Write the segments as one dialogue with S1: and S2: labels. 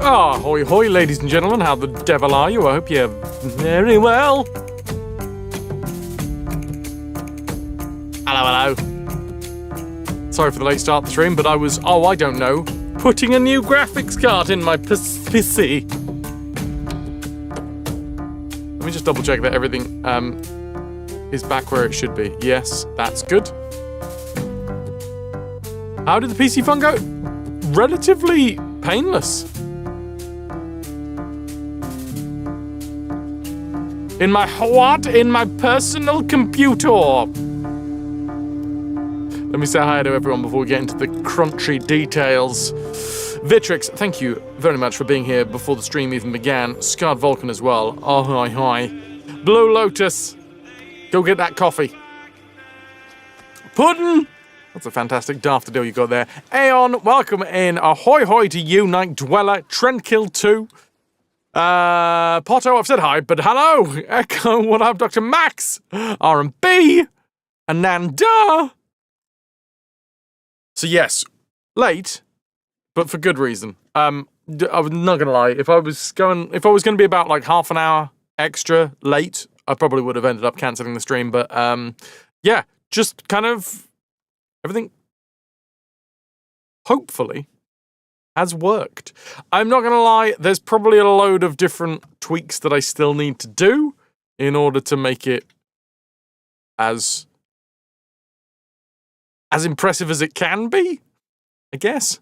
S1: Ah, hoy hoy, ladies and gentlemen, how the devil are you? I hope you're very well. Hello, hello. Sorry for the late start of the stream, but I was, I don't know, putting a new graphics card in my PC. Let me just double check that everything is back where it should be. Yes, that's good. How did the PC fun go? Relatively painless. In my what? In my personal computer. Let me say hi to everyone before we get into the crunchy details. Vitrix, thank you very much for being here before the stream even began. Scarred Vulcan as well. Oh, hi, hi. Blue Lotus, go get that coffee. Puddin'. That's a fantastic daffodil you got there. Aeon, welcome in. Ahoy hoy to you, Night Dweller. Trendkill 2. Potto, I've said hi, but hello. Echo, what up, Dr. Max? R&B. Ananda. So yes, late, but for good reason. I'm not gonna lie. If I was going to be about like half an hour extra late, I probably would have ended up cancelling the stream. But yeah, just kind of everything. Hopefully, has worked. I'm not gonna lie. There's probably a load of different tweaks that I still need to do in order to make it as impressive as it can be, I guess.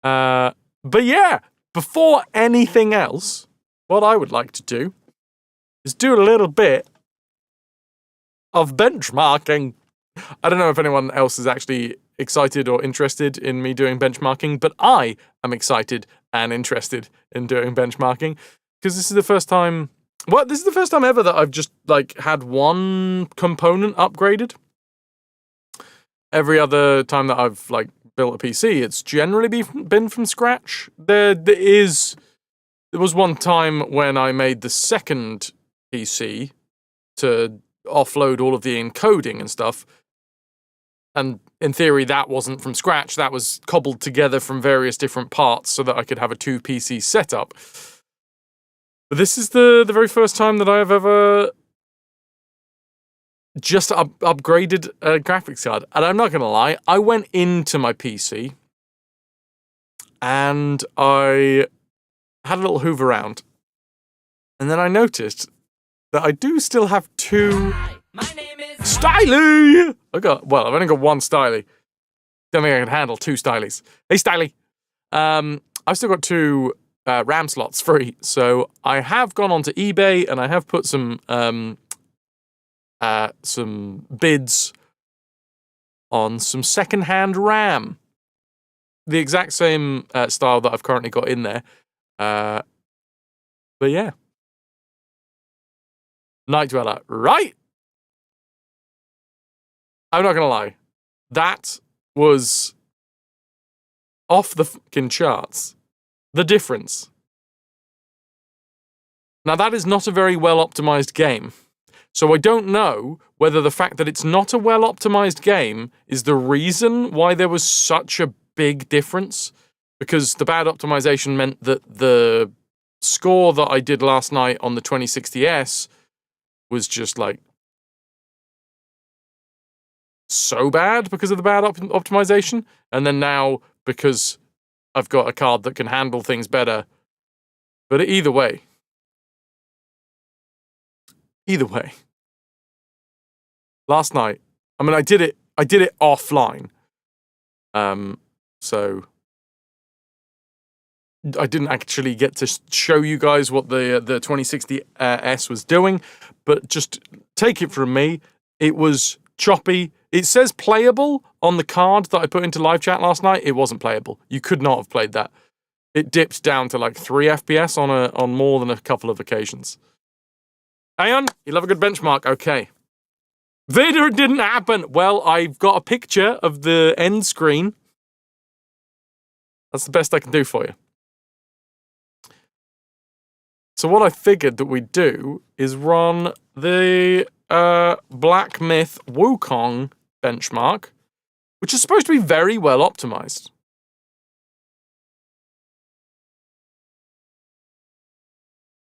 S1: But yeah, before anything else, what I would like to do is do a little bit of benchmarking. I don't know if anyone else is actually excited or interested in me doing benchmarking, but I am excited and interested in doing benchmarking because this is the first time. Well, this is the first time ever that I've just like had one component upgraded. Every other time that I've like built a PC, it's generally been from scratch. There was one time when I made the second PC to offload all of the encoding and stuff. And in theory, that wasn't from scratch. That was cobbled together from various different parts so that I could have a 2-PC setup. But this is the very first time that I have ever just upgraded a graphics card. And I'm not going to lie, I went into my PC and I had a little hoover around. And then I noticed that I do still have two...
S2: Hi, my name is...
S1: Styly! I've only got one Styly. Don't think I can handle two Stylies. Hey, Styly! I've still got two RAM slots free, so I have gone onto eBay and I have put some bids on some second-hand RAM. The exact same style that I've currently got in there. But yeah. Night Dweller, right? I'm not gonna lie. That was off the fucking charts. The difference. Now, that is not a very well-optimized game. So I don't know whether the fact that it's not a well-optimized game is the reason why there was such a big difference. Because the bad optimization meant that the score that I did last night on the 2060S was just like so bad because of the bad optimization. And then now, because I've got a card that can handle things better. But either way. Last night, I mean, I did it offline. So I didn't actually get to show you guys what the 2060S was doing, but just take it from me, it was choppy. It says playable on the card that I put into live chat last night. It wasn't playable. You could not have played that. It dipped down to like 3 FPS on more than a couple of occasions. Aeon, you love a good benchmark. Okay. Vader, it didn't happen. Well, I've got a picture of the end screen. That's the best I can do for you. So what I figured that we'd do is run the Black Myth Wukong benchmark, which is supposed to be very well optimized.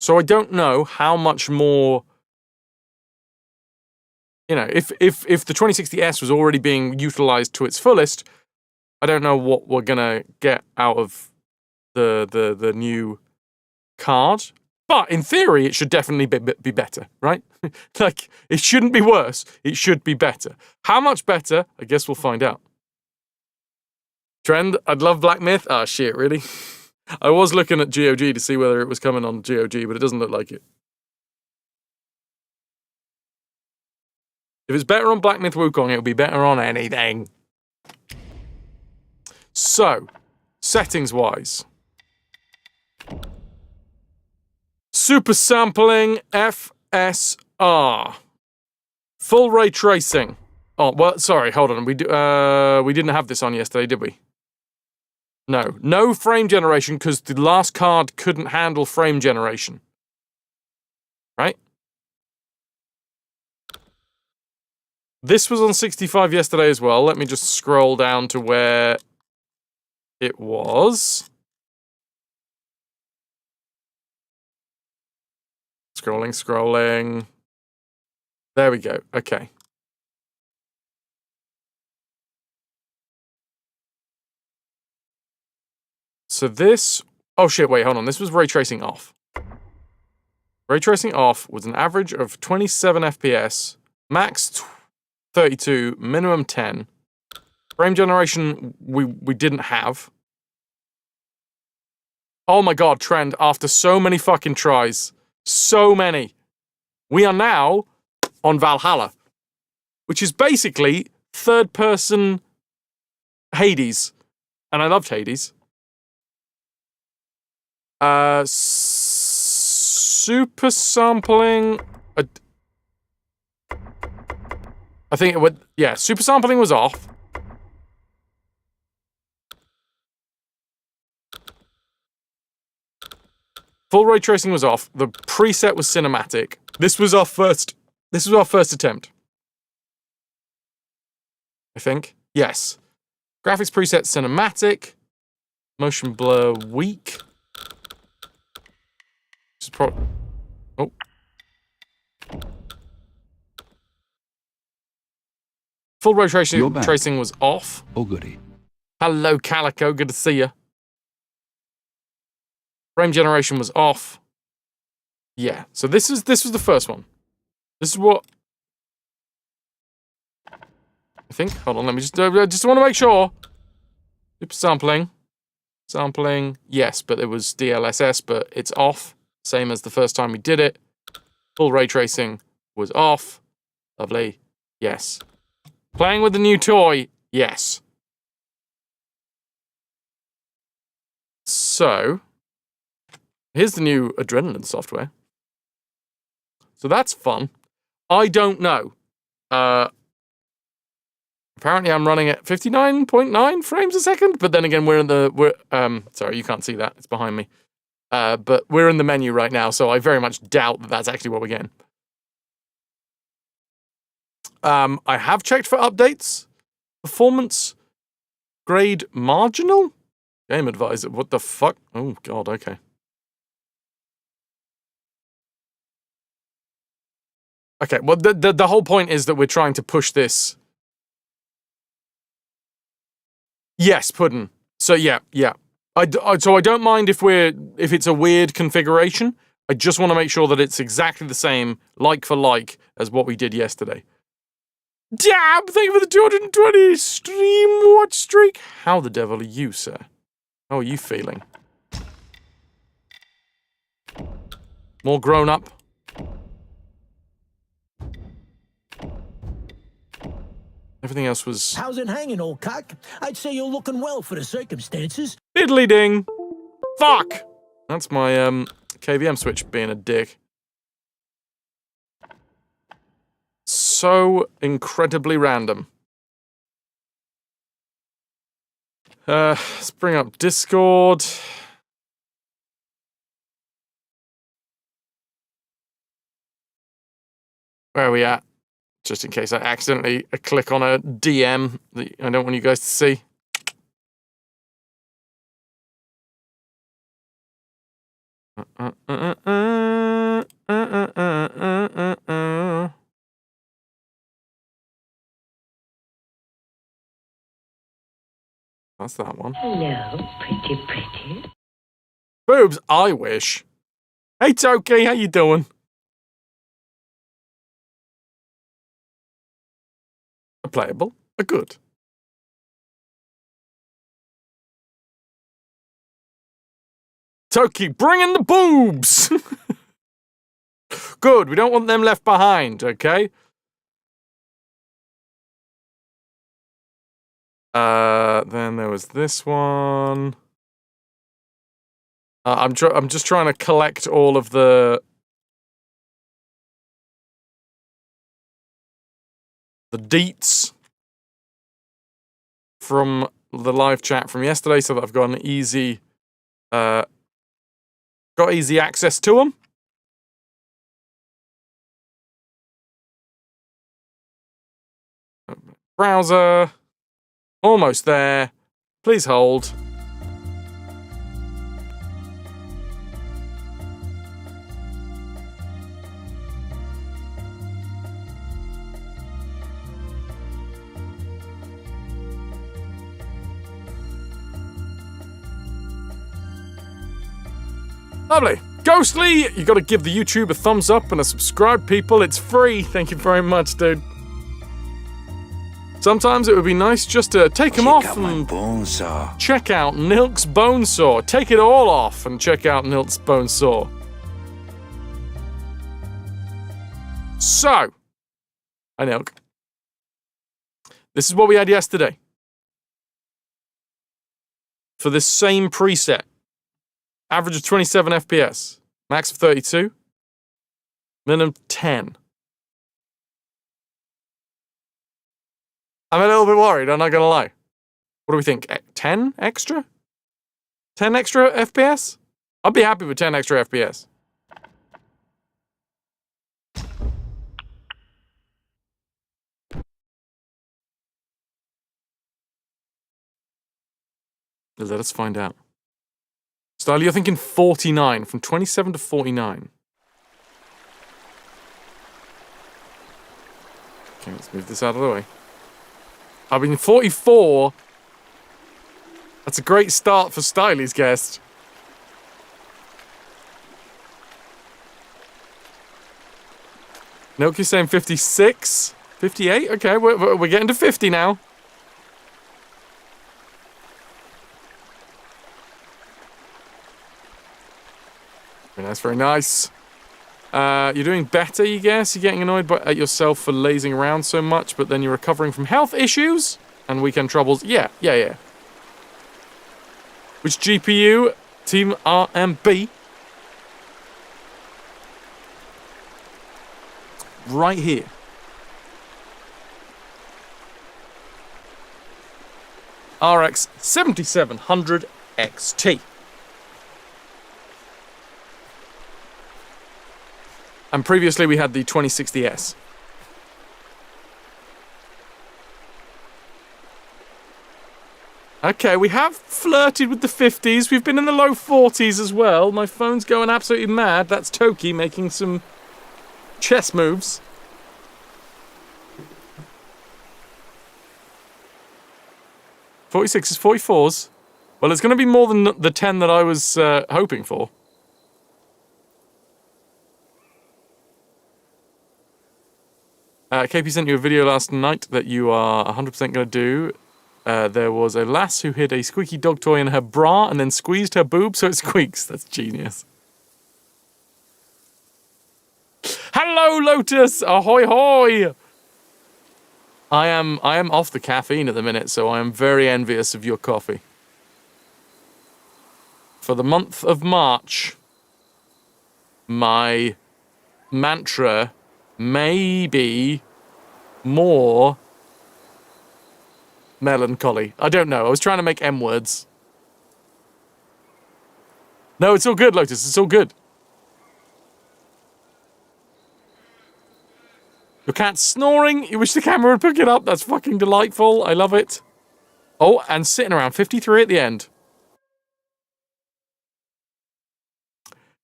S1: So I don't know how much more, you know, if the 2060S was already being utilized to its fullest, I don't know what we're gonna get out of the new card. But in theory, it should definitely be better, right? Like, it shouldn't be worse. It should be better. How much better? I guess we'll find out. Trend, I'd love Black Myth. Ah, shit, really? I was looking at GOG to see whether it was coming on GOG, but it doesn't look like it. If it's better on Black Myth Wukong, it would be better on anything. So, settings-wise. Super sampling FSR. Full ray tracing. Oh, well, sorry, hold on. We didn't have this on yesterday, did we? No. No frame generation because the last card couldn't handle frame generation. Right? This was on 65 yesterday as well. Let me just scroll down to where it was. Scrolling. There we go. Okay. So this... Oh, shit, wait, hold on. This was ray tracing off. Ray tracing off was an average of 27 FPS, max 32, minimum 10. Frame generation, we didn't have. Oh my god, Trend, after so many fucking tries. So many. We are now on Valhalla, which is basically third-person Hades. And I loved Hades. Super sampling... I think it would... Yeah, super sampling was off. Full ray tracing was off. The preset was cinematic. This was our first attempt. I think. Yes. Graphics preset cinematic. Motion blur weak. Oh. Full ray tracing was off.
S2: Oh, goody.
S1: Hello, Calico. Good to see you. Frame generation was off. Yeah. So this was the first one. This is what I think. Hold on. Let me just want to make sure. Super sampling. Yes, but it was DLSS, but it's off. Same as the first time we did it. Full ray tracing was off. Lovely. Yes. Playing with the new toy. Yes. So, here's the new Adrenaline software. So that's fun. I don't know. Apparently I'm running at 59.9 frames a second, but then again sorry, you can't see that. It's behind me. But we're in the menu right now, so I very much doubt that that's actually what we're getting. I have checked for updates. Performance grade marginal? Game advisor. What the fuck? Oh, God, okay. Okay, well, the whole point is that we're trying to push this. Yes, Puddin'. So, yeah. So I don't mind if it's a weird configuration. I just want to make sure that it's exactly the same, like for like, as what we did yesterday. Damn! Thank you for the 220 stream watch streak. How the devil are you, sir? How are you feeling? More grown up? Everything else was...
S3: How's it hanging, old cock? I'd say you're looking well for the circumstances.
S1: Diddly ding! Fuck! That's my, KVM switch being a dick. So incredibly random. Let's bring up Discord. Where are we at? Just in case I accidentally click on a DM that I don't want you guys to see. That's that one.
S2: Hello, pretty.
S1: Boobs, I wish. Hey, Toki, how you doing? A playable, a good. Toki, bring in the boobs! Good, we don't want them left behind, okay? Then there was this one. I'm just trying to collect all of the deets from the live chat from yesterday, so that I've got an easy, easy access to them. Browser, almost there. Please hold. Lovely. Ghostly, you got to give the YouTube a thumbs up and a subscribe, people. It's free. Thank you very much, dude. Sometimes it would be nice just to take them off and check out Nilk's Bone Saw. Take it all off and check out Nilk's Bone Saw. So, hi Nilk. This is what we had yesterday. For this same preset. Average of 27 FPS. Max of 32. Minimum 10. I'm a little bit worried, I'm not gonna lie. What do we think? 10 extra? 10 extra FPS? I'll be happy with 10 extra FPS. Let us find out. Style, you're thinking 49, from 27 to 49. Okay, let's move this out of the way. I mean, 44. That's a great start for Styley's guest. Milky's saying 56? 58? Okay, we're getting to 50 now. Very nice, very nice. You're doing better, you guess? You're getting annoyed at yourself for lazing around so much, but then you're recovering from health issues and weekend troubles. Yeah. Which GPU? Team RMB. Right here. RX 7700 XT. And previously we had the 2060S. Okay, we have flirted with the 50s. We've been in the low 40s as well. My phone's going absolutely mad. That's Toki making some chess moves. .46s, 44s. Well, it's going to be more than the 10 that I was hoping for. KP sent you a video last night that you are 100% going to do. There was a lass who hid a squeaky dog toy in her bra and then squeezed her boob so it squeaks. That's genius. Hello, Lotus! Ahoy, hoy! I am off the caffeine at the minute, so I am very envious of your coffee. For the month of March, my mantra may be more melancholy. I don't know. I was trying to make M words. No, it's all good, Lotus. It's all good. Your cat's snoring. You wish the camera would pick it up. That's fucking delightful. I love it. Oh, and sitting around 53 at the end.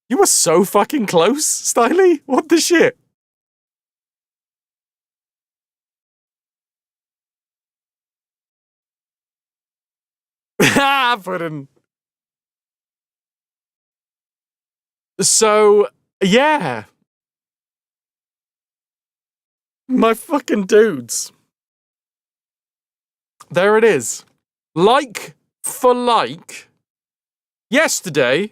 S1: You were so fucking close, Styley. What the shit? Pudding. So, yeah. My fucking dudes. There it is. Like for like. Yesterday,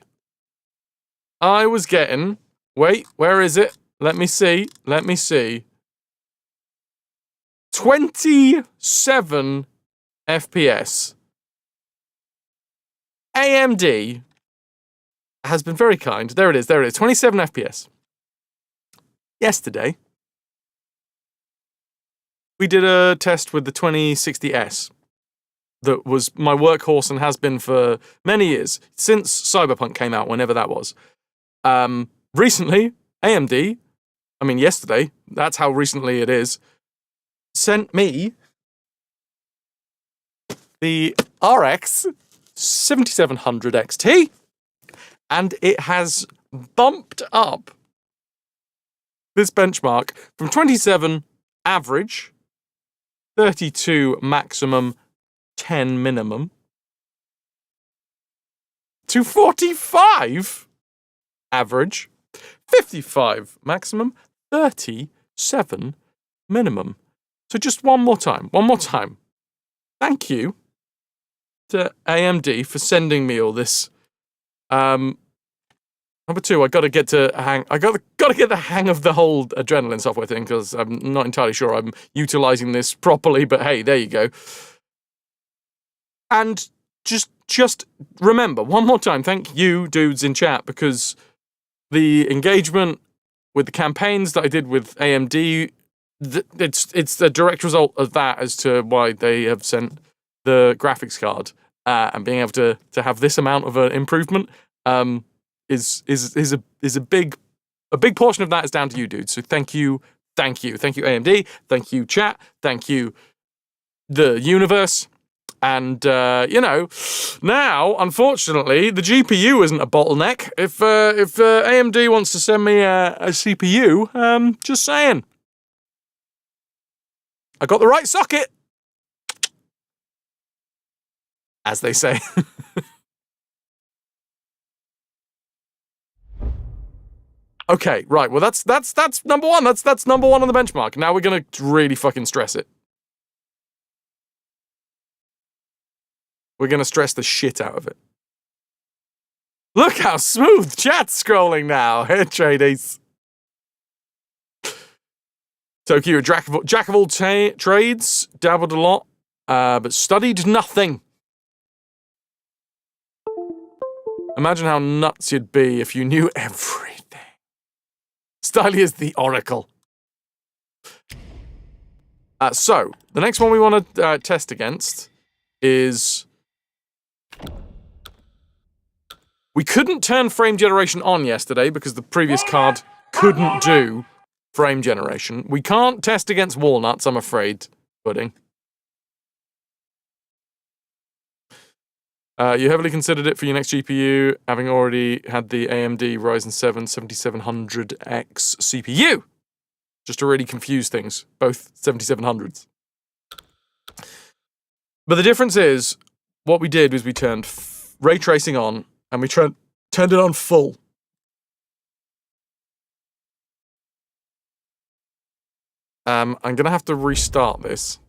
S1: I was getting... Wait, where is it? Let me see. 27 FPS. AMD has been very kind. There it is. 27 FPS. Yesterday, we did a test with the 2060S that was my workhorse and has been for many years, since Cyberpunk came out, whenever that was. Recently, AMD, yesterday, that's how recently it is, sent me the RX 7700 XT, and it has bumped up this benchmark from 27 average, 32 maximum, 10 minimum, to 45 average, 55 maximum, 37 minimum. So just one more time. Thank you to AMD for sending me all this. Number two, I got to get the hang of the whole adrenaline software thing, because I'm not entirely sure I'm utilizing this properly, but hey, there you go. And just remember, one more time, thank you dudes in chat, because the engagement with the campaigns that I did with AMD, it's the direct result of that as to why they have sent the graphics card, and being able to have this amount of an improvement is a big portion of that is down to you dudes. So thank you AMD, thank you chat, thank you the universe. And, now, unfortunately, the GPU isn't a bottleneck. If AMD wants to send me a CPU, just saying. I got the right socket, as they say. Okay, right. Well, that's number one. That's number one on the benchmark. Now we're gonna really fucking stress it. We're going to stress the shit out of it. Look how smooth chat's scrolling now. Hey, tradies. Tokyo, jack of all trades, dabbled a lot, but studied nothing. Imagine how nuts you'd be if you knew everything. Styly is the oracle. So, the next one we want to test against is... We couldn't turn frame generation on yesterday because the previous card couldn't do frame generation. We can't test against walnuts, I'm afraid, Pudding. You heavily considered it for your next GPU, having already had the AMD Ryzen 7 7700X CPU. Just to really confuse things, both 7700s. But the difference is, what we did was we turned ray tracing on, and we turned it on full. I'm going to have to restart this.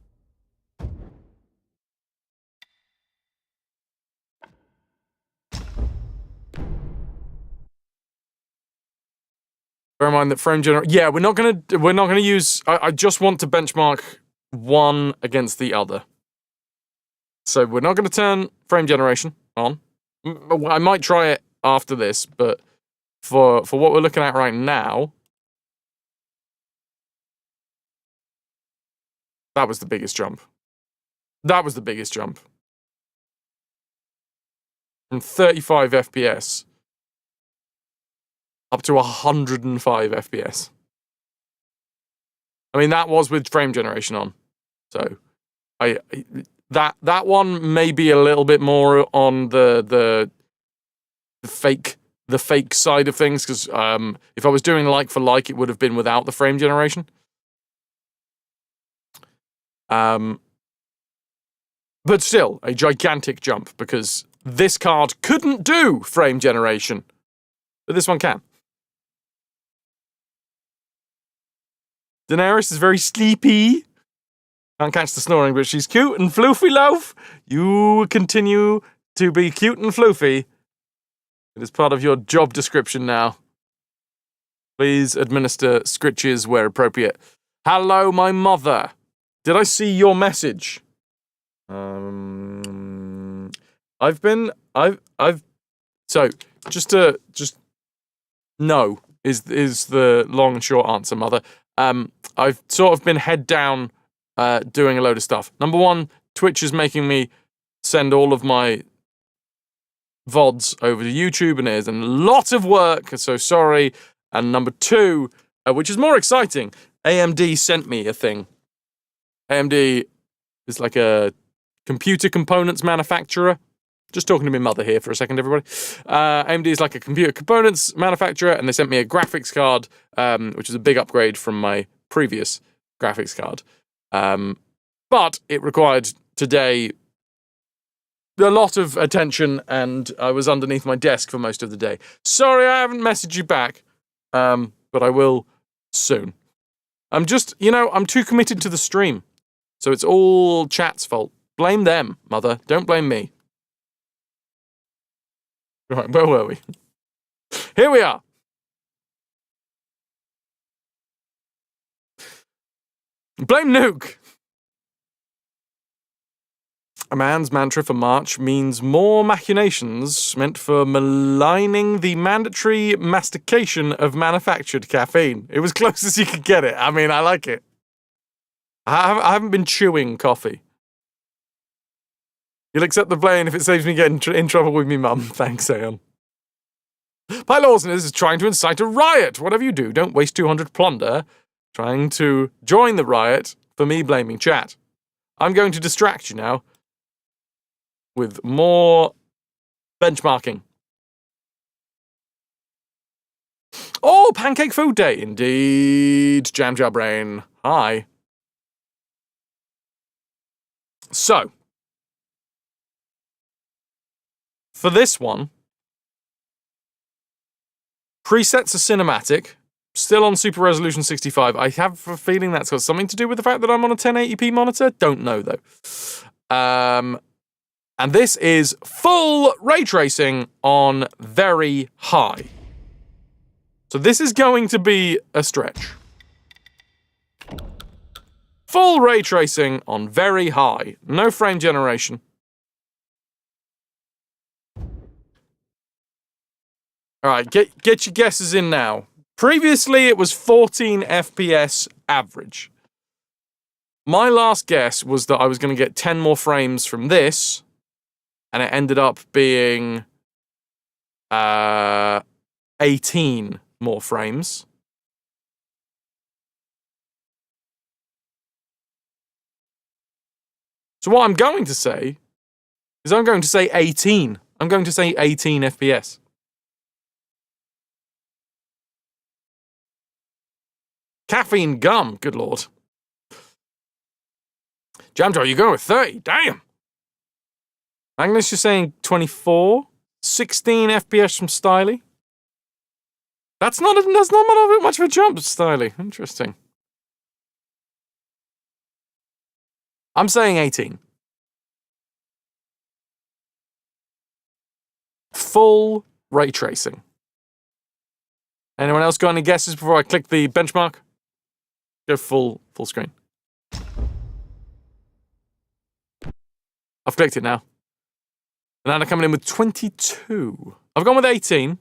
S1: Bear in mind that frame generation... Yeah, we're not going to use... I just want to benchmark one against the other. So we're not going to turn frame generation on. I might try it after this, but for what we're looking at right now, that was the biggest jump. From 35 FPS up to 105 FPS. That was with frame generation on. So that one may be a little bit more on the fake side of things, because if I was doing like for like, it would have been without the frame generation. But But still, a gigantic jump, because this card couldn't do frame generation. But this one can. Daenerys is very sleepy. Can't catch the snoring, but she's cute and floofy loaf. You continue to be cute and floofy. It is part of your job description now. Please administer scritches where appropriate. Hello, my mother. Did I see your message? So, no, is the long and short answer, mother. I've sort of been head down, doing a load of stuff. Number one, Twitch is making me send all of my VODs over to YouTube, and it is a lot of work, so sorry. And number two, which is more exciting, AMD sent me a thing. AMD is like a computer components manufacturer. Just talking to my mother here for a second, everybody. AMD is like a computer components manufacturer, and they sent me a graphics card, which is a big upgrade from my previous graphics card. But it required today a lot of attention, and I was underneath my desk for most of the day. Sorry, I haven't messaged you back, but I will soon. I'm just, I'm too committed to the stream, so it's all chat's fault. Blame them, mother. Don't blame me. Right, where were we? Here we are. Blame Nuke. A man's mantra for March means more machinations meant for maligning the mandatory mastication of manufactured caffeine. It was close as you could get it. I mean, I like it. I haven't been chewing coffee. You'll accept the blame if it saves me getting in trouble with me mum. Thanks, Aeon. Pi Lawson is trying to incite a riot. Whatever you do, don't waste 200 plunder trying to join the riot for me blaming chat. I'm going to distract you now with more benchmarking. Oh, Pancake Food Day. Indeed. Jam Jar Brain. Hi. So, for this one, presets are cinematic, still on Super Resolution 65. I have a feeling that's got something to do with the fact that I'm on a 1080p monitor. Don't know, though. And this is full ray tracing on very high. So this is going to be a stretch. Full ray tracing on very high. No frame generation. All right, get your guesses in now. Previously, it was 14 FPS average. My last guess was that I was going to get 10 more frames from this, and it ended up being 18 more frames. So what I'm going to say is I'm going to say 18. I'm going to say 18 FPS. Caffeine gum, good lord. Jamjar, you're going with 30, damn. Magnus, you're saying 24? 16 FPS from Styly? That's not much of a jump, Styly. Interesting. I'm saying 18. Full ray tracing. Anyone else got any guesses before I click the benchmark? Go full screen. I've clicked it now. Banana coming in with 22. I've gone with 18.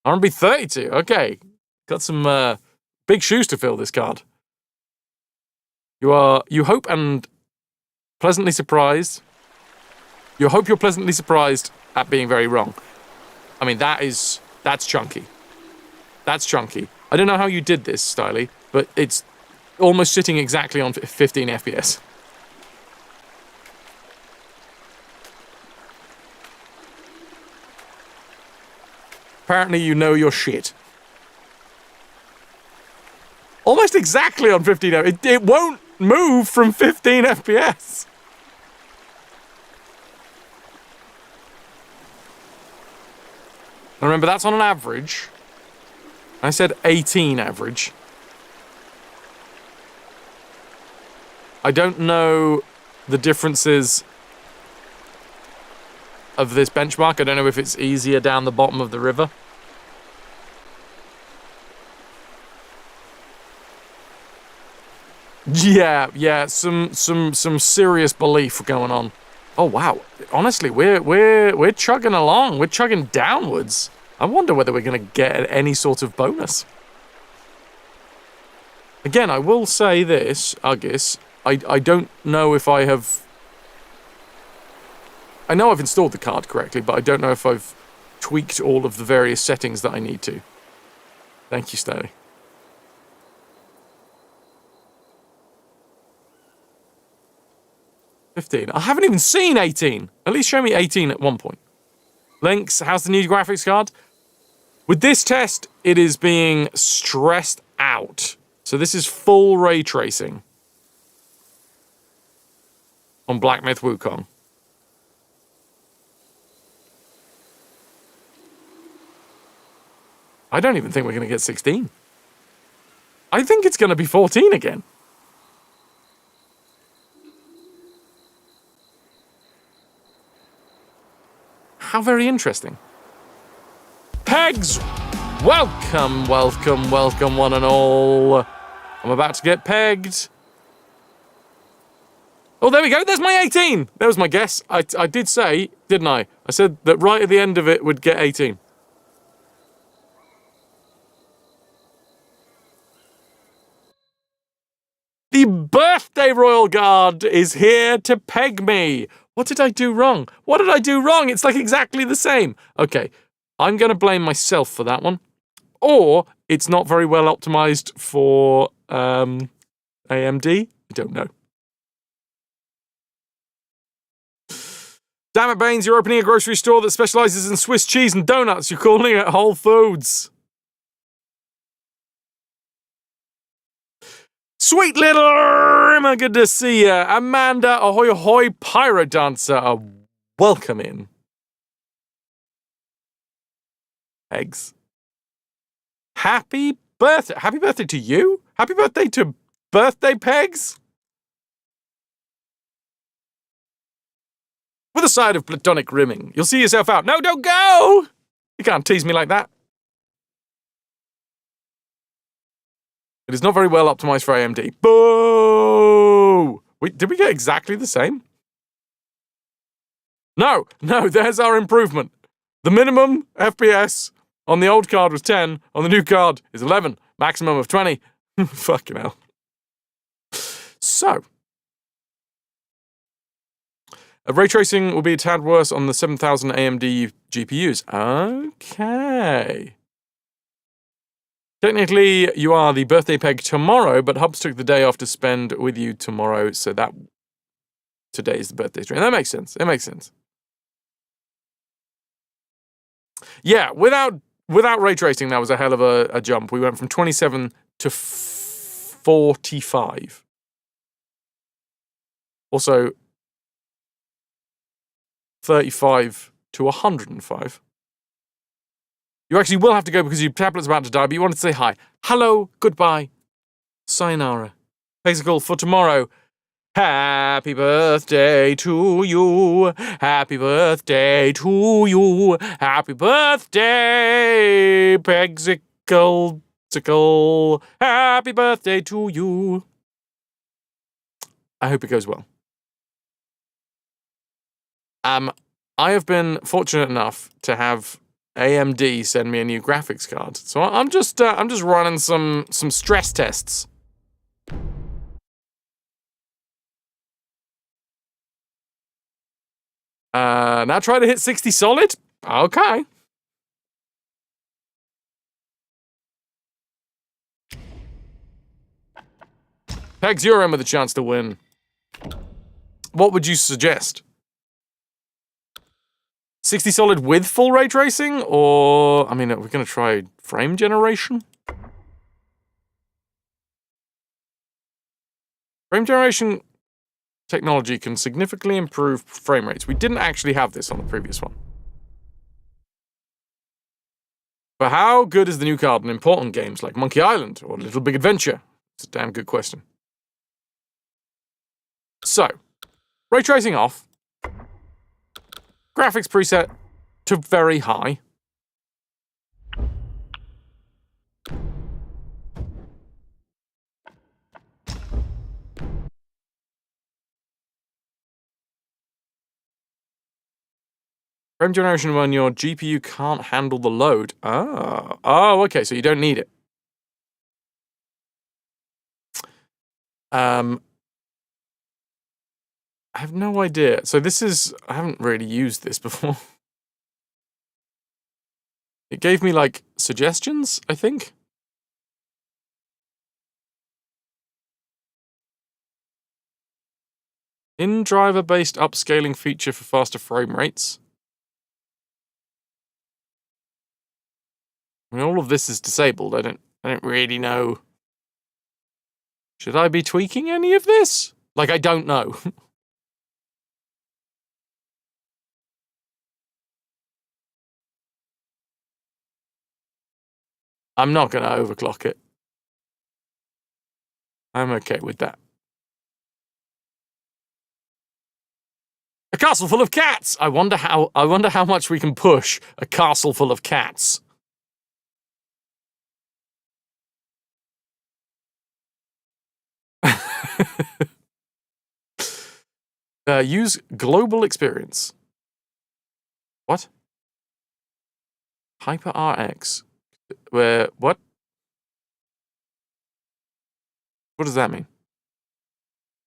S1: I'm gonna be 32. Okay. Got some big shoes to fill this card. You hope and pleasantly surprised. You hope you're pleasantly surprised at being very wrong. I mean, that's chunky. That's chunky. I don't know how you did this, Styly, but it's almost sitting exactly on 15 FPS. Apparently you know your shit. Almost exactly on 15 FPS. It won't move from 15 FPS. And remember, that's on an average. I said 18 average. I don't know the differences of this benchmark. I don't know if it's easier down the bottom of the river. Yeah, some serious belief going on. Oh wow, honestly, we're chugging along. We're chugging downwards. I wonder whether we're going to get any sort of bonus. Again, I will say this, Uggis. I don't know if I have... I know I've installed the card correctly, but I don't know if I've tweaked all of the various settings that I need to. Thank you, Stanley. $15. I haven't even seen 18. At least show me 18 at one point. Links, how's the new graphics card? With this test, it is being stressed out. So this is full ray tracing on Black Myth Wukong. I don't even think we're going to get 16. I think it's going to be 14 again. How very interesting. Pegs! Welcome, one and all. I'm about to get pegged. Oh, there we go. There's my 18. That was my guess. I did say, didn't I? I said that right at the end of it would get 18. The birthday royal guard is here to peg me. What did I do wrong? What did I do wrong? It's like exactly the same. Okay, I'm going to blame myself for that one. Or it's not very well optimized for AMD. I don't know. Damn it, Baines, you're opening a grocery store that specializes in Swiss cheese and donuts. You're calling it Whole Foods. Sweet little Rimmer, good to see ya. Amanda, ahoy ahoy, pyro dancer, welcome in. Eggs. Happy birthday to you? Happy birthday to birthday pegs? With a side of platonic rimming. You'll see yourself out. No, don't go! You can't tease me like that. It is not very well optimized for AMD. Boo! Wait, did we get exactly the same? No, there's our improvement. The minimum FPS on the old card was 10, on the new card is 11, maximum of 20. Fucking hell. So, ray tracing will be a tad worse on the 7000 AMD GPUs. Okay. Technically, you are the birthday peg tomorrow, but Hubs took the day off to spend with you tomorrow, so that today is the birthday stream. That makes sense. It makes sense. Yeah, without ray tracing, that was a hell of a jump. We went from 27 to 45. Also, 35 to 105. You actually will have to go because your tablet's about to die, but you wanted to say hi. Hello, goodbye, sayonara. Physical for tomorrow. Happy birthday to you. Happy birthday to you. Happy birthday, Pegsicle. Happy birthday to you. I hope it goes well. I have been fortunate enough to have AMD send me a new graphics card, so I'm just running some stress tests. Now try to hit 60 solid. Okay. Pegs, you're in with a chance to win. What would you suggest? 60 solid with full ray tracing, or, I mean, we're going to try frame generation? Frame generation technology can significantly improve frame rates. We didn't actually have this on the previous one. But how good is the new card in important games like Monkey Island or Little Big Adventure? It's a damn good question. So, ray tracing off. Graphics preset to very high. Frame generation when your GPU can't handle the load. Oh, okay, so you don't need it. I have no idea. So this is, I haven't really used this before. It gave me like suggestions, I think. In-driver based upscaling feature for faster frame rates. I mean, all of this is disabled. I don't really know. Should I be tweaking any of this? Like, I don't know. I'm not going to overclock it. I'm okay with that. A castle full of cats. I wonder how much we can push a castle full of cats. Use global experience. What? Hyper RX. Where, what? What does that mean?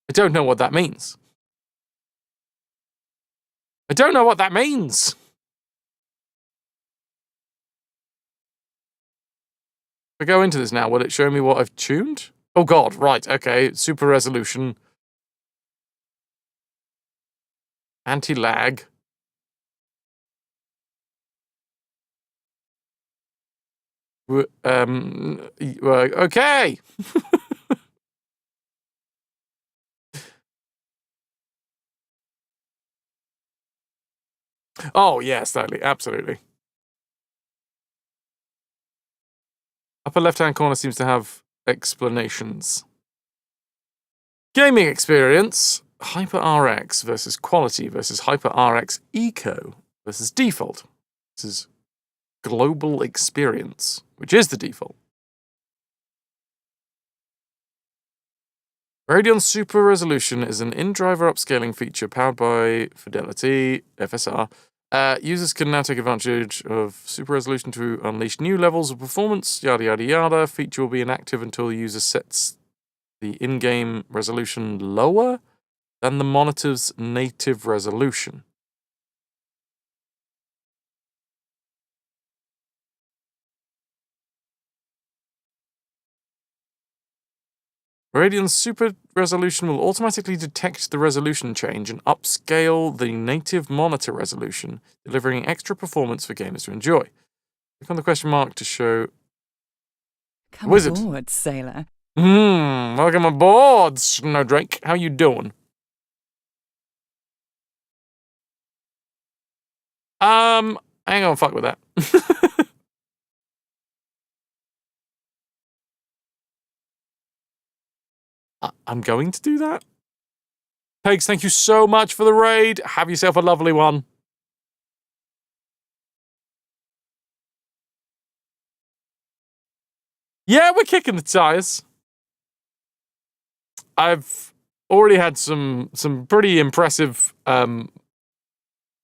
S1: I don't know what that means. I don't know what that means. If I go into this now, will it show me what I've tuned? Oh god, right, okay. Super resolution. Anti-lag. Okay. Oh, yeah, slightly, absolutely. Upper left-hand corner seems to have explanations. Gaming experience. Hyper RX versus quality versus Hyper RX Eco versus default. This is global experience, which is the default. Radeon Super Resolution is an in-driver upscaling feature powered by Fidelity, FSR. Users can now take advantage of Super Resolution to unleash new levels of performance, yada yada yada. Feature will be inactive until the user sets the in-game resolution lower than the monitor's native resolution. Radeon's Super Resolution will automatically detect the resolution change and upscale the native monitor resolution, delivering extra performance for gamers to enjoy. Click on the question mark to show
S4: Come
S1: Wizard.
S4: aboard, sailor.
S1: Welcome aboard, Snowdrake. How you doing? I ain't gonna fuck with that. I'm going to do that. Pegs, thank you so much for the raid. Have yourself a lovely one. Yeah, we're kicking the tires. I've already had some pretty impressive.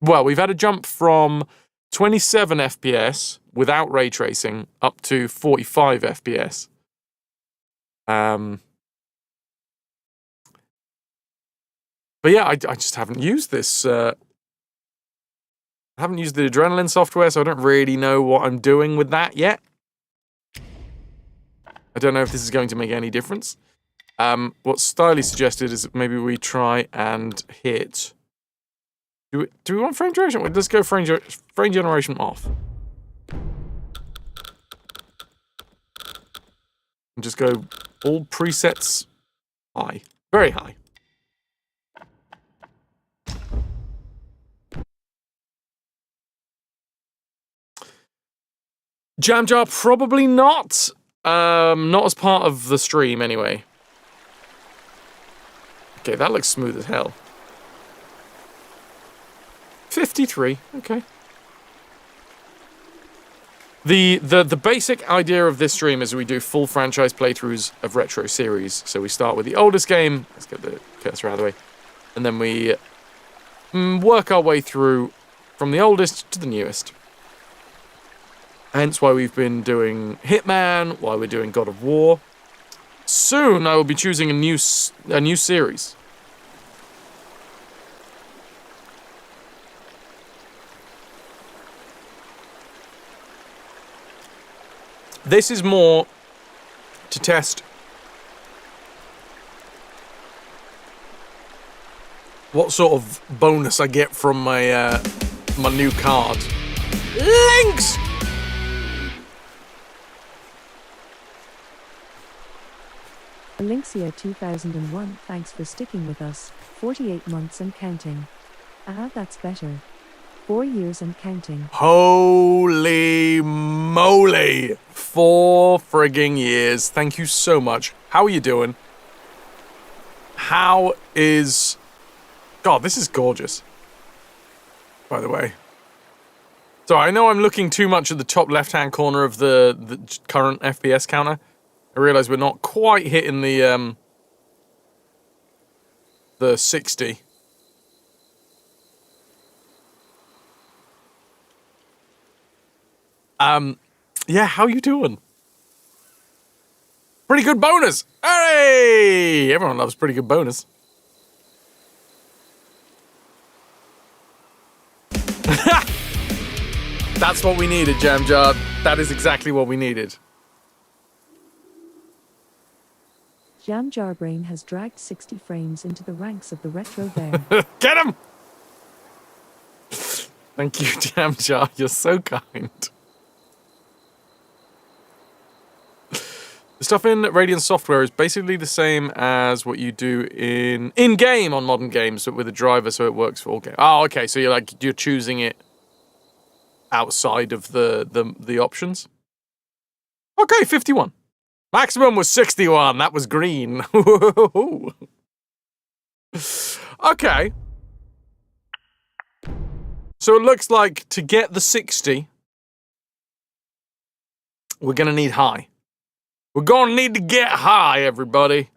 S1: Well, we've had a jump from 27 FPS without ray tracing up to 45 FPS. But yeah, I just haven't used this. I haven't used the Adrenaline software, so I don't really know what I'm doing with that yet. I don't know if this is going to make any difference. What Styley suggested is that maybe we try and hit... Do we want frame generation? Let's go frame generation off. And just go all presets high. Very high. Jam jar, probably not. Not as part of the stream, anyway. Okay, that looks smooth as hell. 53, okay. The basic idea of this stream is we do full franchise playthroughs of retro series. So we start with the oldest game. Let's get the cursor out of the way. And then we work our way through from the oldest to the newest. Hence why we've been doing Hitman, why we're doing God of War. Soon I will be choosing a new series. This is more to test what sort of bonus I get from my my new card. Links!
S5: Lynxia 2001, thanks for sticking with us. 48 months and counting. Ah, that's better. 4 years and counting.
S1: Holy moly! 4 frigging years. Thank you so much. How are you doing? How is... God, this is gorgeous. By the way. So I know I'm looking too much at the top left-hand corner of the current FPS counter. I realise we're not quite hitting the 60. Yeah, how you doing? Pretty good bonus! Hey! Everyone loves pretty good bonus. That's what we needed, Jam Jar. That is exactly what we needed.
S5: Jam Jar Brain has dragged 60 frames into the ranks of the retro bear.
S1: Get him! Thank you, Jam Jar. You're so kind. The stuff in Radiant software is basically the same as what you do in-game on modern games, but with a driver, so it works for all games. Oh, okay. So you're choosing it outside of the options. Okay, 51. Maximum was 61. That was green. Okay. So it looks like to get the 60, we're gonna need high. We're gonna need to get high, everybody.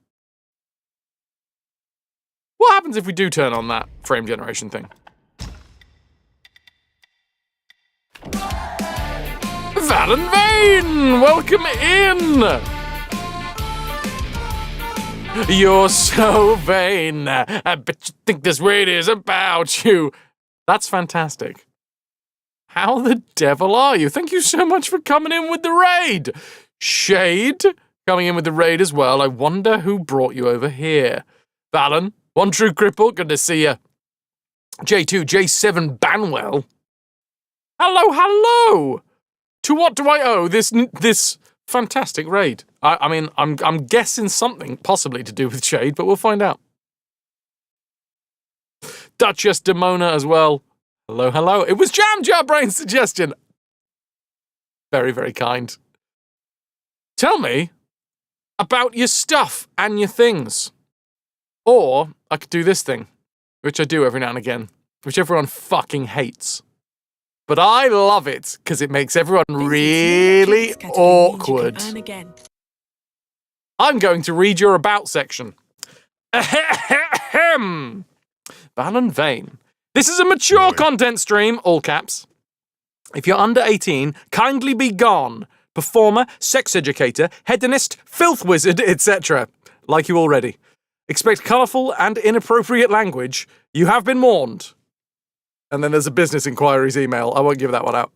S1: What happens if we do turn on that frame generation thing? Valen Vane! Welcome in! You're so vain. I bet you think this raid is about you. That's fantastic. How the devil are you? Thank you so much for coming in with the raid. Shade, coming in with the raid as well. I wonder who brought you over here. Valen, One True Cripple, good to see you. J2, J7 Banwell. Hello, hello. To what do I owe this fantastic raid? I mean, I'm guessing something possibly to do with Shade, but we'll find out. Duchess Demona as well. Hello, hello. It was Jam Jar Brain's suggestion. Very, very kind. Tell me about your stuff and your things. Or I could do this thing, which I do every now and again, which everyone fucking hates. But I love it because it makes everyone really awkward. I'm going to read your about section. Ahem. Valen Vane. This is a mature content stream, all caps. If you're under 18, kindly be gone. Performer, sex educator, hedonist, filth wizard, etc. Like you already. Expect colourful and inappropriate language. You have been warned. And then there's a business inquiries email. I won't give that one out.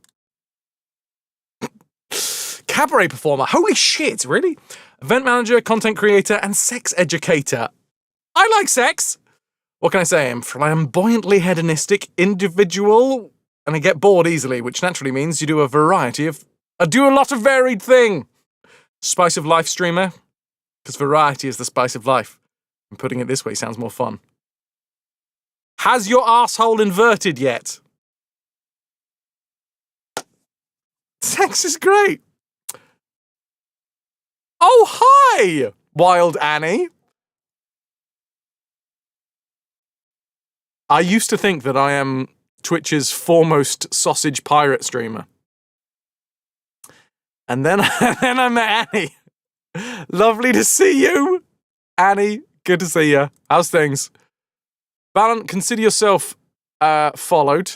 S1: Cabaret performer. Holy shit, really? Event manager, content creator, and sex educator. I like sex. What can I say? I'm flamboyantly hedonistic individual, and I get bored easily, which naturally means you do a variety of... I do a lot of varied thing. Spice of life streamer, because variety is the spice of life. And putting it this way sounds more fun. Has your asshole inverted yet? Sex is great. Oh, hi, Wild Annie. I used to think that I am Twitch's foremost sausage pirate streamer. And then, then I met Annie. Lovely to see you, Annie. Good to see you. How's things? Balan, consider yourself followed.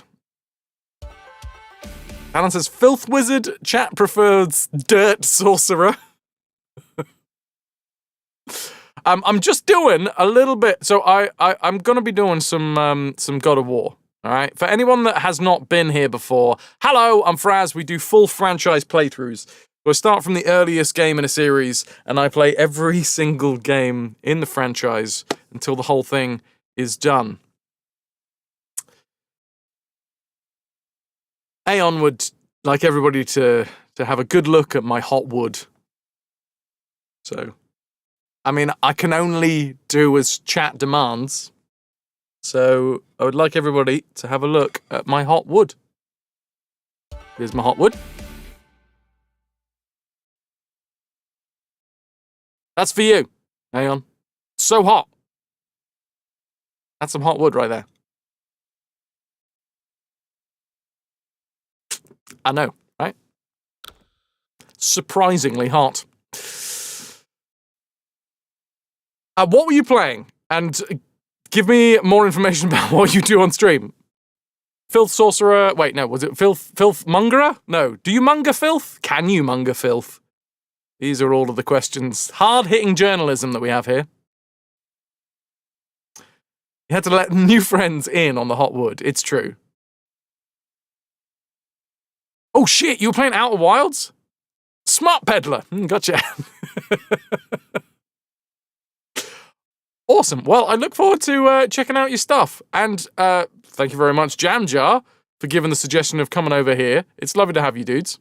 S1: Balan says, Filth Wizard, chat prefers Dirt Sorcerer. I'm just doing a little bit. So I'm going to be doing some God of War. All right. For anyone that has not been here before, hello, I'm Fraz. We do full franchise playthroughs. So I start from the earliest game in a series, and I play every single game in the franchise until the whole thing is done. Aeon would like everybody to have a good look at my hot wood. So, I mean, I can only do as chat demands. So, I would like everybody to have a look at my hot wood. Here's my hot wood. That's for you, Aeon. So hot. That's some hot wood right there. I know, right? Surprisingly hot. What were you playing? And give me more information about what you do on stream. Filth Sorcerer. Wait, no, was it Filth Mongerer? No. Do you monger filth? Can you monger filth? These are all of the questions. Hard-hitting journalism that we have here. You had to let new friends in on the hot wood. It's true. Oh shit, you were playing Outer Wilds? Smart Peddler. Gotcha. Awesome. Well, I look forward to checking out your stuff. And thank you very much, Jam Jar, for giving the suggestion of coming over here. It's lovely to have you dudes.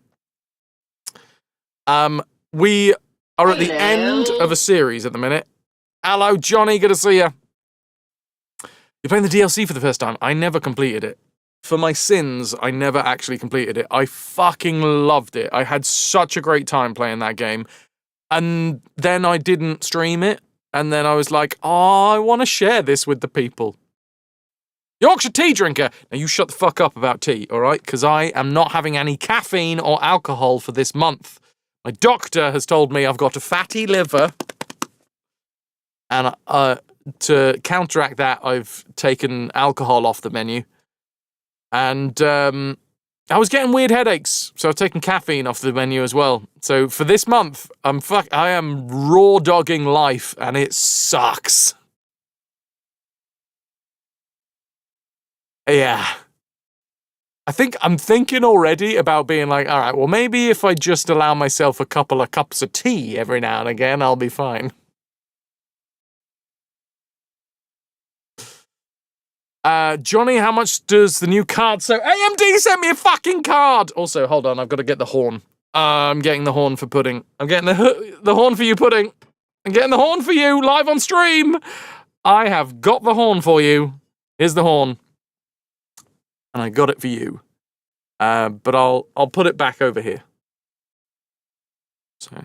S1: We are at the end of a series at the minute. Hello, Johnny. Good to see you. You're playing the DLC for the first time. I never completed it. For my sins, I never actually completed it. I fucking loved it. I had such a great time playing that game. And then I didn't stream it. And then I was like, oh, I want to share this with the people. Yorkshire tea drinker. Now you shut the fuck up about tea, all right? Because I am not having any caffeine or alcohol for this month. My doctor has told me I've got a fatty liver. And to counteract that, I've taken alcohol off the menu. And I was getting weird headaches, so I've taken caffeine off the menu as well. So for this month, I am raw dogging life, and it sucks. Yeah. I'm thinking already about being like, all right, well, maybe if I just allow myself a couple of cups of tea every now and again, I'll be fine. Johnny, how much does the new card? So AMD sent me a fucking card. Also, hold on, I've got to get the horn. I'm getting the horn for Pudding. I'm getting the horn for you, Pudding. I'm getting the horn for you live on stream. I have got the horn for you. Here's the horn. And I got it for you. But I'll put it back over here. So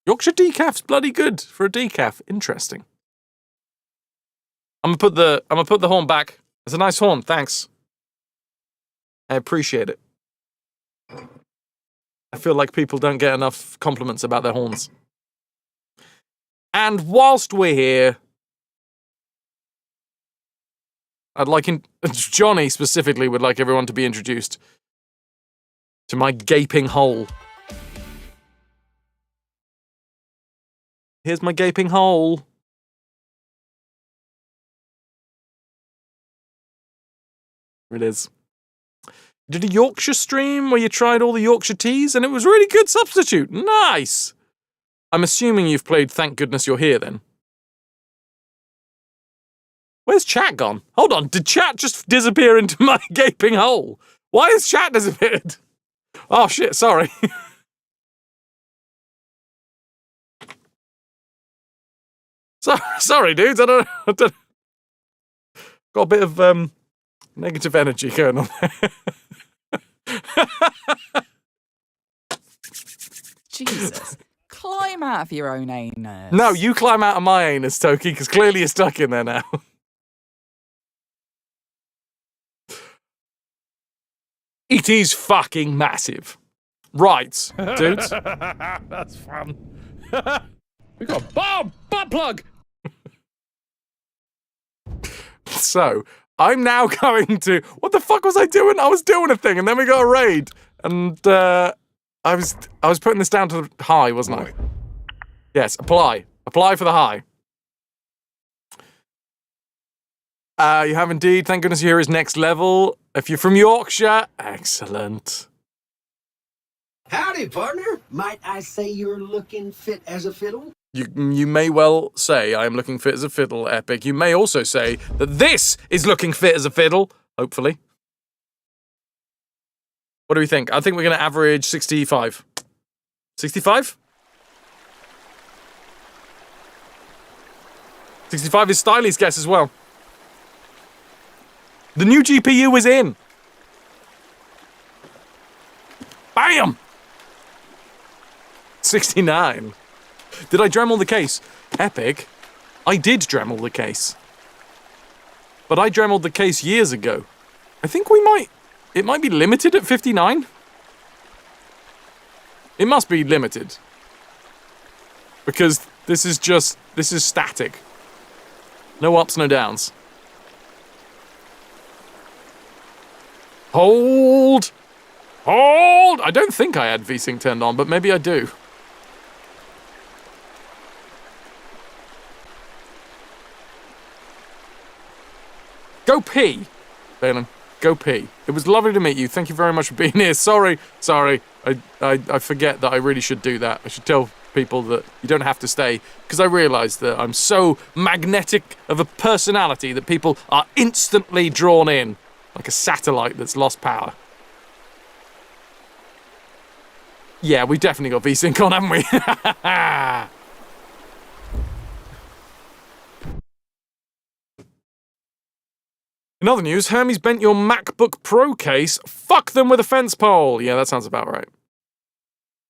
S1: Yorkshire decaf's bloody good for a decaf. Interesting. I'm gonna put the horn back. It's a nice horn, thanks. I appreciate it. I feel like people don't get enough compliments about their horns. And whilst we're here, Johnny specifically would like everyone to be introduced to my gaping hole. Here's my gaping hole. It is. You did a Yorkshire stream where you tried all the Yorkshire teas and it was really good substitute. Nice. I'm assuming you've played Thank Goodness You're Here then. Where's chat gone? Hold on, did chat just disappear into my gaping hole? Why has chat disappeared? Oh shit, sorry. Sorry dudes, I don't got a bit of negative energy going on there.
S4: Jesus. Climb out of your own anus.
S1: No, you climb out of my anus, Toki, because clearly you're stuck in there now. It is fucking massive. Right, dudes.
S6: That's fun. We got a butt plug.
S1: So, I'm now going to... What the fuck was I doing? I was doing a thing, and then we got a raid. And, I was putting this down to high, wasn't I? Yes, apply. Apply for the high. You have indeed. Thank goodness you're here is next level. If you're from Yorkshire, excellent.
S7: Howdy, partner. Might I say you're looking fit as a fiddle?
S1: You may well say I am looking fit as a fiddle, Epic. You may also say that this is looking fit as a fiddle, hopefully. What do we think? I think we're going to average 65. 65? 65 is Styly's guess as well. The new GPU is in. Bam! 69. Did I Dremel the case? Epic. I did Dremel the case. But I Dremeled the case years ago. I think it might be limited at 59. It must be limited. Because this is static. No ups, no downs. Hold! Hold! I don't think I had VSync turned on, but maybe I do. Go pee, Balin. Go pee. It was lovely to meet you. Thank you very much for being here. Sorry. I forget that I really should do that. I should tell people that you don't have to stay, because I realise that I'm so magnetic of a personality that people are instantly drawn in, like a satellite that's lost power. Yeah, we definitely got VSync on, haven't we? In other news, Hermes bent your MacBook Pro case. Fuck them with a fence pole. Yeah, that sounds about right.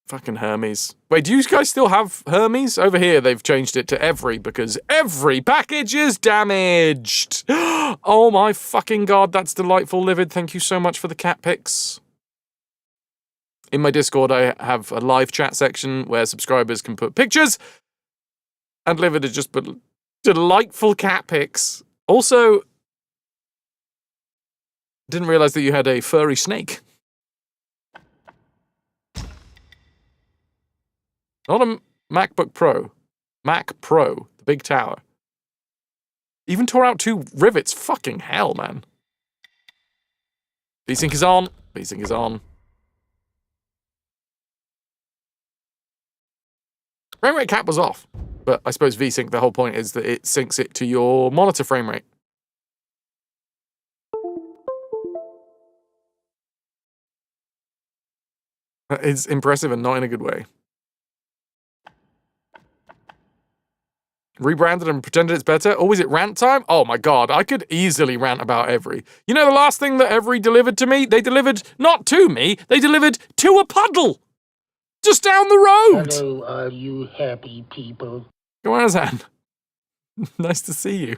S1: Fucking Hermes. Wait, do you guys still have Hermes? Over here, they've changed it to every, because every package is damaged. Oh my fucking god, that's delightful, Livid. Thank you so much for the cat pics. In my Discord, I have a live chat section where subscribers can put pictures. And Livid has just put delightful cat pics. Also, didn't realize that you had a furry snake. Not a MacBook Pro. Mac Pro, the big tower. Even tore out 2 rivets. Fucking hell, man. VSync is on. VSync is on. Frame rate cap was off. But I suppose VSync, the whole point is that it syncs it to your monitor frame rate. It's impressive and not in a good way. Rebranded and pretended it's better? Oh, is it rant time? Oh my god, I could easily rant about Every. You know the last thing that Every delivered to me? They delivered not to me, they delivered to a puddle! Just down the road!
S7: Hello, are you happy people?
S1: Go on, Azan. Nice to see you.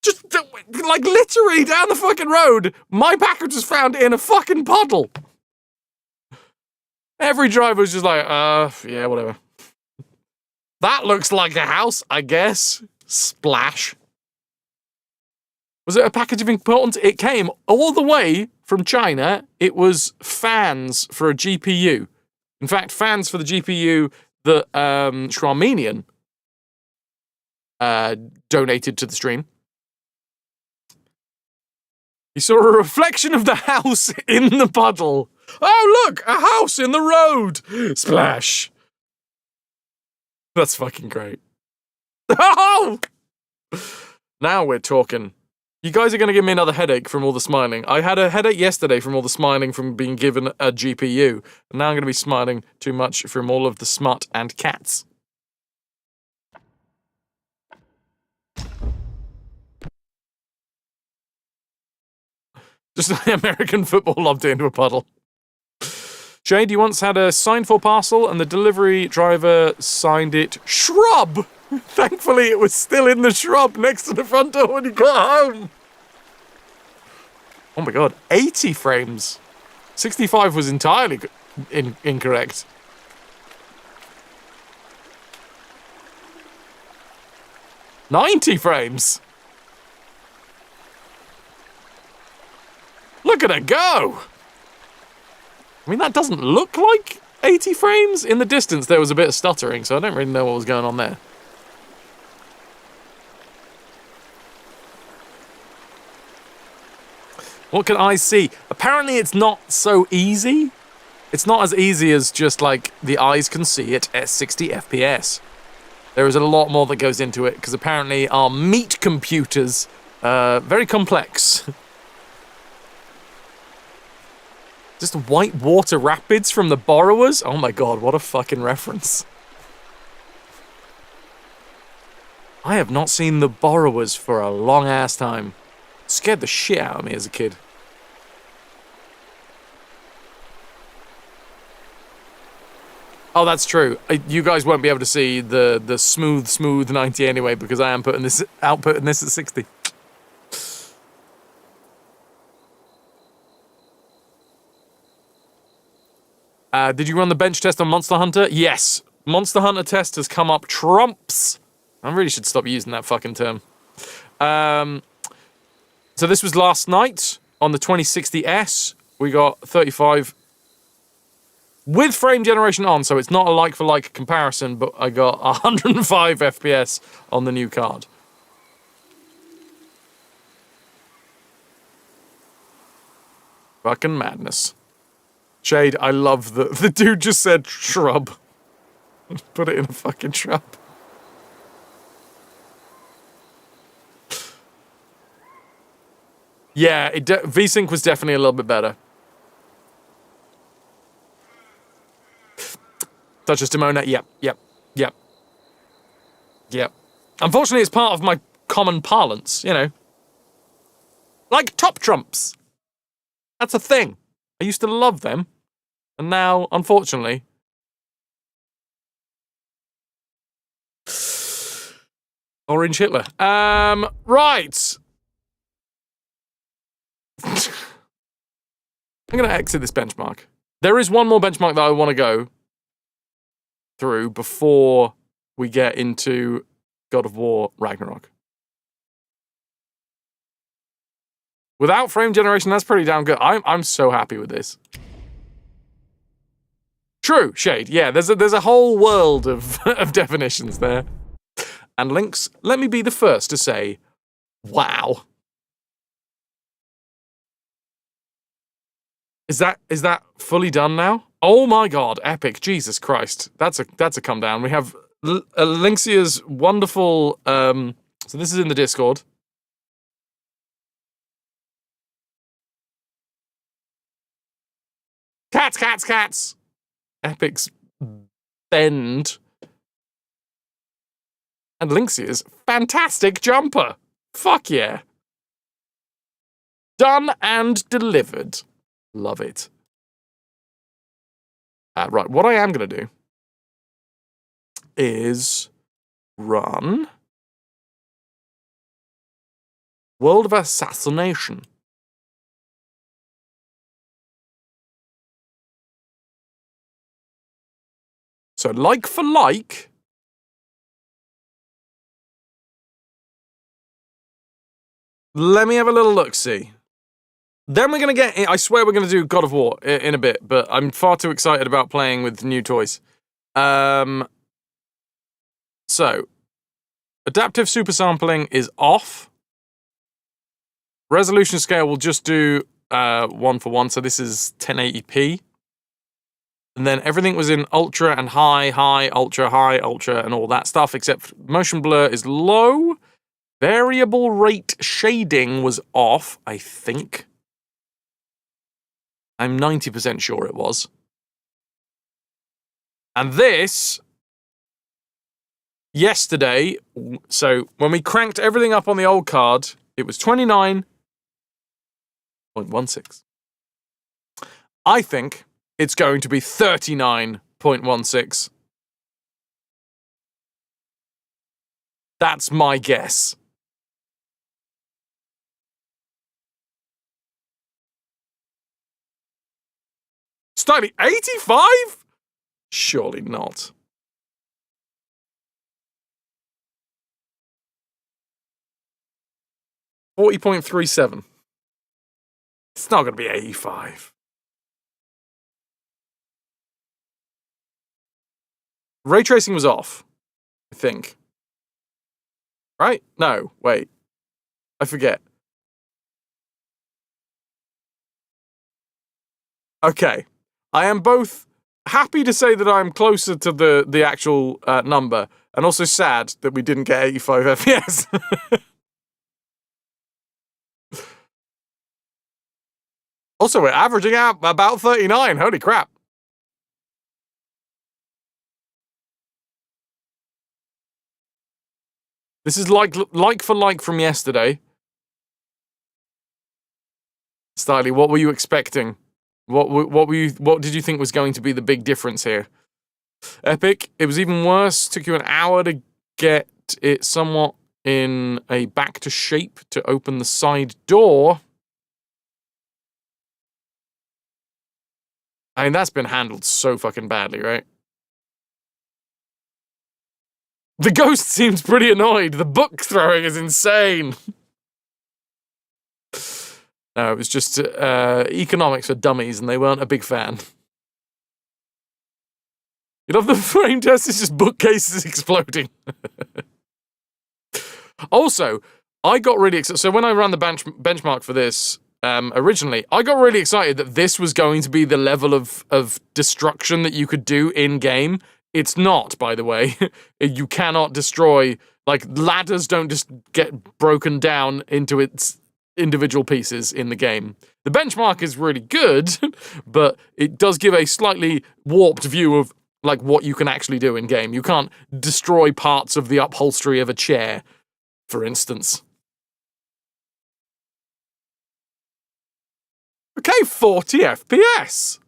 S1: Just, like, literally down the fucking road, my package was found in a fucking puddle. Every driver was just like, yeah, whatever. That looks like a house, I guess. Splash. Was it a package of importance? It came all the way from China. It was fans for a GPU. In fact, fans for the GPU that Shramenian donated to the stream. He saw a reflection of the house in the puddle. Oh, look! A house in the road! Splash. That's fucking great. Oh! Now we're talking. You guys are going to give me another headache from all the smiling. I had a headache yesterday from all the smiling from being given a GPU. And now I'm going to be smiling too much from all of the smut and cats. Just like American football lobbed into a puddle. Jade, you once had a signed for parcel and the delivery driver signed it shrub. Thankfully, it was still in the shrub next to the front door when you got home. Oh my god, 80 frames. 65 was entirely incorrect. "90 frames. Look at her go. I mean, that doesn't look like 80 frames. In the distance, there was a bit of stuttering, so I don't really know what was going on there. What can I see? Apparently, it's not so easy. It's not as easy as just, like, the eyes can see it at 60 FPS. There is a lot more that goes into it, because apparently our meat computers are very complex. Just white water rapids from the Borrowers? Oh my god, what a fucking reference. I have not seen the Borrowers for a long ass time. It scared the shit out of me as a kid. Oh, that's true. You guys won't be able to see the smooth 90 anyway, because I am outputting this at 60. Did you run the bench test on Monster Hunter? Yes. Monster Hunter test has come up trumps. I really should stop using that fucking term. So this was last night on the 2060S. We got 35 with frame generation on, so it's not a like-for-like comparison, but I got 105 FPS on the new card. Fucking madness. Shade, I love the dude just said shrub. Put it in a fucking shrub. Yeah, VSync was definitely a little bit better. Such as Demona, yep. Unfortunately, it's part of my common parlance, you know. Like top trumps. That's a thing. I used to love them, and now, unfortunately... Orange Hitler. Right. I'm going to exit this benchmark. There is one more benchmark that I want to go through before we get into God of War Ragnarok. Without frame generation, that's pretty damn good. I'm so happy with this. True, Shade. Yeah, there's a whole world of definitions there. And Lynx, let me be the first to say, wow. Is that fully done now? Oh my god, epic. Jesus Christ. That's a come down. We have Lynxia's wonderful so this is in the Discord. Cats! Epic's bend. And Lynxia's fantastic jumper. Fuck yeah. Done and delivered. Love it. Right, what I am going to do is run World of Assassination. So, like for like, let me have a little look-see. Then we're going to get... I swear we're going to do God of War in a bit, but I'm far too excited about playing with new toys. So, adaptive supersampling is off. Resolution scale will just do 1:1, so this is 1080p. And then everything was in ultra and high, ultra, and all that stuff, except motion blur is low. Variable rate shading was off, I think. I'm 90% sure it was. And this, yesterday, so when we cranked everything up on the old card, it was 29.16. I think it's going to be 39.16. That's my guess. Slightly 85? Surely not. $40.37. It's not going to be 85. Ray tracing was off, I think. Right? No, wait. I forget. Okay. I am both happy to say that I'm closer to the actual number, and also sad that we didn't get 85 FPS. Also, we're averaging out about 39. Holy crap. This is like for like from yesterday. Styly, what were you expecting? What did you think was going to be the big difference here? Epic, it was even worse. Took you an hour to get it somewhat in a back to shape to open the side door. I mean, that's been handled so fucking badly, right? The ghost seems pretty annoyed. The book throwing is insane. No, it was just economics for dummies, and they weren't a big fan. You love the frame test? It's just bookcases exploding. Also, I got really excited. So when I ran the benchmark for this originally, I got really excited that this was going to be the level of destruction that you could do in-game. It's not, by the way. You cannot destroy... Like, ladders don't just get broken down into its individual pieces in the game. The benchmark is really good, but it does give a slightly warped view of, like, what you can actually do in-game. You can't destroy parts of the upholstery of a chair, for instance. Okay, 40 FPS.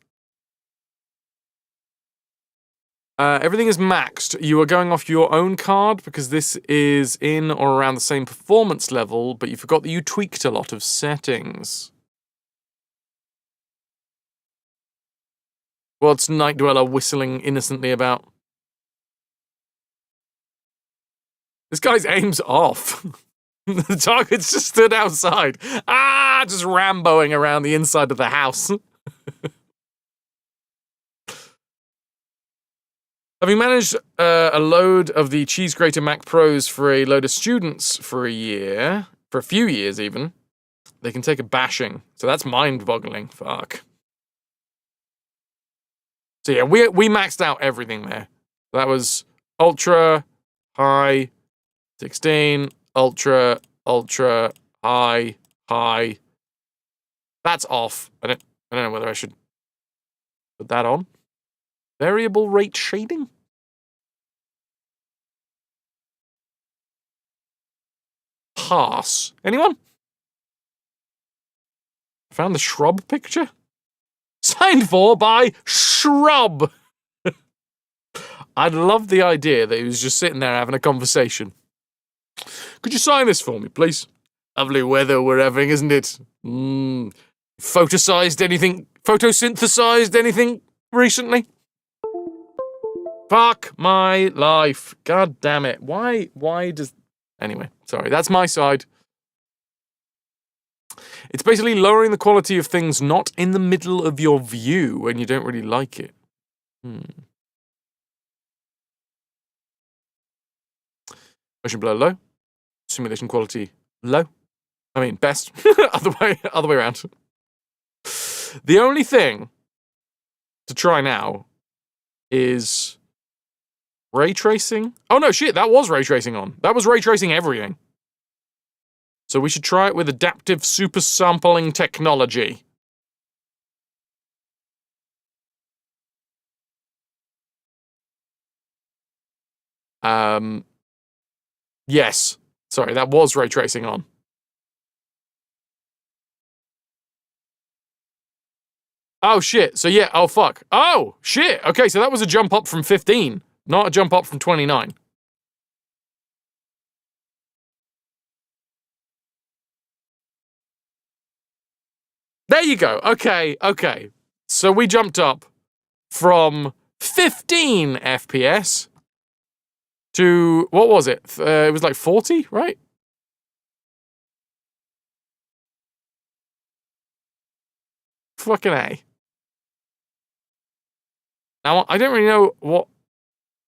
S1: Everything is maxed. You are going off your own card because this is in or around the same performance level, but you forgot that you tweaked a lot of settings. What's Night Dweller whistling innocently about? This guy's aim's off. The target's just stood outside. Ah, just Ramboing around the inside of the house. Having managed a load of the Cheese Grater Mac Pros for a load of students for a few years even, they can take a bashing. So that's mind-boggling. Fuck. So yeah, we maxed out everything there. That was Ultra, High, 16, Ultra, Ultra, High, High. That's off. I don't know whether I should put that on. Variable rate shading? Pass. Anyone? Found the shrub picture? Signed for by Shrub. I'd love the idea that he was just sitting there having a conversation. Could you sign this for me, please? Lovely weather we're having, isn't it? Photosynthesized anything recently? Fuck my life. God damn it. Why does... Anyway, sorry, that's my side. It's basically lowering the quality of things not in the middle of your view when you don't really like it. Motion blur low. Simulation quality low. I mean, best. other way around. The only thing to try now is... ray tracing? Oh no, shit, that was ray tracing on. That was ray tracing everything. So we should try it with adaptive super sampling technology. Yes. Sorry, that was ray tracing on. Oh, shit. So, yeah. Oh, fuck. Oh, shit. Okay, so that was a jump up from 15, not a jump up from 29. There you go. Okay, okay. So we jumped up from 15 FPS to, what was it? It was like 40, right? Fucking A. Now, I don't really know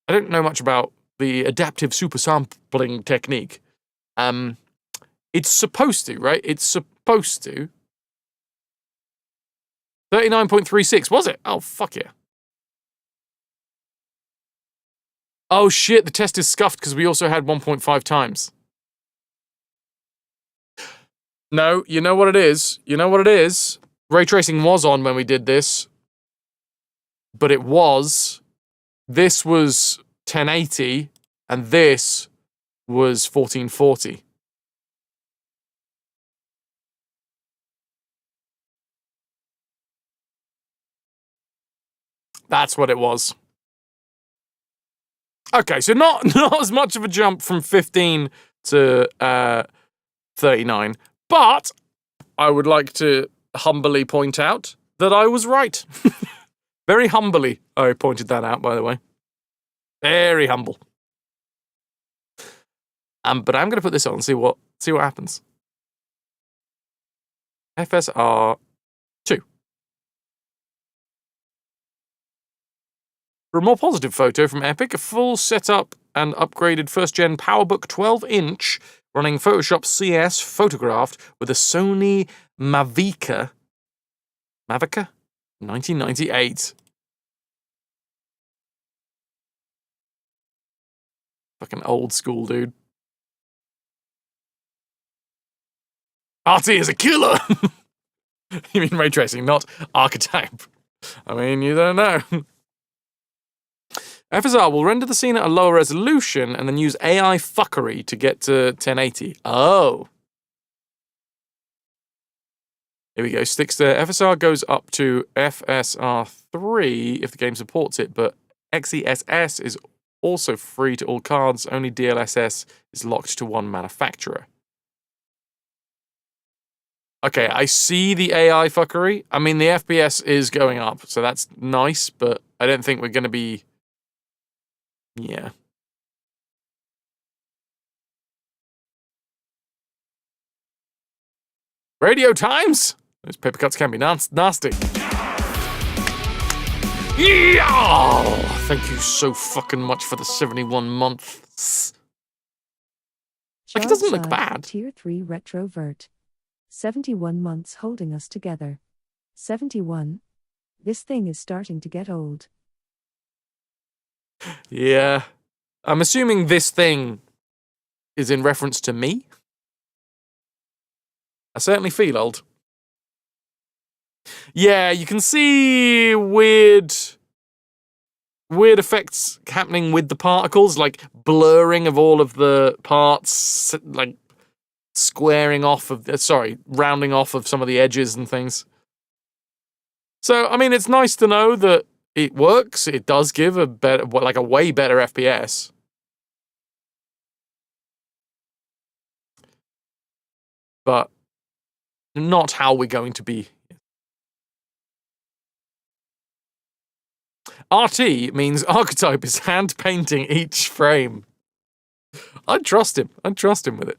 S1: I don't know much about the adaptive supersampling technique. It's supposed to, right? It's supposed to. 39.36, was it? Oh, fuck yeah. Oh, shit, the test is scuffed because we also had 1.5 times. No, you know what it is? You know what it is? Ray tracing was on when we did this. But it was. This was 1080, and this was 1440. That's what it was. Okay, so not as much of a jump from 15 to 39, but I would like to humbly point out that I was right. Very humbly, I pointed that out, by the way. Very humble. But I'm going to put this on and see what happens. FSR 2. For a more positive photo from Epic, a full setup and upgraded first-gen PowerBook 12-inch running Photoshop CS photographed with a Sony Mavica 1998. Fucking old school, dude. RT is a killer! You mean ray tracing, not archetype. I mean, you don't know. FSR will render the scene at a lower resolution and then use AI fuckery to get to 1080. Oh. Here we go. Sticks to FSR goes up to FSR 3 if the game supports it, but XeSS is also free to all cards. Only DLSS is locked to one manufacturer. Okay, I see the AI fuckery. I mean, the FPS is going up, so that's nice, but I don't think we're going to be... Yeah. Radio times? Those paper cuts can be nasty. Yeah! Thank you so fucking much for the 71 months. Like, it doesn't look bad.
S5: Tier 3 retrovert. 71 months holding us together. 71. This thing is starting to get old.
S1: Yeah. I'm assuming this thing is in reference to me. I certainly feel old. Yeah, you can see weird effects happening with the particles, like blurring of all of the parts, like squaring off of, rounding off of some of the edges and things. So, I mean, it's nice to know that it works. It does give a better, like a way better FPS. But not how we're going to be. RT means archetype is hand painting each frame. I'd trust him. I'd trust him with it.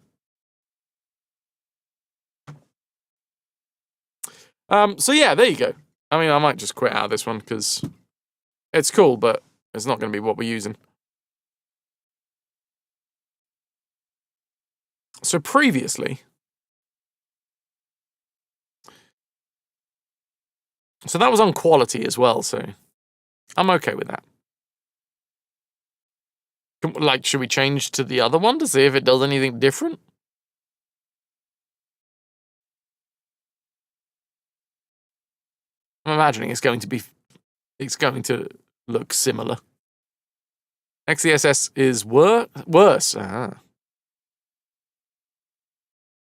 S1: So yeah, there you go. I mean, I might just quit out of this one because it's cool, but it's not going to be what we're using. So previously, so that was on quality as well, so I'm okay with that. Like, should we change to the other one to see if it does anything different? I'm imagining it's going to look similar. XeSS is worse.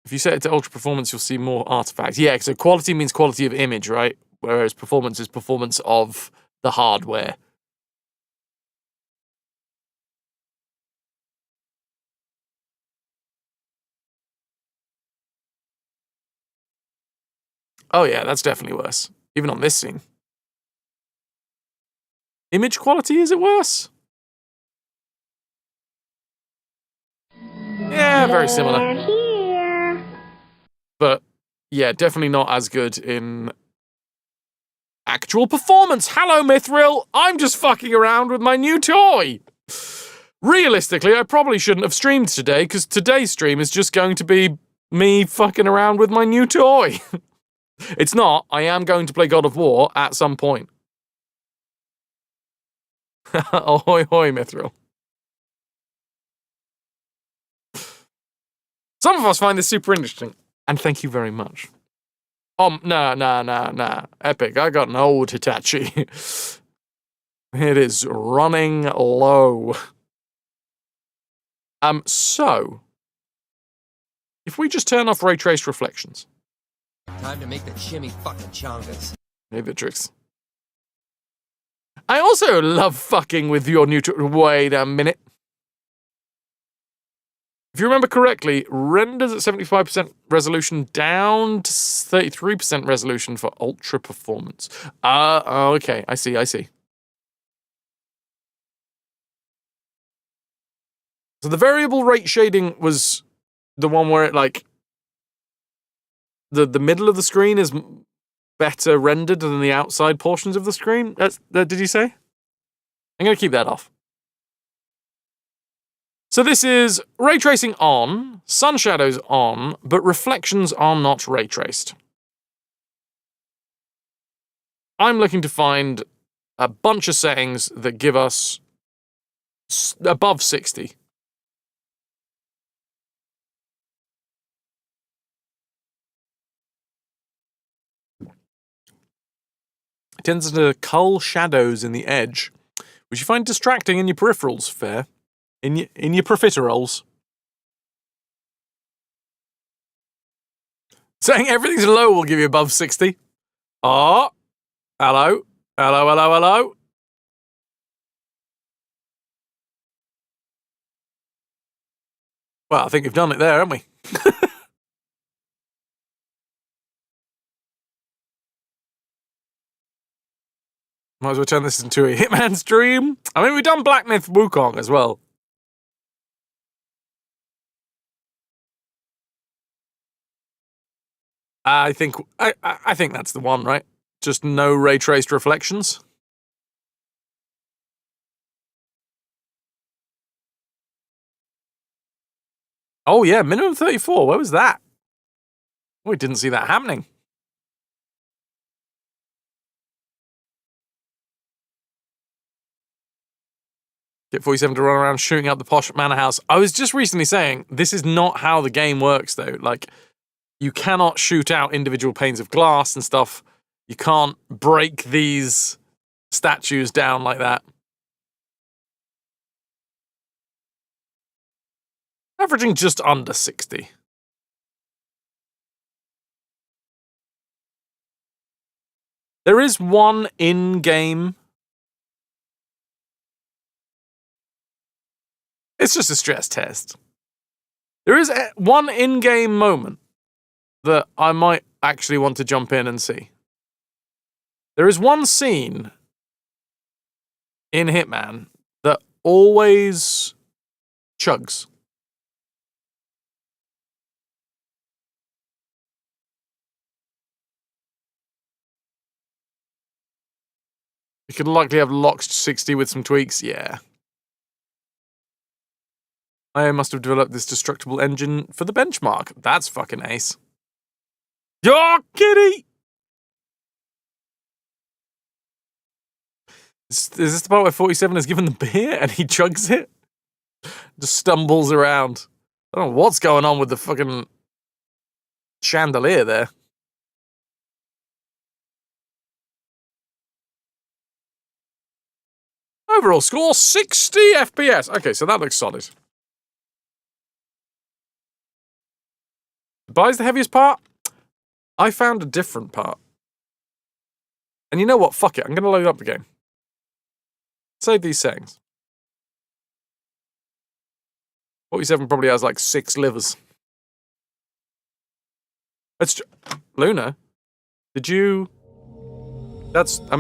S1: If you set it to ultra performance, you'll see more artifacts. Yeah, so quality means quality of image, right? whereas performance is performance of the hardware. Oh yeah, that's definitely worse. Even on this scene. Image quality, is it worse? Yeah, very similar. But yeah, definitely not as good in actual performance. Hello, Mithril. I'm just fucking around with my new toy. Realistically, I probably shouldn't have streamed today, because today's stream is just going to be me fucking around with my new toy. It's not. I am going to play God of War at some point. Ahoy, hoy, Mithril. Some of us find this super interesting, and thank you very much. Nah. Epic, I got an old Hitachi. It is running low. So, if we just turn off ray traced reflections.
S8: Time to make the chimmy fucking chongas.
S1: Hey, Vitrix. I also love fucking with your new... Wait a minute. If you remember correctly, renders at 75% resolution down to 33% resolution for ultra performance. Okay, I see. So the variable rate shading was the one where it, like, the middle of the screen is better rendered than the outside portions of the screen? Did you say? I'm going to keep that off. So this is ray tracing on, sun shadows on, but reflections are not ray traced. I'm looking to find a bunch of settings that give us above 60. It tends to cull shadows in the edge, which you find distracting in your peripherals, fair. In your profiteroles. Saying everything's low will give you above 60. Oh, hello. Well, I think we've done it there, haven't we? Might as well turn this into a Hitman stream. I mean, we've done Black Myth Wukong as well. I think that's the one, right? Just no ray traced reflections. Oh yeah, minimum 34. Where was that? Oh, we didn't see that happening. Get 47 to run around shooting up the posh manor house. I was just recently saying, this is not how the game works, though. Like, you cannot shoot out individual panes of glass and stuff. You can't break these statues down like that. Averaging just under 60. There is one in-game... It's just a stress test. There is one in-game moment that I might actually want to jump in and see. There is one scene in Hitman that always chugs. You could likely have locked 60 with some tweaks, yeah. I must have developed this destructible engine for the benchmark. That's fucking ace. Yo, kitty! Is this the part where 47 is given the beer and he chugs it? Just stumbles around. I don't know what's going on with the fucking chandelier there. Overall score, 60 FPS. Okay, so that looks solid. Buys the heaviest part? I found a different part. And you know what? Fuck it. I'm going to load up the game. Save these settings. 47 probably has like 6 livers. That's Luna. Did you? That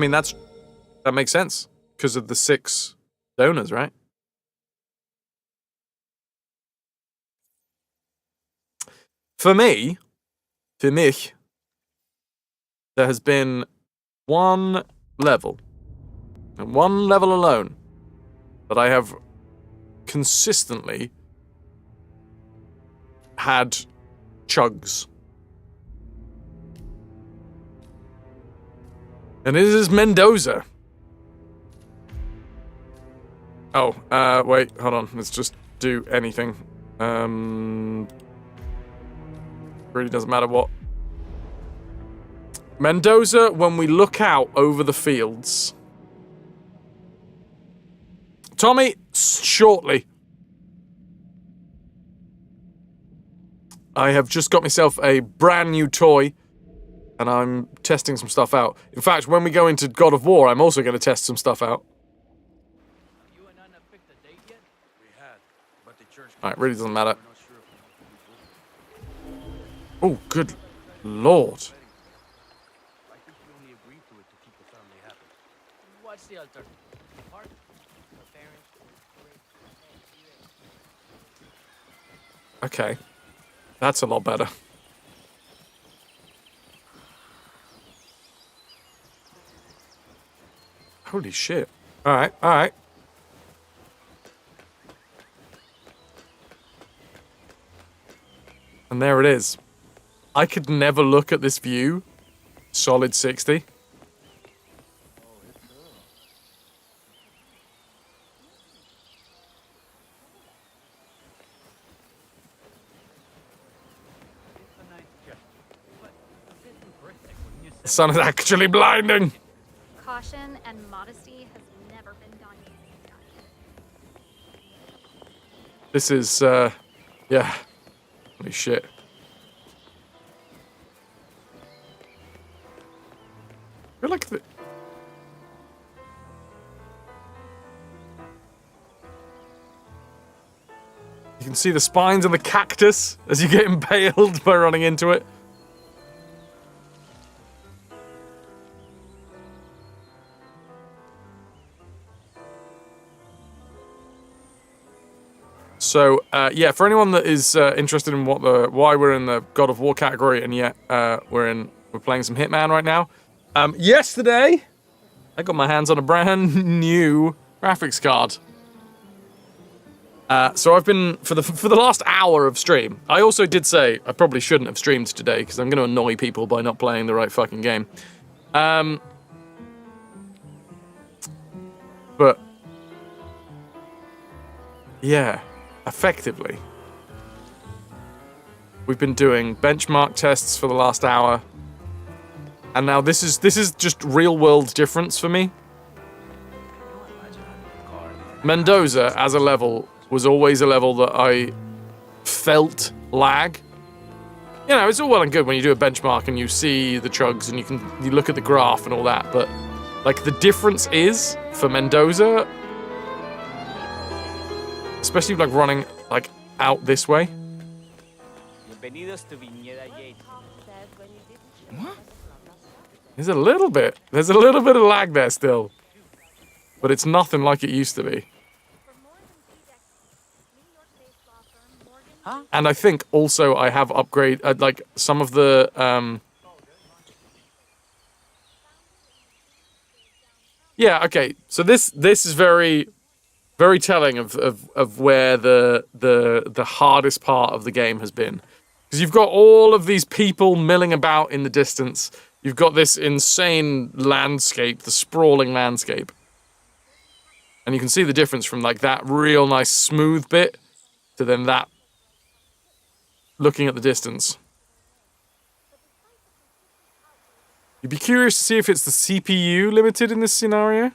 S1: makes sense because of the 6 donors, right? For me, there has been one level, and one level alone, that I have consistently had chugs. And it is Mendoza. Oh, wait, hold on. Let's just do anything. Really doesn't matter what. Mendoza, when we look out over the fields. Tommy, shortly. I have just got myself a brand new toy, and I'm testing some stuff out. In fact, when we go into God of War, I'm also going to test some stuff out.
S9: You and Anna picked a date yet? We had, but the church.
S1: Alright, really doesn't matter. Oh, good lord.
S9: I think we only agreed to it to keep the family happy. What's the alternative? Park? Her parents.
S1: Okay. That's a lot better. Holy shit. Alright, alright. And there it is. I could never look at this view. Solid 60. The sun is actually blinding.
S10: Caution and modesty has never been done.
S1: This is, yeah. Holy shit. I feel like you can see the spines of the cactus as you get impaled by running into it. So, yeah, for anyone that is interested in why we're in the God of War category, and yet we're playing some Hitman right now. Yesterday, I got my hands on a brand new graphics card. So I've been for the last hour of stream. I also did say I probably shouldn't have streamed today because I'm going to annoy people by not playing the right fucking game. But yeah. Effectively, we've been doing benchmark tests for the last hour, and now this is just real world difference for me. Mendoza as a level was always a level that I felt lag. You know, it's all well and good when you do a benchmark and you see the chugs and you look at the graph and all that, but like the difference is for Mendoza. Especially like running like out this way. There's a little bit of lag there still, but it's nothing like it used to be. And I think also I have upgraded like some of the yeah, okay. So this is very telling of where the hardest part of the game has been. Because you've got all of these people milling about in the distance. You've got this insane landscape, the sprawling landscape. And you can see the difference from like that real nice smooth bit to then that looking at the distance. You'd be curious to see if it's the CPU limited in this scenario.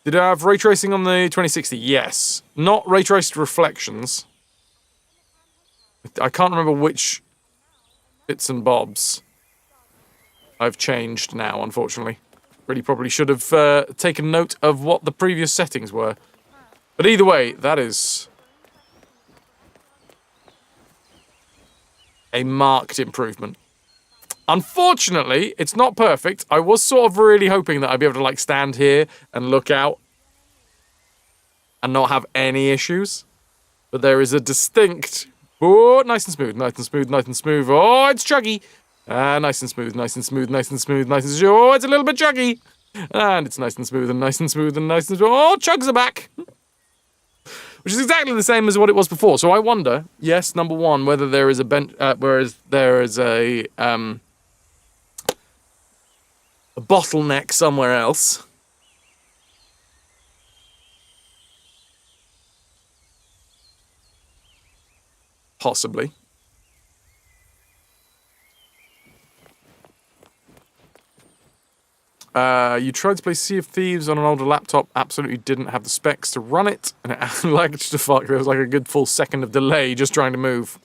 S1: Did I have ray tracing on the 2060? Yes. Not ray traced reflections. I can't remember which bits and bobs I've changed now, unfortunately. Really probably should have taken note of what the previous settings were. But either way, that is a marked improvement. Unfortunately, it's not perfect. I was sort of really hoping that I'd be able to, like, stand here and look out and not have any issues. But there is a distinct... Oh, nice and smooth, nice and smooth, nice and smooth. Oh, it's chuggy. Nice and smooth, nice and smooth, nice and smooth, nice and smooth. Oh, it's a little bit chuggy. And it's nice and smooth and nice and smooth and nice and smooth. Oh, chugs are back. Which is exactly the same as what it was before. So I wonder, yes, number one, whether there is a bottleneck somewhere else. Possibly. You tried to play Sea of Thieves on an older laptop, absolutely didn't have the specs to run it, and it lagged to fuck. There was like a good full second of delay just trying to move.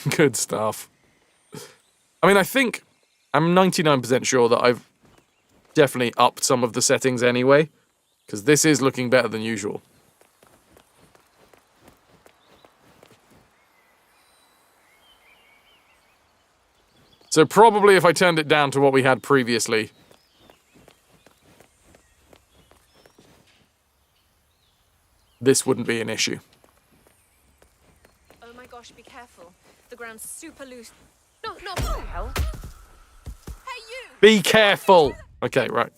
S1: Good stuff. I mean, I think I'm 99% sure that I've definitely upped some of the settings anyway, because this is looking better than usual. So probably if I turned it down to what we had previously, this wouldn't be an issue.
S10: Oh my gosh, be careful. The ground's super loose. No, what the hell? Hey, you!
S1: Be careful! Okay, right.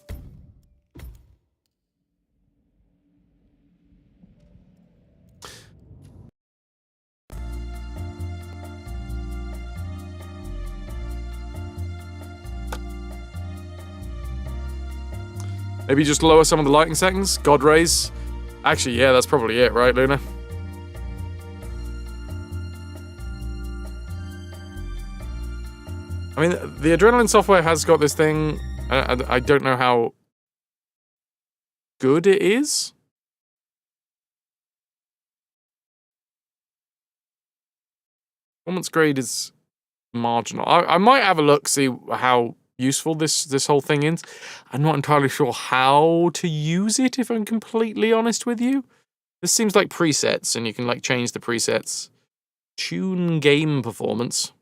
S1: Maybe just lower some of the lighting settings? God rays? Actually, yeah, that's probably it, right, Luna? I mean, the Adrenaline software has got this thing. I don't know how good it is. Performance grade is marginal. I might have a look, see how useful this whole thing is. I'm not entirely sure how to use it, if I'm completely honest with you. This seems like presets, and you can like change the presets. Tune game performance.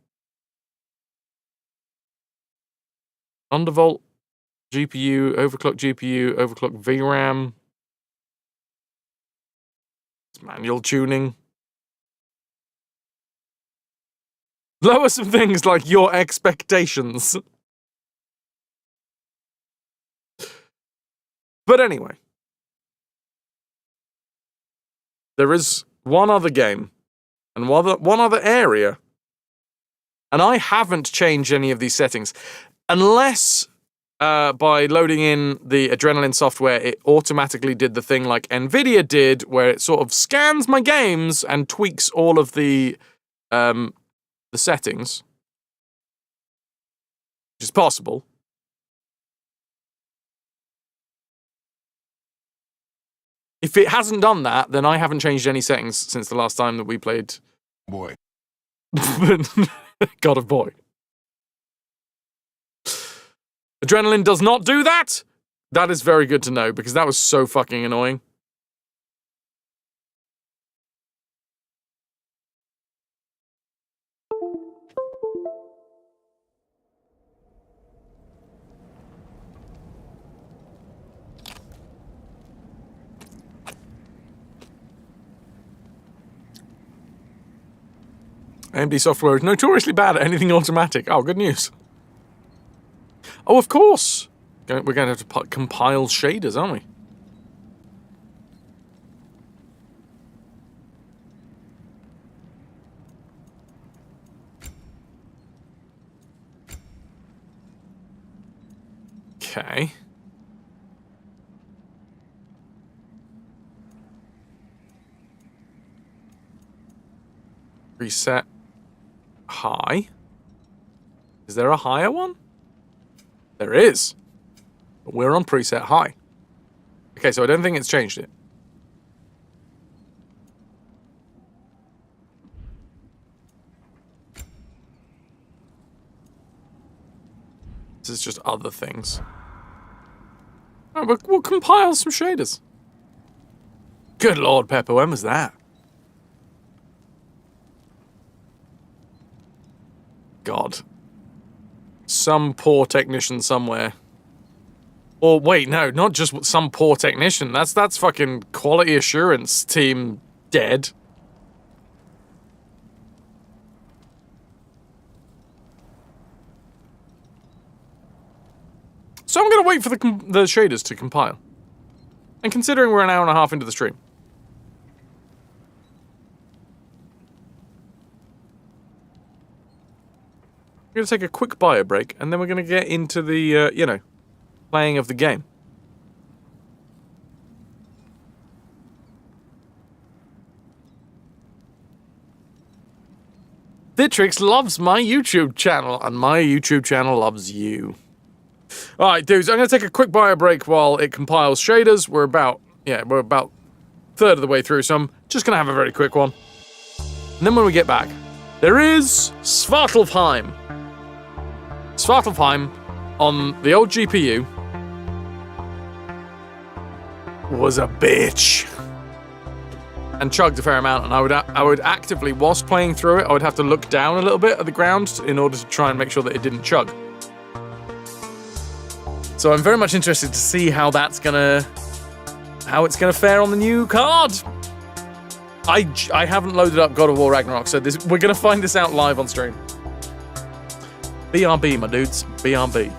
S1: Undervolt GPU, overclock GPU, overclock VRAM. It's manual tuning. Lower some things like your expectations. But anyway, there is one other game and one other area, and I haven't changed any of these settings, unless by loading in the Adrenaline software, it automatically did the thing like NVIDIA did, where it sort of scans my games and tweaks all of the settings, which is possible. If it hasn't done that, then I haven't changed any settings since the last time that we played.
S11: Boy.
S1: God of Boy. Adrenaline does not do that? That is very good to know, because that was so fucking annoying. AMD software is notoriously bad at anything automatic. Oh, good news. Oh, of course. We're going to have to compile shaders, aren't we? Okay. Reset high. Is there a higher one? There is. But we're on preset high. Okay, so I don't think it's changed it. This is just other things. All right, we'll compile some shaders. Good Lord, Pepper, when was that? God. Some poor technician somewhere. Or wait, no, not just some poor technician. That's fucking quality assurance team dead. So I'm going to wait for the shaders to compile. And considering we're an hour and a half into the stream. We're going to take a quick bio break, and then we're going to get into the, you know, playing of the game. Vitrix loves my YouTube channel, and my YouTube channel loves you. Alright, dudes, I'm going to take a quick bio break while it compiles shaders. We're about a third of the way through, so I'm just going to have a very quick one. And then when we get back, there is Svartalfheim. Svartalfheim on the old GPU was a bitch. And chugged a fair amount, and I would actively, whilst playing through it, I would have to look down a little bit at the ground in order to try and make sure that it didn't chug. So I'm very much interested to see how it's gonna fare on the new card. I haven't loaded up God of War Ragnarok, so we're gonna find this out live on stream. BRB, my dudes, BRB.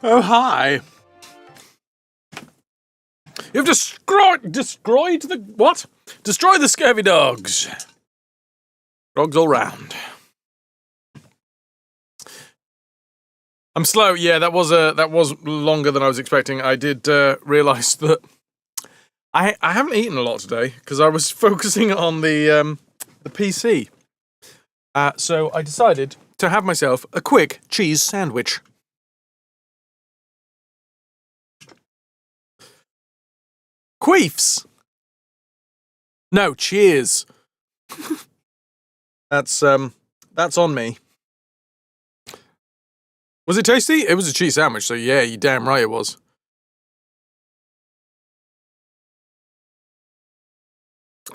S1: Oh, hi. You've destroyed the... What? Destroyed the scurvy dogs. Dogs all round. I'm slow. Yeah, that was longer than I was expecting. I did realise that I haven't eaten a lot today because I was focusing on the PC. So I decided to have myself a quick cheese sandwich. Queefs. No, cheers. That's on me. Was it tasty? It was a cheese sandwich, so yeah, you damn right it was.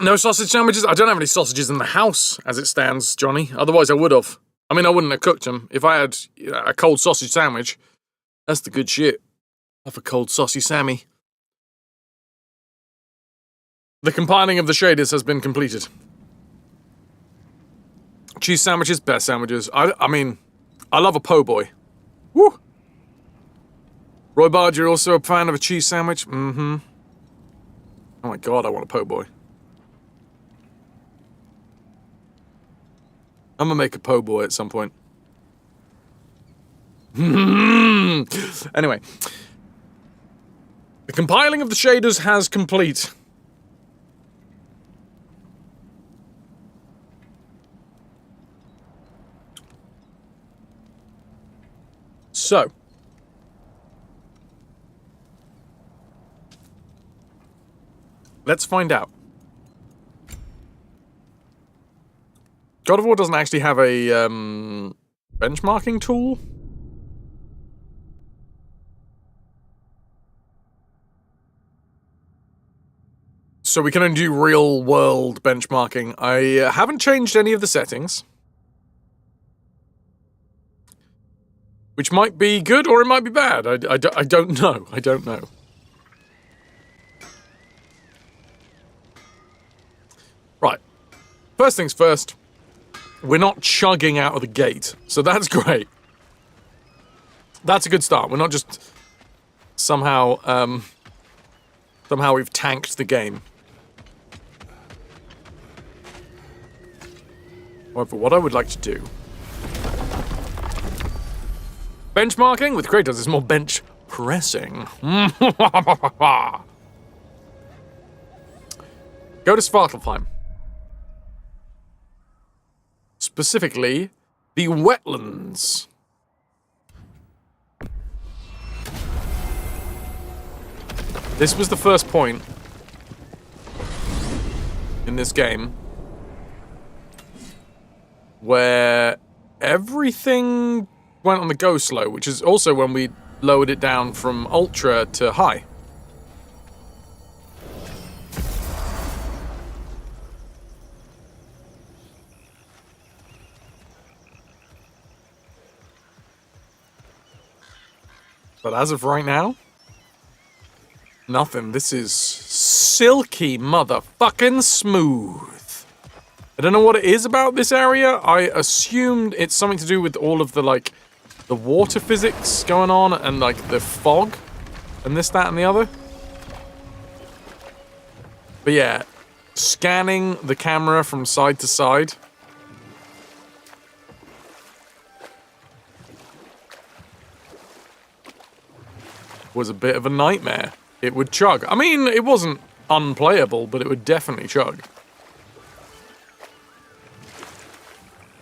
S1: No sausage sandwiches? I don't have any sausages in the house, as it stands, Johnny. Otherwise I would have. I mean, I wouldn't have cooked them. If I had a cold sausage sandwich, that's the good shit. Have a cold saucy Sammy. The compiling of the shaders has been completed. Cheese sandwiches, best sandwiches. I mean, I love a po' boy. Woo! Roy Bard, you're also a fan of a cheese sandwich? Mm-hmm. Oh my god, I want a po' boy. I'm gonna make a po' boy at some point. Anyway. The compiling of the shaders has complete. So. Let's find out. God of War doesn't actually have a benchmarking tool. So we can only do real world benchmarking. I haven't changed any of the settings. Which might be good or it might be bad. I don't know. I don't know. Right. First things first. We're not chugging out of the gate. So that's great. That's a good start. We're not just somehow we've tanked the game. However, what I would like to do... Benchmarking with Kratos is more bench pressing. Go to Svartalfheim. Specifically, the wetlands. This was the first point in this game where everything went on the go slow, which is also when we lowered it down from ultra to high. But as of right now, nothing. This is silky motherfucking smooth. I don't know what it is about this area. I assumed it's something to do with all of the, like, the water physics going on and, like, the fog and this, that, and the other. But yeah, scanning the camera from side to side. Was a bit of a nightmare. It would chug. I mean, it wasn't unplayable, but it would definitely chug.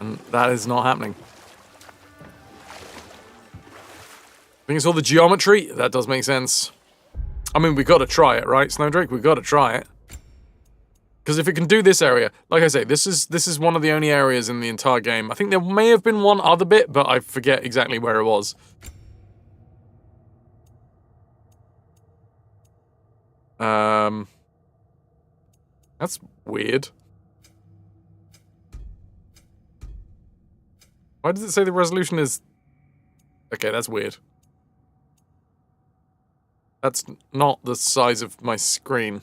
S1: And that is not happening. I think it's all the geometry. That does make sense. I mean, we gotta try it, right, Snowdrake? We gotta try it. Because if it can do this area, like I say, this is one of the only areas in the entire game. I think there may have been one other bit, but I forget exactly where it was. That's weird. Why does it say the resolution is... Okay, that's weird. That's not the size of my screen.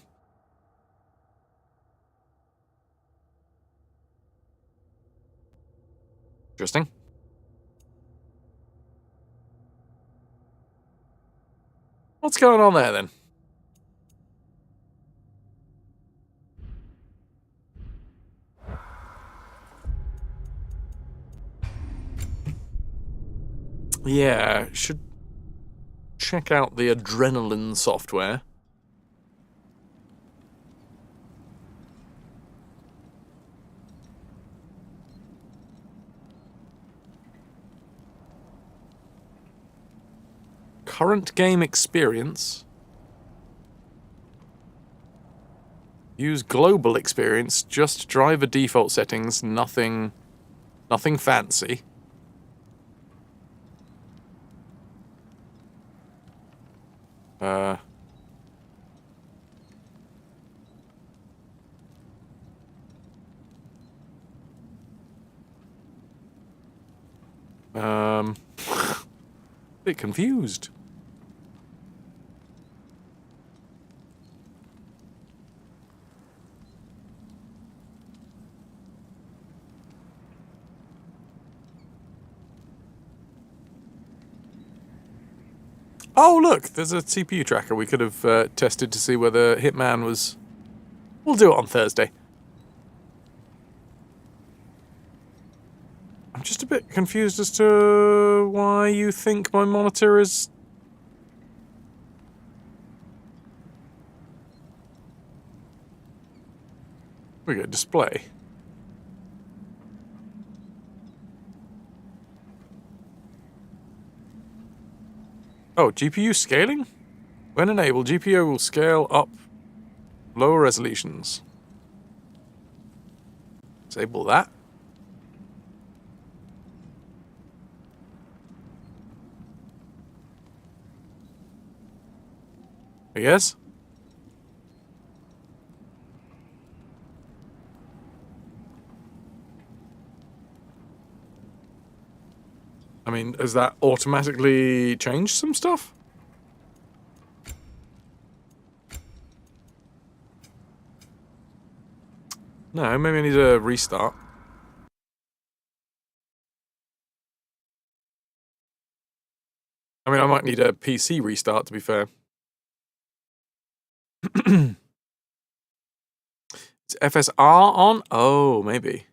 S1: Interesting. What's going on there, then? Yeah, should check out the adrenaline software. Current game experience. Use global experience, just driver default settings, nothing fancy. Bit confused. Oh, look, there's a CPU tracker we could have tested to see whether Hitman was... We'll do it on Thursday. I'm just a bit confused as to why you think my monitor is... We go, display. Oh, GPU scaling? When enabled, GPU will scale up lower resolutions. Disable that. I guess. I mean, has that automatically changed some stuff? No, maybe I need a restart. I mean, I might need a PC restart, to be fair. Is FSR on? Oh, maybe.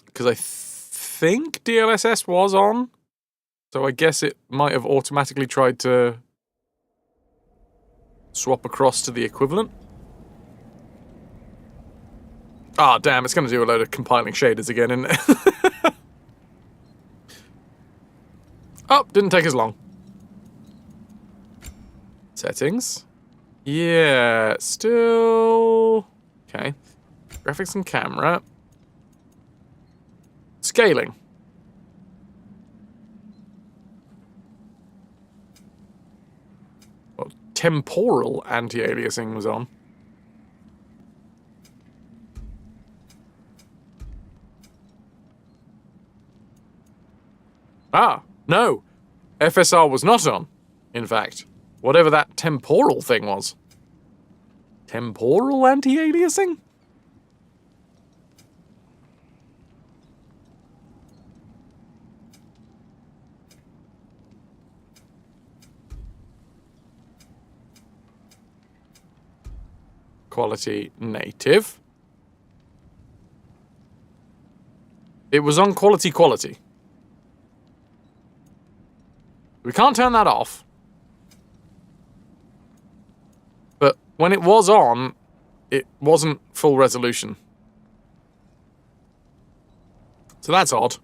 S1: Because I think DLSS was on, so I guess it might have automatically tried to swap across to the equivalent. Ah, damn, it's going to do a load of compiling shaders again, isn't it? Oh, didn't take as long. Settings. Yeah, still... Okay. Graphics and camera. Scaling. Well, temporal anti-aliasing was on. Ah, no. FSR was not on, in fact. Whatever that temporal thing was. Temporal anti-aliasing? Quality native. It was on quality. We can't turn that off. But when it was on, it wasn't full resolution. So that's odd.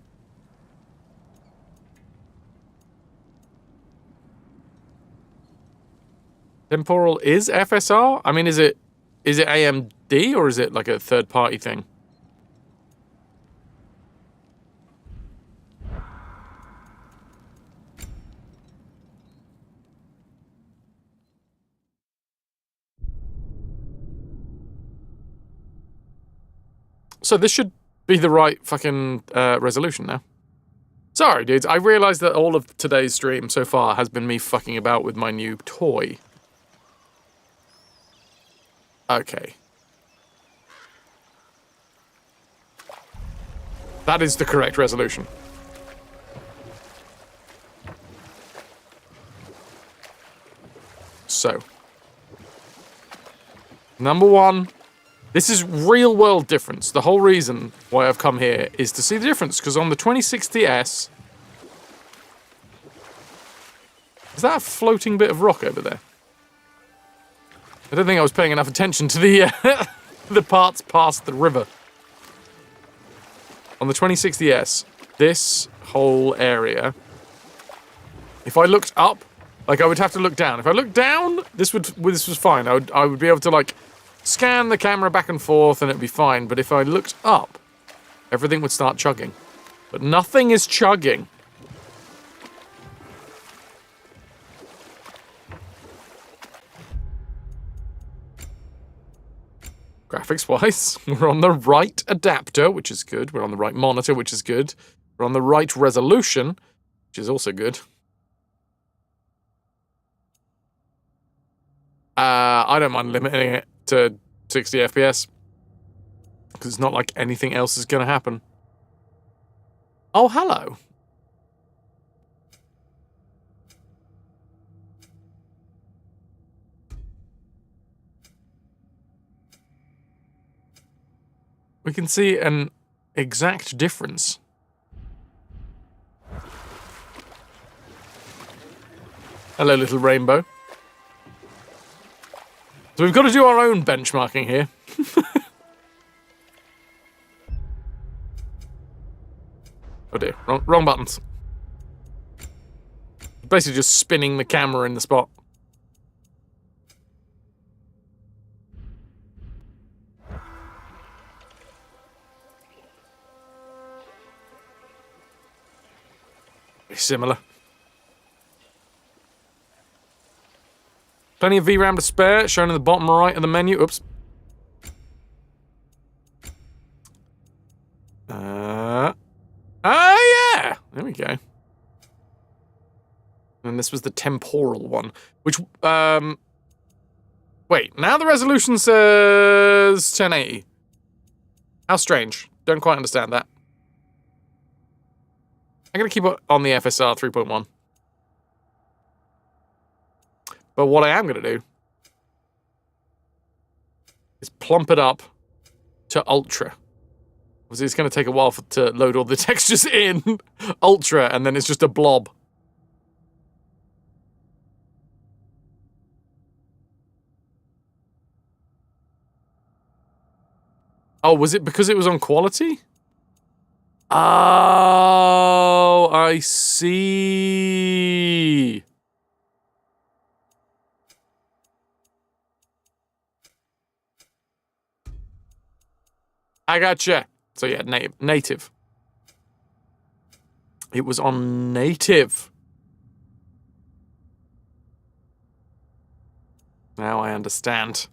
S1: Temporal is FSR? I mean, is it AMD or is it like a third-party thing? So this should be the right fucking resolution now. Sorry, dudes. I realized that all of today's stream so far has been me fucking about with my new toy. Okay. That is the correct resolution. So, number one, this is real world difference. The whole reason why I've come here is to see the difference, because on the 2060S, is that a floating bit of rock over there? I don't think I was paying enough attention to the the parts past the river. On the 2060S, this whole area, if I looked up, like I would have to look down. If I looked down, this was fine. I would be able to like scan the camera back and forth and it'd be fine. But if I looked up, everything would start chugging. But nothing is chugging. Graphics-wise, we're on the right adapter, which is good. We're on the right monitor, which is good. We're on the right resolution, which is also good. I don't mind limiting it to 60 FPS, because it's not like anything else is going to happen. Oh, hello. We can see an exact difference. Hello, little rainbow. So we've got to do our own benchmarking here. Oh dear, wrong buttons. Basically just spinning the camera in the spot. Similar. Plenty of VRAM to spare, shown in the bottom right of the menu. Oops. Yeah! There we go. And this was the temporal one, which, wait, now the resolution says 1080. How strange. Don't quite understand that. I'm going to keep it on the FSR 3.1. But what I am going to do is plump it up to Ultra. Obviously, it's going to take a while to load all the textures in Ultra, and then it's just a blob. Oh, was it because it was on quality? Oh, I see. I gotcha. So yeah, native. It was on native. Now I understand.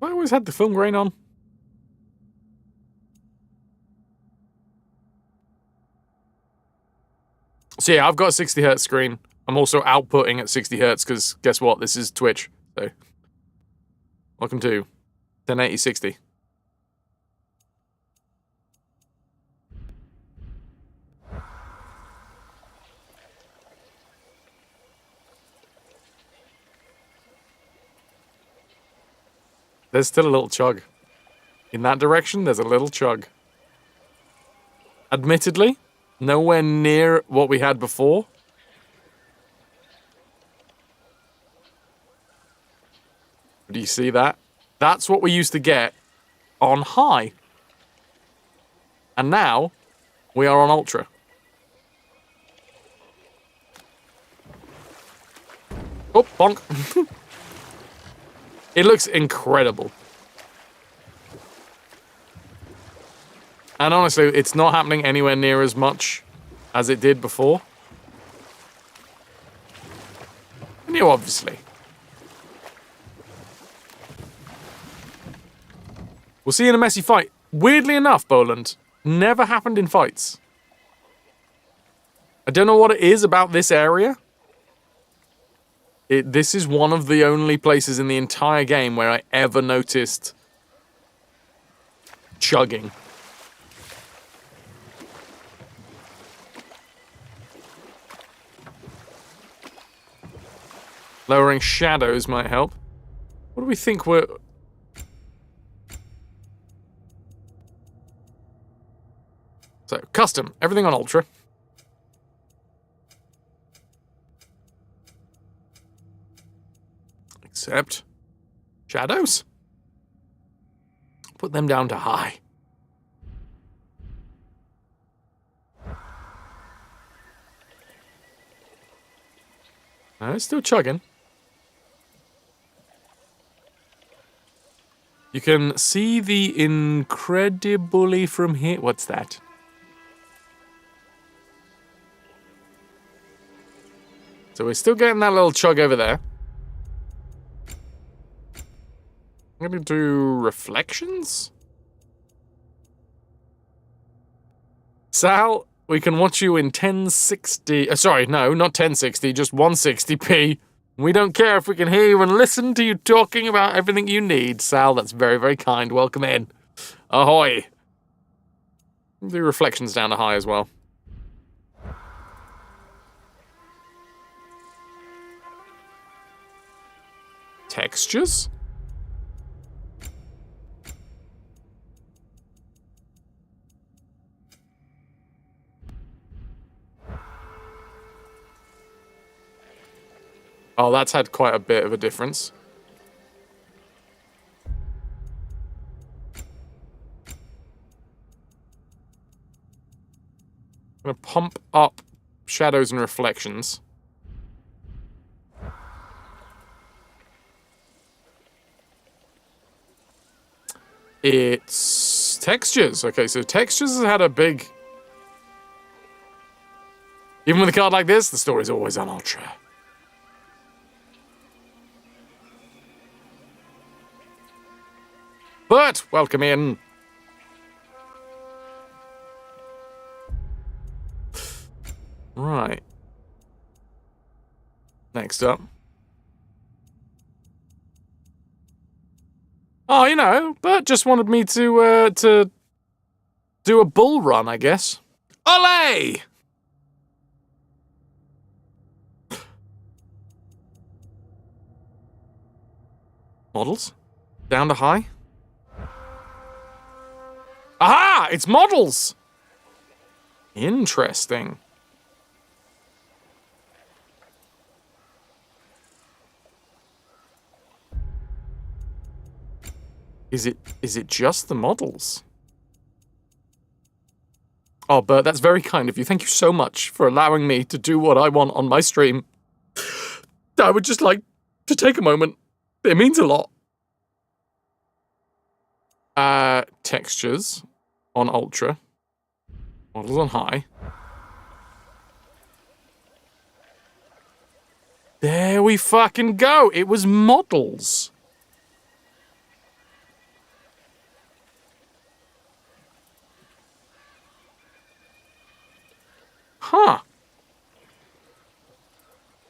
S1: I always had the film grain on. So yeah, I've got a 60 Hz screen. I'm also outputting at 60 Hz because guess what? This is Twitch. So, welcome to 1080 60. There's still a little chug. In that direction, there's a little chug. Admittedly, nowhere near what we had before. Do you see that? That's what we used to get on high. And now, we are on ultra. Oh, bonk. It looks incredible. And honestly, it's not happening anywhere near as much as it did before. And you obviously. We'll see you in a messy fight. Weirdly enough, Boland, never happened in fights. I don't know what it is about this area. This is one of the only places in the entire game where I ever noticed chugging. Lowering shadows might help. What do we think we're... So, custom. Everything on Ultra. Except... shadows? Put them down to high. No, it's still chugging. You can see the incredibly from here. What's that? So we're still getting that little chug over there. I'm going to do reflections. Sal, we can watch you in 1060. Sorry, no, not 1060, just 160p. We don't care if we can hear you and listen to you talking about everything you need. Sal, that's very, very kind. Welcome in. Ahoy. Do reflections down to high as well. Textures? Oh, that's had quite a bit of a difference. I'm gonna pump up shadows and reflections. It's textures. Okay, so textures has had a big... Even with a card like this, the story's always on Ultra. But, welcome in. Right. Next up. Oh, you know, Bert just wanted me to do a bull run, I guess. Ole! Models? Down to high? Aha! It's models! Interesting. Is it just the models? Oh, Bert, that's very kind of you. Thank you so much for allowing me to do what I want on my stream. I would just like to take a moment. It means a lot. Textures on Ultra. Models on high. There we fucking go. It was models. Huh.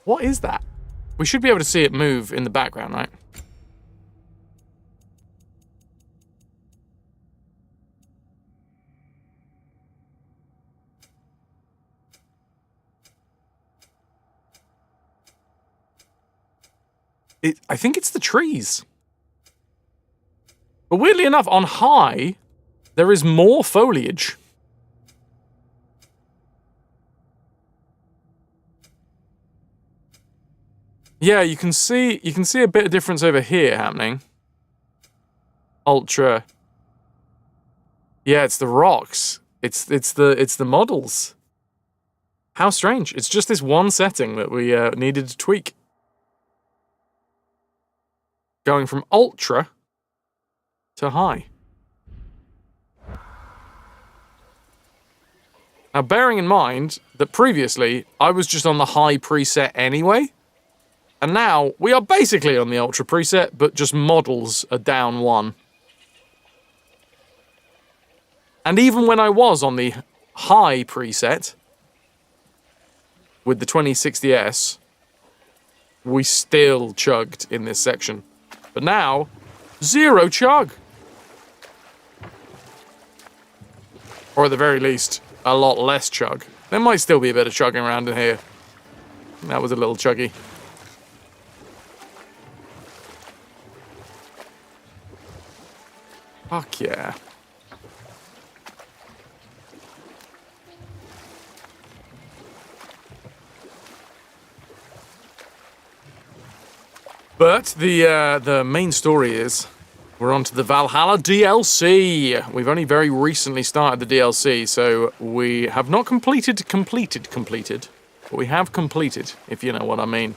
S1: What is that? We should be able to see it move in the background, right? I think it's the trees. But weirdly enough, on high, there is more foliage. Yeah, you can see a bit of difference over here happening. Ultra. Yeah, it's the rocks. It's the models. How strange. It's just this one setting that we needed to tweak. Going from Ultra to high. Now, bearing in mind that previously I was just on the high preset anyway, and now we are basically on the Ultra preset, but just models are down one. And even when I was on the high preset with the 2060S, we still chugged in this section. But now, zero chug. Or at the very least, a lot less chug. There might still be a bit of chugging around in here. That was a little chuggy. Fuck yeah. But the main story is we're on to the Valhalla DLC. We've only very recently started the DLC, so we have not completed, but we have completed, if you know what I mean.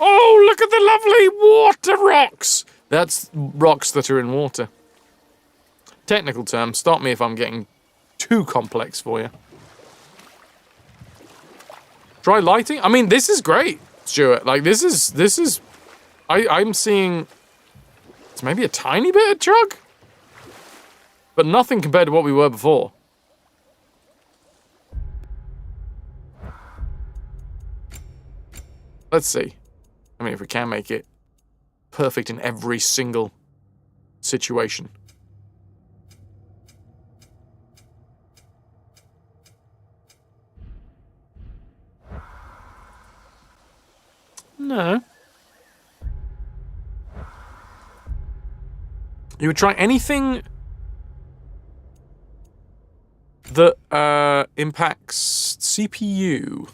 S1: Oh, look at the lovely water rocks! That's rocks that are in water. Technical term, stop me if I'm getting too complex for you. Try lighting? I mean, this is great, Stuart. Like, this is... I'm seeing... It's maybe a tiny bit of chug? But nothing compared to what we were before. Let's see. I mean, if we can make it perfect in every single situation. No. You would try anything that impacts CPU.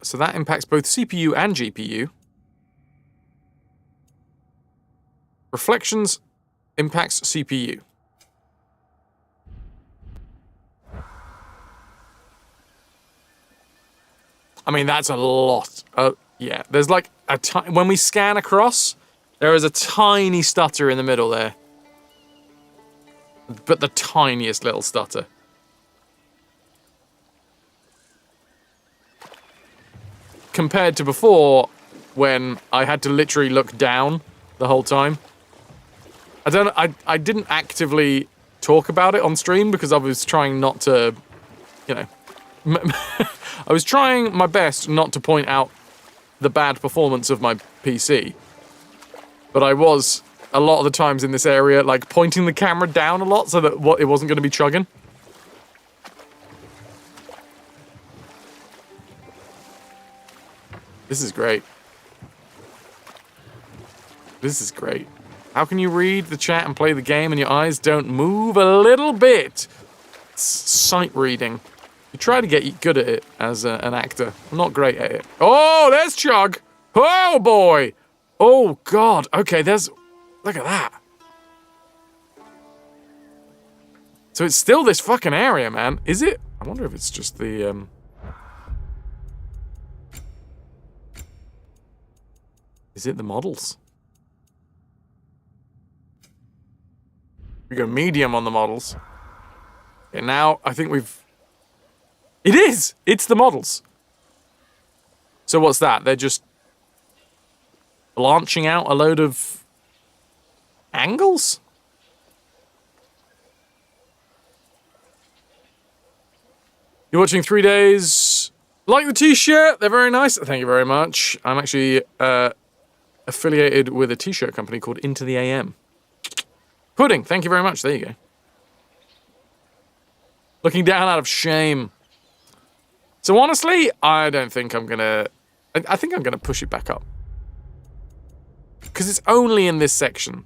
S1: So that impacts both CPU and GPU. Reflections impacts CPU. I mean, that's a lot. Yeah, there's like when we scan across, there is a tiny stutter in the middle there. But the tiniest little stutter. Compared to before, when I had to literally look down the whole time. I didn't actively talk about it on stream because I was trying not to, you know, I was trying my best not to point out the bad performance of my PC. But I was, a lot of the times in this area, like pointing the camera down a lot so that it wasn't going to be chugging. This is great. This is great. How can you read the chat and play the game and your eyes don't move a little bit? It's sight reading. You try to get good at it as an actor. I'm not great at it. Oh, there's chug. Oh, boy. Oh, God. Okay, there's... Look at that. So it's still this fucking area, man. Is it? I wonder if it's just the... Is it the models? We go medium on the models. And now I think we've... It is! It's the models. So what's that? They're just launching out a load of angles? You're watching 3 days. Like the t-shirt, they're very nice. Thank you very much. I'm actually affiliated with a t-shirt company called Into the AM. Pudding, thank you very much. There you go. Looking down out of shame. So honestly, I don't think I'm gonna... I think I'm gonna push it back up. Because it's only in this section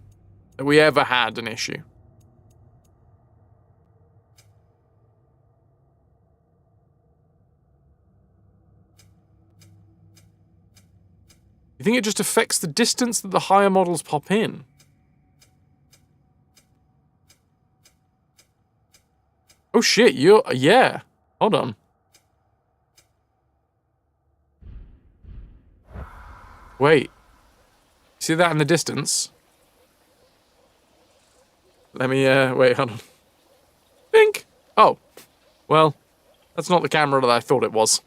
S1: that we ever had an issue. You think it just affects the distance that the higher models pop in? Oh shit, yeah. Hold on. Wait. See that in the distance? Let me, wait, hold on. Think. Oh. Well, that's not the camera that I thought it was.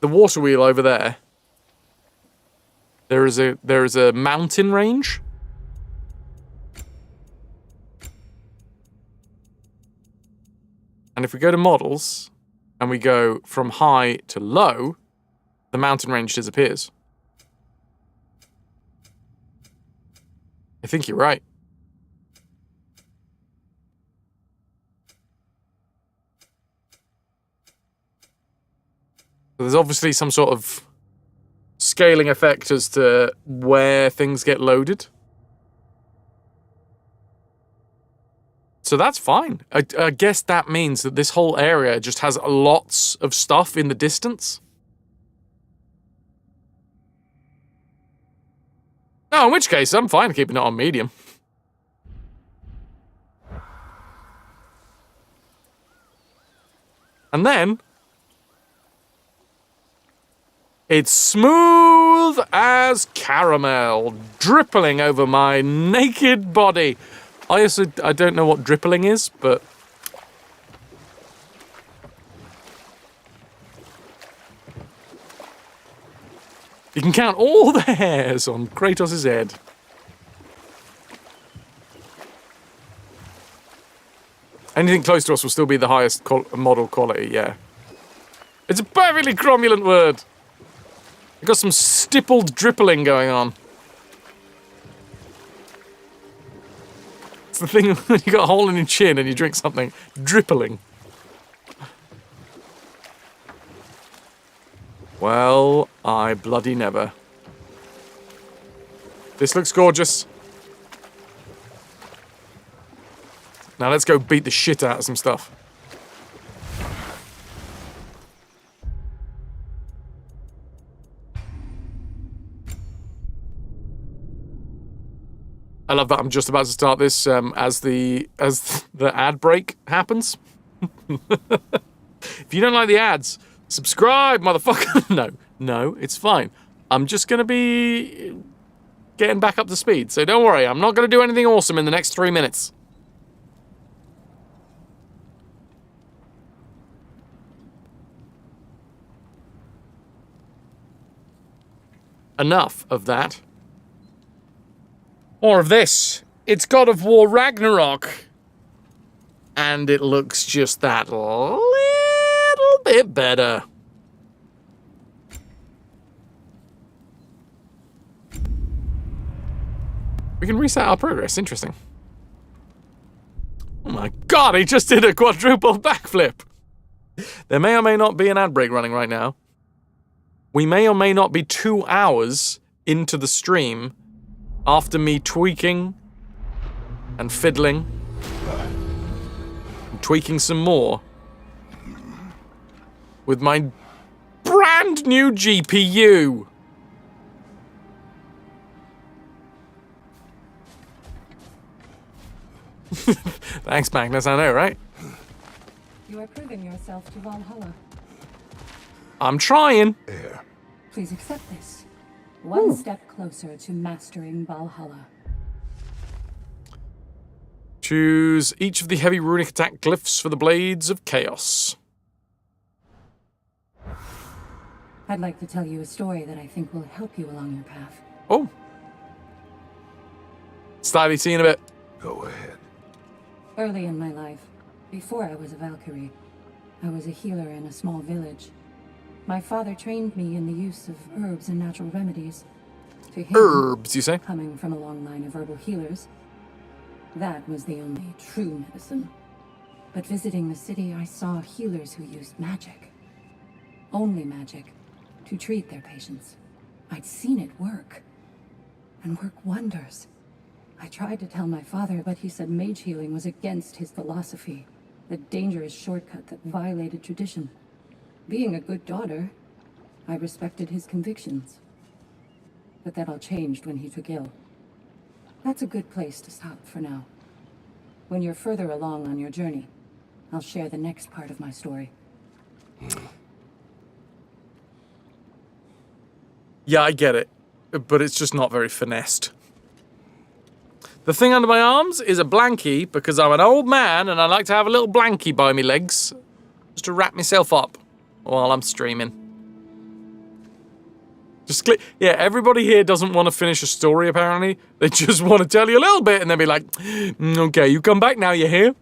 S1: The water wheel over there. There is a mountain range. And if we go to models, and we go from high to low, the mountain range disappears. I think you're right. So there's obviously some sort of scaling effect as to where things get loaded. So that's fine. I guess that means that this whole area just has lots of stuff in the distance. No, in which case, I'm fine keeping it on medium. And then it's smooth as caramel, drippling over my naked body. I don't know what drippling is, but you can count all the hairs on Kratos' head. Anything close to us will still be the highest model quality, yeah. It's a perfectly cromulent word. We've got some stippled drippling going on. It's the thing when you got a hole in your chin and you drink something. Drippling. Well, I bloody never. This looks gorgeous. Now let's go beat the shit out of some stuff. I love that I'm just about to start this as the ad break happens. If you don't like the ads, subscribe, motherfucker. No, it's fine. I'm just gonna be getting back up to speed, so don't worry. I'm not gonna do anything awesome in the next 3 minutes. Enough of that. More of this. It's God of War RAGNAROK. And it looks just that little bit better. We can reset our progress. Interesting. Oh my god, he just did a quadruple backflip. There may or may not be an ad break running right now. We may or may not be 2 hours into the stream after me tweaking and fiddling and tweaking some more with my brand new GPU. Thanks, Magnus, I know, right?
S11: You are proving yourself to Valhalla.
S1: I'm trying.
S11: Please accept this. One step closer to mastering Valhalla.
S1: Choose each of the heavy runic attack glyphs for the Blades of Chaos.
S11: I'd like to tell you a story that I think will help you along your path.
S1: Oh. Styly, see you in a bit.
S12: Go ahead.
S11: Early in my life, before I was a Valkyrie, I was a healer in a small village. My father trained me in the use of herbs and natural remedies. To him,
S1: herbs, you say?
S11: Coming from a long line of herbal healers, that was the only true medicine. But visiting the city, I saw healers who used magic. Only magic, to treat their patients. I'd seen it work, and work wonders. I tried to tell my father, but he said mage healing was against his philosophy, a dangerous shortcut that violated tradition. Being a good daughter, I respected his convictions. But that all changed when he took ill. That's a good place to stop for now. When you're further along on your journey, I'll share the next part of my story.
S1: Yeah, I get it, but it's just not very finessed. The thing under my arms is a blankie because I'm an old man and I like to have a little blankie by my legs just to wrap myself up while I'm streaming. Just click. Yeah, everybody here doesn't want to finish a story, apparently. They just want to tell you a little bit and then be like, okay, you come back now, you hear?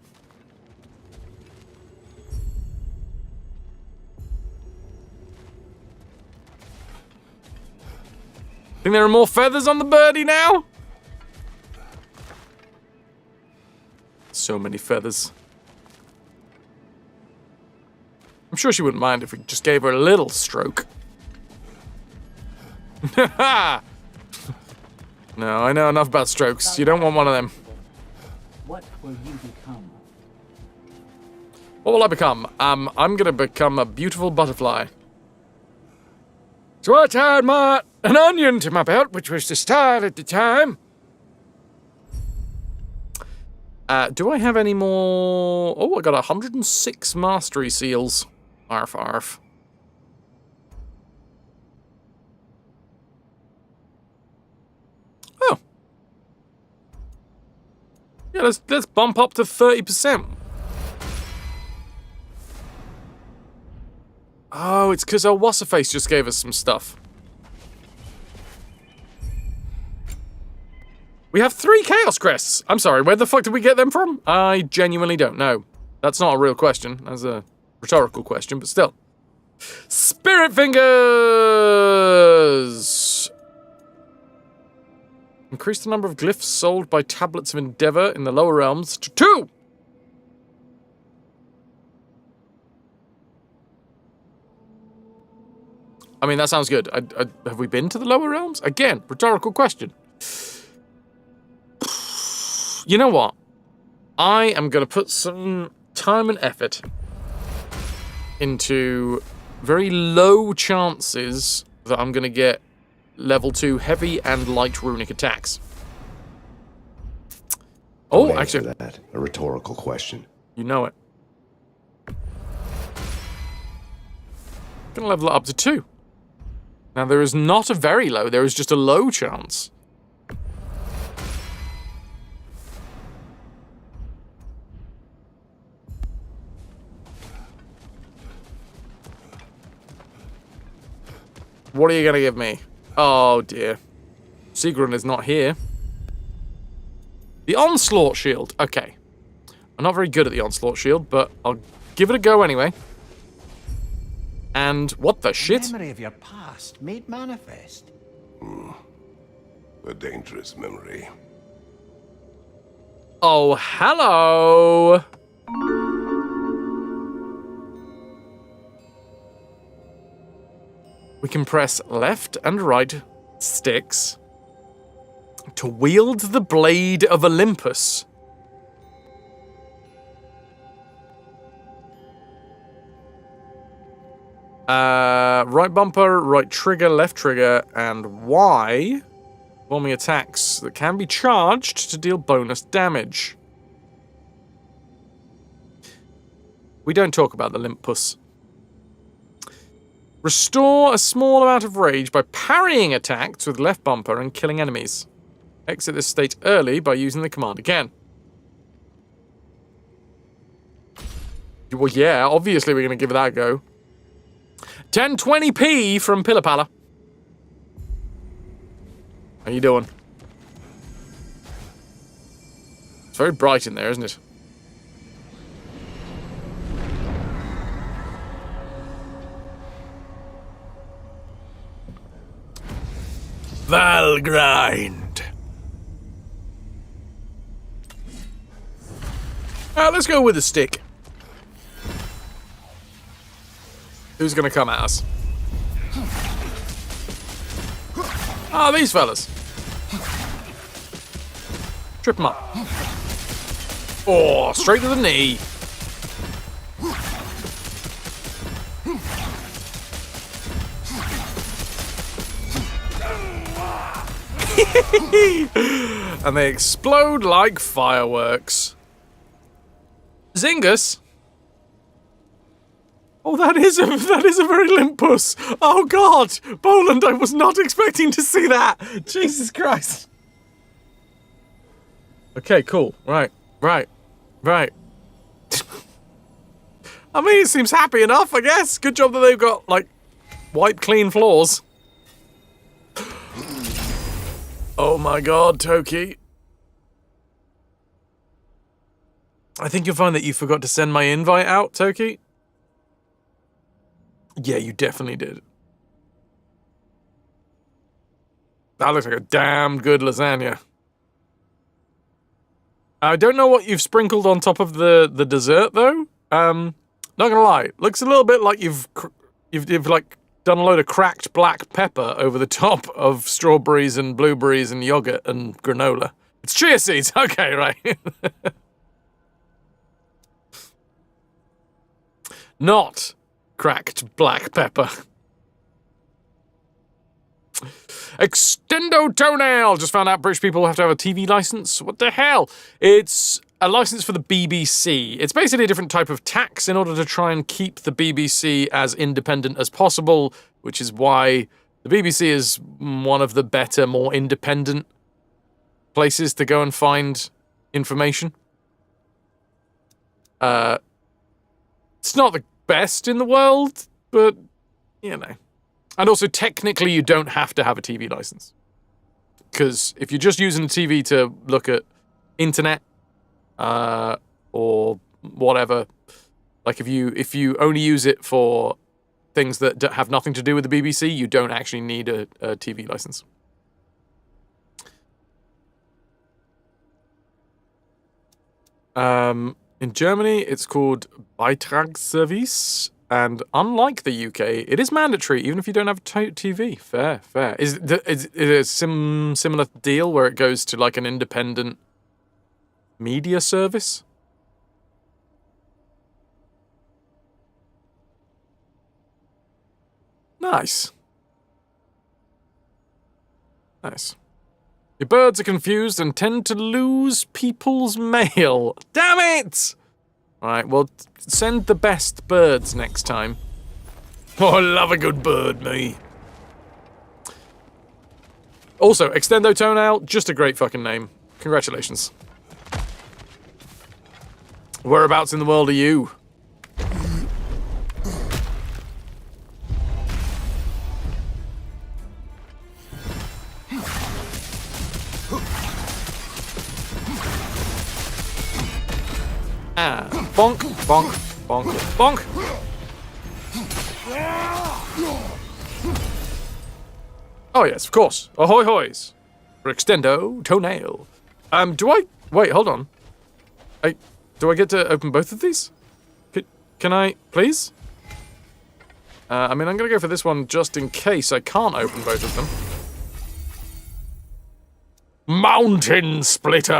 S1: Think there are more feathers on the birdie now? So many feathers. I'm sure she wouldn't mind if we just gave her a little stroke. No, I know enough about strokes. You don't want one of them.
S3: What will you become?
S1: What will I become? I'm gonna become a beautiful butterfly. So I tied an onion to my belt, which was the style at the time. Do I have any more? Oh, I got 106 mastery seals. Arf, arf. Oh. Yeah, let's bump up to 30%. Oh, it's because our what's-her-face just gave us some stuff. We have 3 Chaos Crests. I'm sorry, where the fuck did we get them from? I genuinely don't know. That's not a real question. That's a rhetorical question, but still. Spirit Fingers! Increase the number of glyphs sold by Tablets of Endeavor in the lower realms to 2! I mean, that sounds good. Have we been to the lower realms? Again, rhetorical question. You know what? I am going to put some time and effort into very low chances that I'm going to get level 2 heavy and light runic attacks. Oh, actually,
S12: that a rhetorical question.
S1: You know it. Gonna level it up to 2. Now there is not a very low, there is just a low chance. What are you gonna give me? Oh dear. Sigrun is not here. The Onslaught Shield. Okay. I'm not very good at the Onslaught Shield, but I'll give it a go anyway. And what the shit?
S3: Memory of your past made manifest.
S12: A dangerous memory.
S1: Oh, hello. We can press left and right sticks to wield the Blade of Olympus. Right bumper, right trigger, left trigger, and Y, performing attacks that can be charged to deal bonus damage. We don't talk about the Olympus. Restore a small amount of rage by parrying attacks with left bumper and killing enemies. Exit this state early by using the command again. Well, yeah, obviously we're going to give that a go. 1020p from Pillapalla. How you doing? It's very bright in there, isn't it? Valgrind. Let's go with a stick. Who's gonna come at us? Ah, these fellas. Trip them up. Oh, straight to the knee. And they explode like fireworks. Zingus. Oh, that is a very limp puss. Oh God, Boland, I was not expecting to see that. Jesus Christ. Okay, cool. Right. I mean, it seems happy enough, I guess. Good job that they've got, like, wipe clean floors. Oh my God, Toki. I think you'll find that you forgot to send my invite out, Toki. Yeah, you definitely did. That looks like a damn good lasagna. I don't know what you've sprinkled on top of the dessert though. Not gonna lie, looks a little bit like you've like done a load of cracked black pepper over the top of strawberries and blueberries and yogurt and granola. It's chia seeds. Okay, right. Not cracked black pepper. Extendo toenail! Just found out British people have to have a TV license. What the hell? It's a license for the BBC. It's basically a different type of tax in order to try and keep the BBC as independent as possible, which is why the BBC is one of the better, more independent places to go and find information. It's not the best in the world, but, you know. And also, technically, you don't have to have a TV license. Because if you're just using a TV to look at internet, or whatever, like if you only use it for things that have nothing to do with the BBC, you don't actually need a TV license. In Germany, it's called Beitragsservice. And unlike the UK, it is mandatory, even if you don't have a TV. Fair, fair. Is it a similar deal where it goes to like an independent media service? Nice. Nice. Your birds are confused and tend to lose people's mail. Damn it! Alright, well, send the best birds next time. Oh, I love a good bird, me. Also, Extendo Toenail, just a great fucking name. Congratulations. Whereabouts in the world are you? Ah, bonk, bonk, bonk, bonk. Oh yes, of course. Ahoy hoys. For Extendo Toenail. Wait, hold on. Do I get to open both of these? Can I, please? I mean, I'm gonna go for this one just in case I can't open both of them. Mountain Splitter!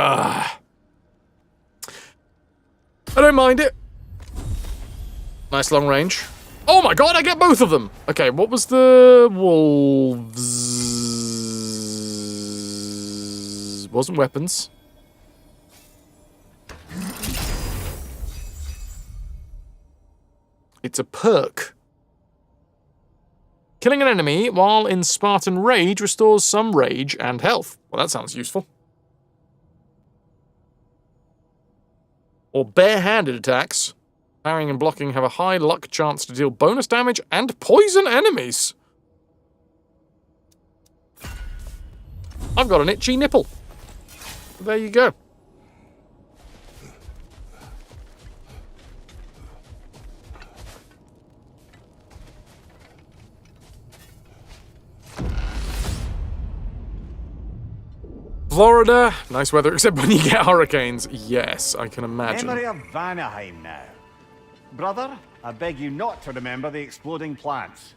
S1: I don't mind it. Nice long range. Oh my god, I get both of them! Okay, what was the wolves? Wasn't weapons. It's a perk. Killing an enemy while in Spartan Rage restores some rage and health. Well, that sounds useful. Or bare-handed attacks. Parrying and blocking have a high luck chance to deal bonus damage and poison enemies. I've got an itchy nipple. There you go. Florida, nice weather, except when you get hurricanes. Yes, I can imagine.
S13: Memory of Vanaheim now. Brother, I beg you not to remember the exploding plants.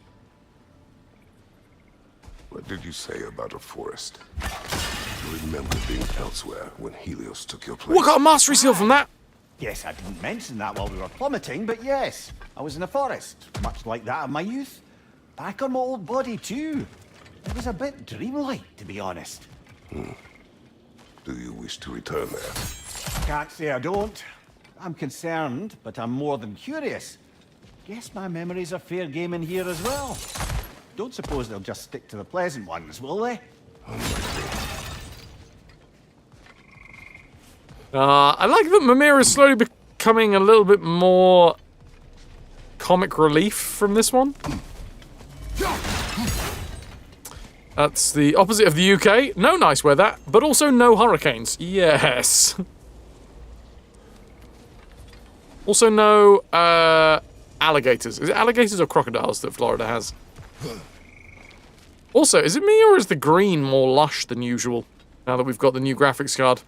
S12: What did you say about a forest? You remember being elsewhere when Helios took your place.
S1: What got a mastery seal from that?
S13: Yes, I didn't mention that while we were plummeting, but yes, I was in a forest, much like that of my youth. Back on my old body too. It was a bit dreamlike, to be honest.
S12: Do you wish to return there?
S13: Can't say I don't. I'm concerned, but I'm more than curious. Guess my memories are fair game in here as well. Don't suppose they'll just stick to the pleasant ones, will they?
S1: I like that Mimir is slowly becoming a little bit more comic relief from this one. That's the opposite of the UK. No nice weather, but also no hurricanes. Yes. Also no alligators. Is it alligators or crocodiles that Florida has? Also, is it me or is the green more lush than usual now that we've got the new graphics card?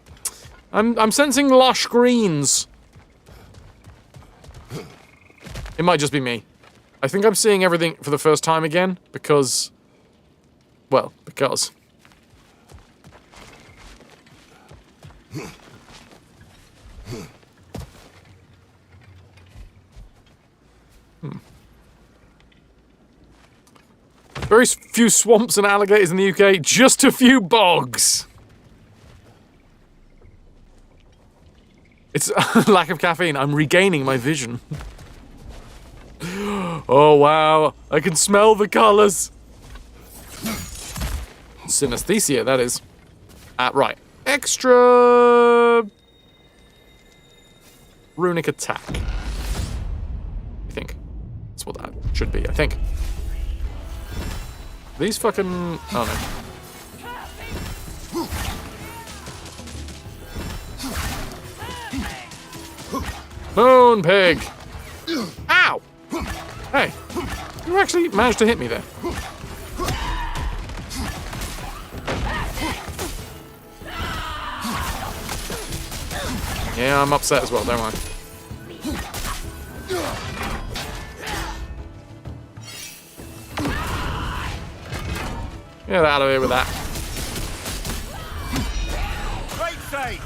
S1: I'm sensing lush greens. It might just be me. I think I'm seeing everything for the first time again because... Well, because... Very few swamps and alligators in the UK, just a few bogs. It's lack of caffeine. I'm regaining my vision. Oh, wow. I can smell the colors. Synesthesia, that is. Right. Extra... Runic attack. I think. That's what that should be, I think. These fucking... Oh, no. Moon pig! Ow! Hey, you actually managed to hit me there. Yeah, I'm upset as well, don't worry. Get out of here with that.
S13: Right side.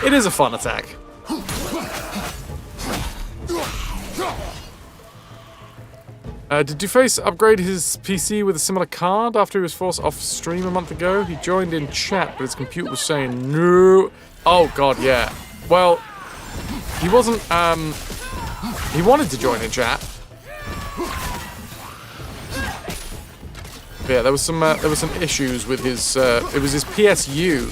S1: It is a fun attack. Did Duface upgrade his PC with a similar card after he was forced off stream a month ago? He joined in chat, but his computer was saying no. Oh god, yeah. Well, he wasn't, he wanted to join in chat. But yeah, there was some issues with his, it was his PSU.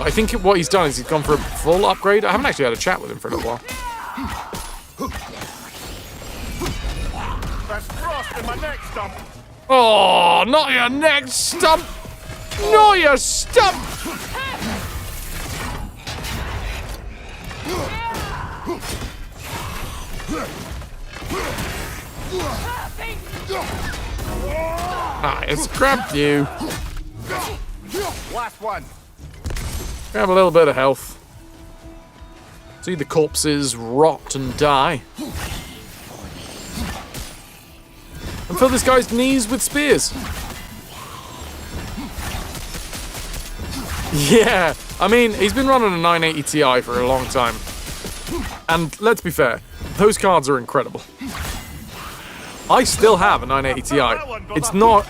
S1: I think what he's done is he's gone for a full upgrade. I haven't actually had a chat with him for a little while.
S13: There's frost in my neck stump.
S1: Oh, not your neck stump! Not your stump! Ah, it's grabbed you.
S13: Last one.
S1: Grab a little bit of health. See the corpses rot and die. And fill this guy's knees with spears. Yeah, I mean, he's been running a 980 Ti for a long time. And let's be fair, those cards are incredible. I still have a 980 Ti.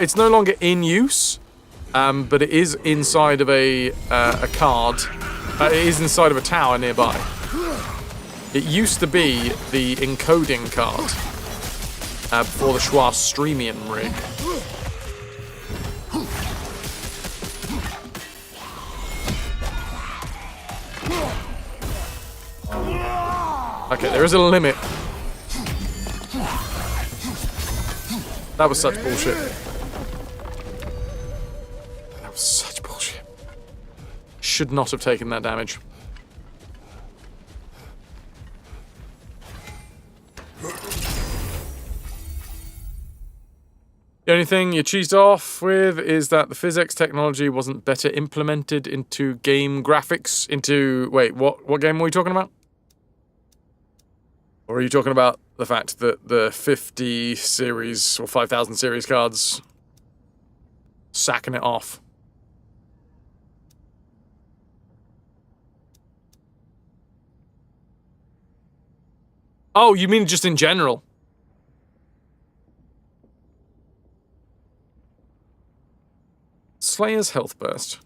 S1: It's no longer in use, but it is inside of a card. It is inside of a tower nearby. It used to be the encoding card before the Schwa Streamium rig. Okay, there is a limit. That was such bullshit. That was such bullshit. Should not have taken that damage. The only thing you're cheesed off with is that the physics technology wasn't better implemented into game graphics. Wait, what game were we talking about? Or are you talking about the fact that the 50 series or 5000 series cards sacking it off? Oh, you mean just in general? Slayer's Health Burst.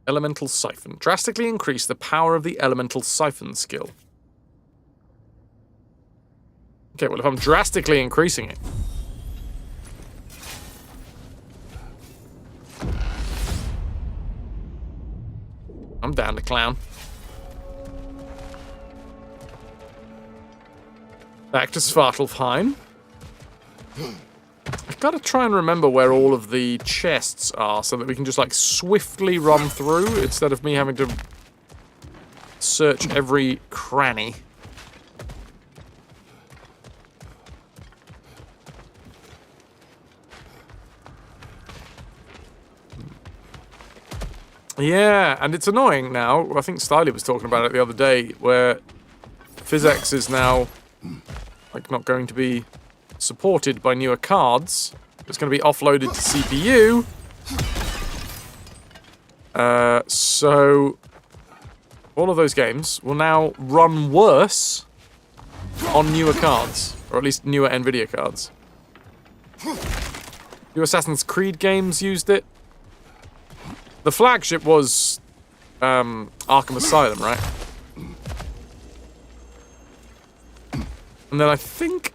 S1: Elemental Siphon. Drastically increase the power of the Elemental Siphon skill. Okay, well, if I'm drastically increasing it... I'm down to clown. Back to Svartalfheim. I've got to try and remember where all of the chests are so that we can just, like, swiftly run through instead of me having to search every cranny. Yeah, and it's annoying now. I think Styly was talking about it the other day, where PhysX is now like not going to be supported by newer cards. It's going to be offloaded to CPU. So all of those games will now run worse on newer cards, or at least newer NVIDIA cards. New Assassin's Creed games used it. The flagship was Arkham Asylum, right? And then I think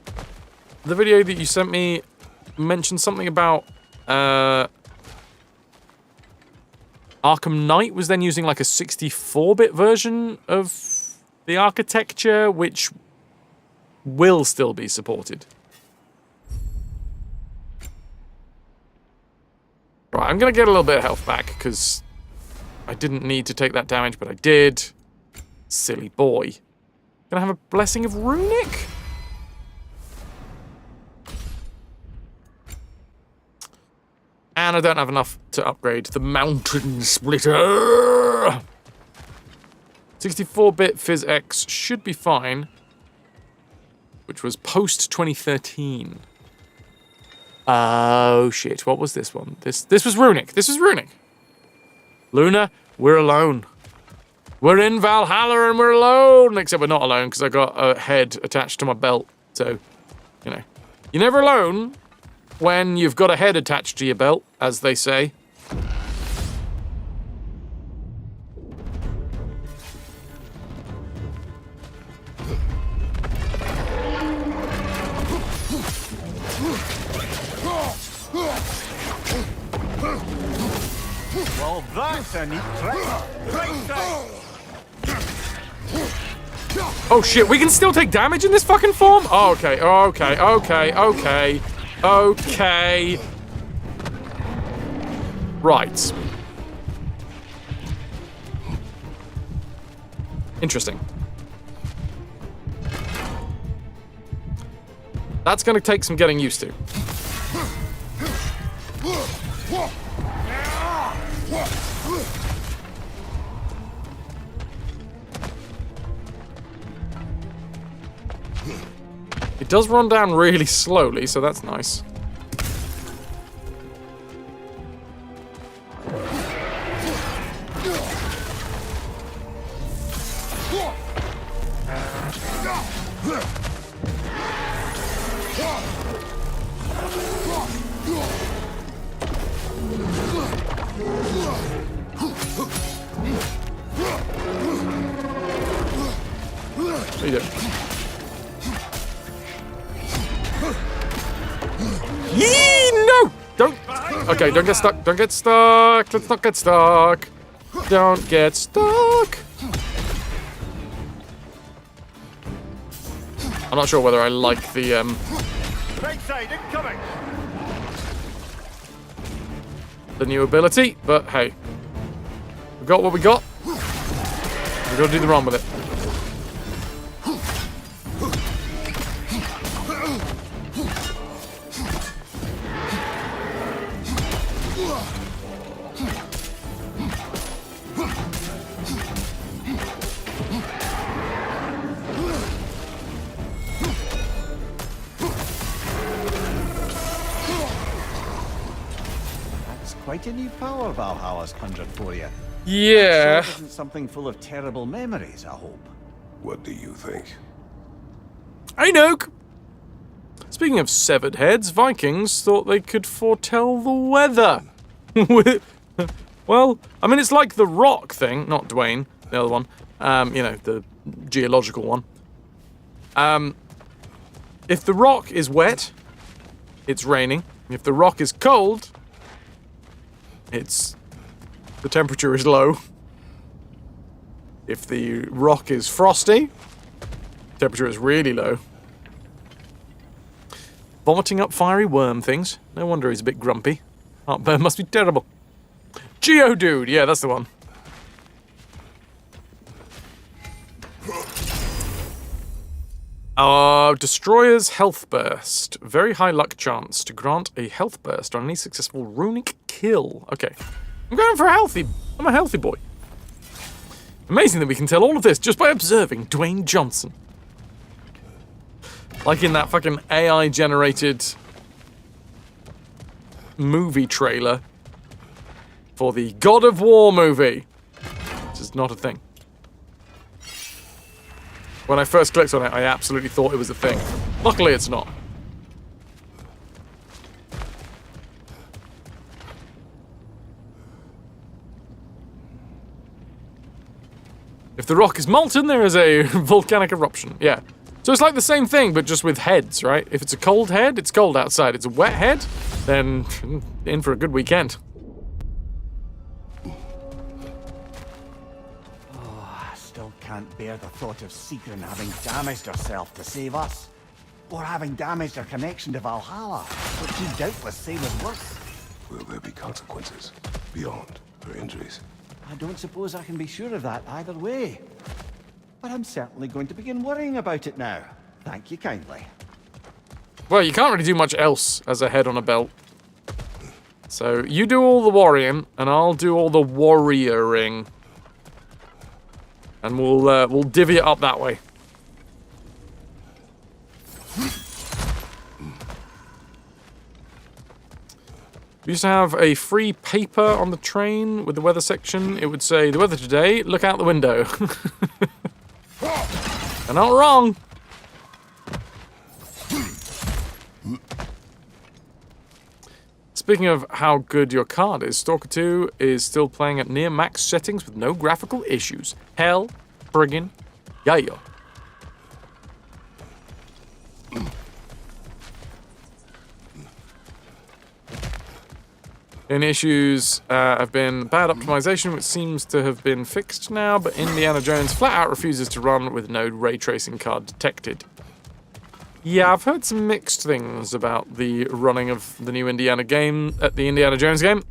S1: the video that you sent me mentioned something about Arkham Knight was then using like a 64-bit version of the architecture, which will still be supported. Right, I'm going to get a little bit of health back, because I didn't need to take that damage, but I did. Silly boy. Gonna have a Blessing of Runic? And I don't have enough to upgrade the Mountain Splitter! 64-bit PhysX should be fine, which was post-2013. Oh shit, what was this one? This was Runic. This was Runic. Luna, we're alone. We're in Valhalla and we're alone! Except we're not alone, because I got a head attached to my belt. So, you know. You're never alone when you've got a head attached to your belt, as they say.
S13: Well, that's a neat trick.
S1: Oh shit, we can still take damage in this fucking form? Oh, okay, okay, okay, okay, okay. Right. Interesting. That's gonna take some getting used to. It does run down really slowly, so that's nice. What are you doing? Yee! No! Don't! Okay, don't get stuck. Don't get stuck. Let's not get stuck. Don't get stuck. I'm not sure whether I like the,
S13: Right side, incoming!
S1: the new ability, but hey. We got what we got. We've got to do the run with it.
S13: Quite a new power Valhalla's conjured for you.
S1: Yeah.
S13: Sure isn't something full of terrible memories, I hope.
S12: What do you think?
S1: Hey, Nook! Speaking of severed heads, Vikings thought they could foretell the weather. Well, I mean, it's like the rock thing, not Dwayne, the other one. You know, the geological one. If the rock is wet, it's raining. If the rock is cold, the temperature is low. If the rock is frosty, temperature is really low. Vomiting up fiery worm things. No wonder he's a bit grumpy. Heartburn must be terrible. Geodude, yeah, that's the one. Destroyer's Health Burst. Very high luck chance to grant a health burst on any successful runic kill. Okay. I'm going for I'm a healthy boy. Amazing that we can tell all of this just by observing Dwayne Johnson. Like in that fucking AI-generated movie trailer for the God of War movie. Which is not a thing. When I first clicked on it, I absolutely thought it was a thing. Luckily, it's not. If the rock is molten, there is a volcanic eruption. Yeah. So it's like the same thing, but just with heads, right? If it's a cold head, it's cold outside. It's a wet head, then in for a good weekend.
S13: Oh, I still can't bear the thought of Sigrun having damaged herself to save us. Or having damaged her connection to Valhalla, which she'd doubtless say was worse.
S12: Will there be consequences beyond her injuries?
S13: I don't suppose I can be sure of that either way. But I'm certainly going to begin worrying about it now. Thank you kindly.
S1: Well, you can't really do much else as a head on a belt. So you do all the worrying, and I'll do all the warrioring. And we'll divvy it up that way. We used to have a free paper on the train with the weather section. It would say, the weather today, look out the window. You're not wrong. Speaking of how good your card is, Stalker 2 is still playing at near max settings with no graphical issues. Hell friggin' yeah. Any issues have been bad optimization, which seems to have been fixed now, but Indiana Jones flat out refuses to run with no ray tracing card detected. Yeah, I've heard some mixed things about the running of the new Indiana game, the Indiana Jones game.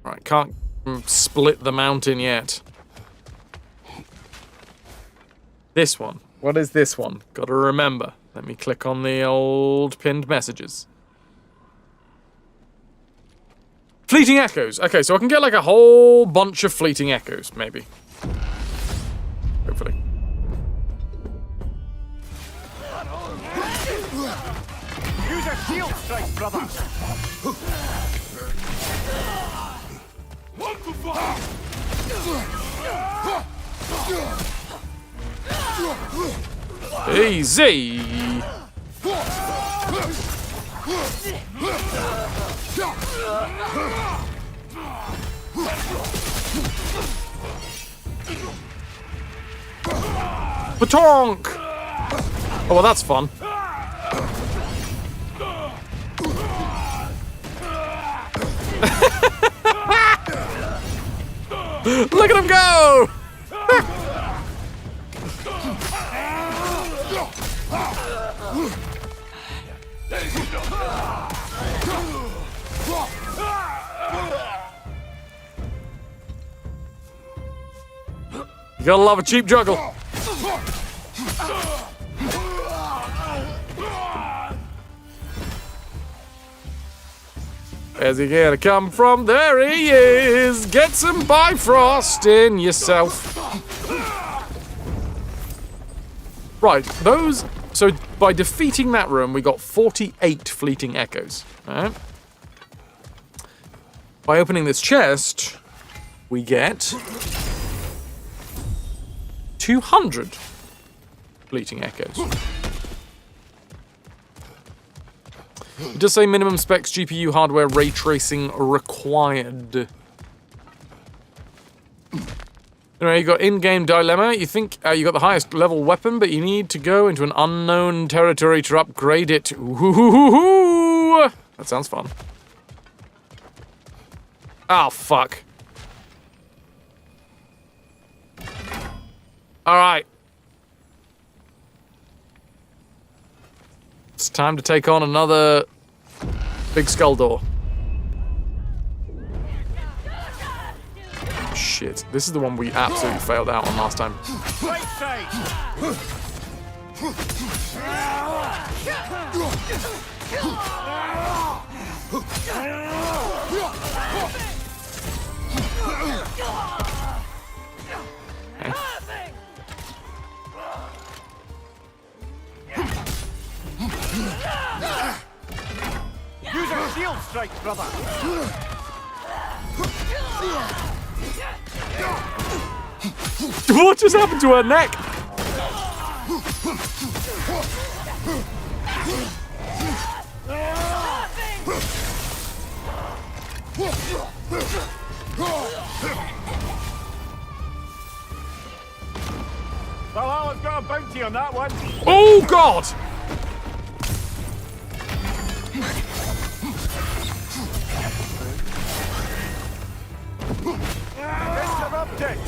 S1: Right, can't split the mountain yet. This one. What is this one? Gotta remember. Let me click on the old pinned messages. Fleeting echoes. Okay, so I can get like a whole bunch of fleeting echoes, maybe. Hopefully.
S13: Use a shield strike, brother!
S12: What the fuck?
S1: Easy. Patonk! Oh, well, that's fun. Look at him go! You gotta love a cheap juggle. Where's he gonna come from? There he is! Get some Bifrost in yourself. Right, those... So, by defeating that room, we got 48 fleeting echoes. Alright? By opening this chest, we get 200 fleeting echoes. It does say minimum specs, GPU, hardware, ray tracing required. Anyway, you got in-game dilemma. You think you got the highest level weapon, but you need to go into an unknown territory to upgrade it. Ooh, that sounds fun. Oh, fuck. Alright. It's time to take on another big skull door. Shit, this is the one we absolutely failed out on last time.
S13: Right side! Use a shield strike, brother.
S1: What just happened to her neck?
S13: Valhalla's got a bounty on that one.
S1: Oh, God!
S13: Interrupted.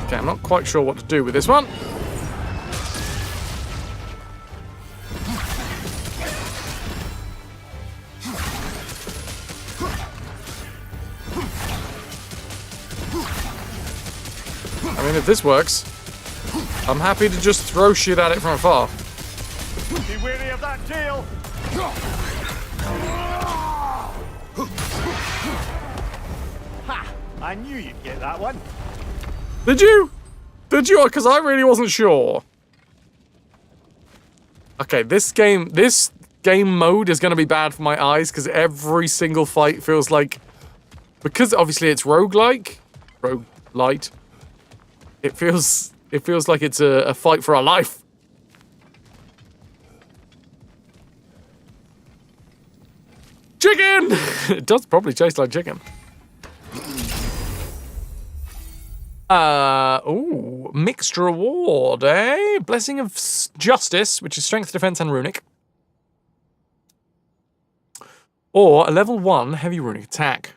S1: Okay, I'm not quite sure what to do with this one. I mean, if this works, I'm happy to just throw shit at it from afar.
S13: Be wary of that tail. Ha! I knew you'd get that one.
S1: Did you? Did you? Because I really wasn't sure. Okay, this game mode is going to be bad for my eyes because every single fight feels like, because obviously it's roguelite. It feels like it's a fight for our life. Chicken! It does probably taste like chicken. Ooh, mixed reward, eh? Blessing of Justice, which is Strength, Defense, and Runic. Or a level 1 heavy runic attack.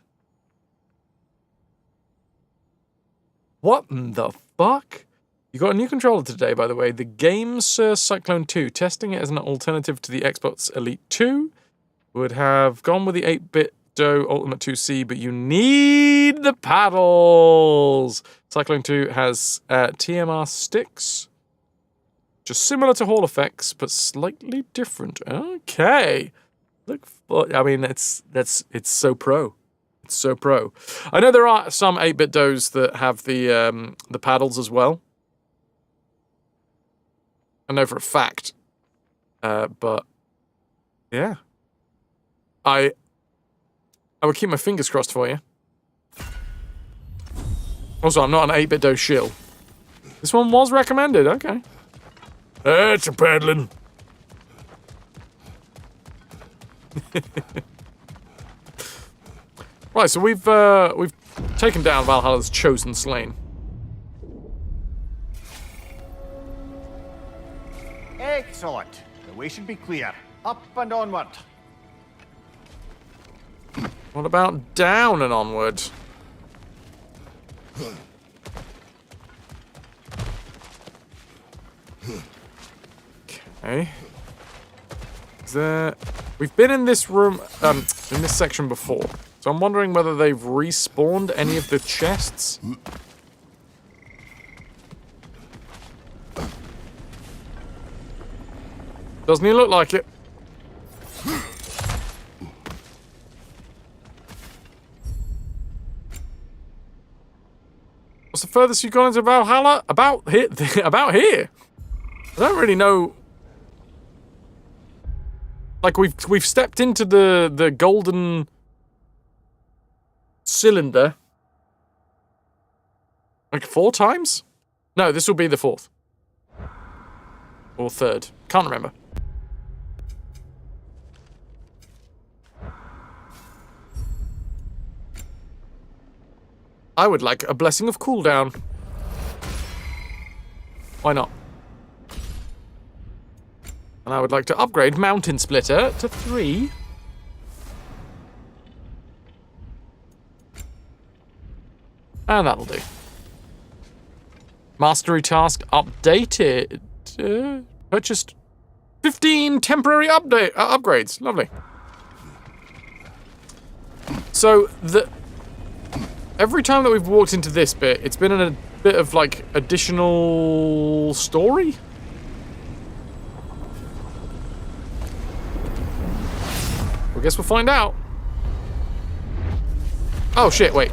S1: What the fuck? You got a new controller today, by the way. The Game Sir Cyclone 2. Testing it as an alternative to the Xbox Elite 2. Would have gone with the 8-bit GoW Ultimate 2C, but you need the paddles. Cyclone 2 has TMR sticks, just similar to Hall effects, but slightly different. Okay, look, I mean, it's so pro. It's so pro. I know there are some 8-bit GoWs that have the paddles as well. I know for a fact, but yeah, I would keep my fingers crossed for you. Also, I'm not an 8-bit GoW shill. This one was recommended. Okay. It's a paddling. Right, so we've taken down Valhalla's chosen slain.
S13: Excellent. The way should be clear. Up and onward.
S1: What about down and onward? Okay. We've been in this room, in this section before. So I'm wondering whether they've respawned any of the chests. Doesn't he look like it? What's the furthest you've gone into Valhalla? About here. About here. I don't really know. Like we've stepped into the golden cylinder like 4 times? No, this will be the 4th. Or 3rd. Can't remember. I would like a blessing of cooldown. Why not? And I would like to upgrade Mountain Splitter to 3. And that'll do. Mastery task updated. purchased 15 temporary upgrades. Lovely. So, every time that we've walked into this bit, it's been in a bit of, like, additional story? Well, I guess we'll find out. Oh, shit, wait.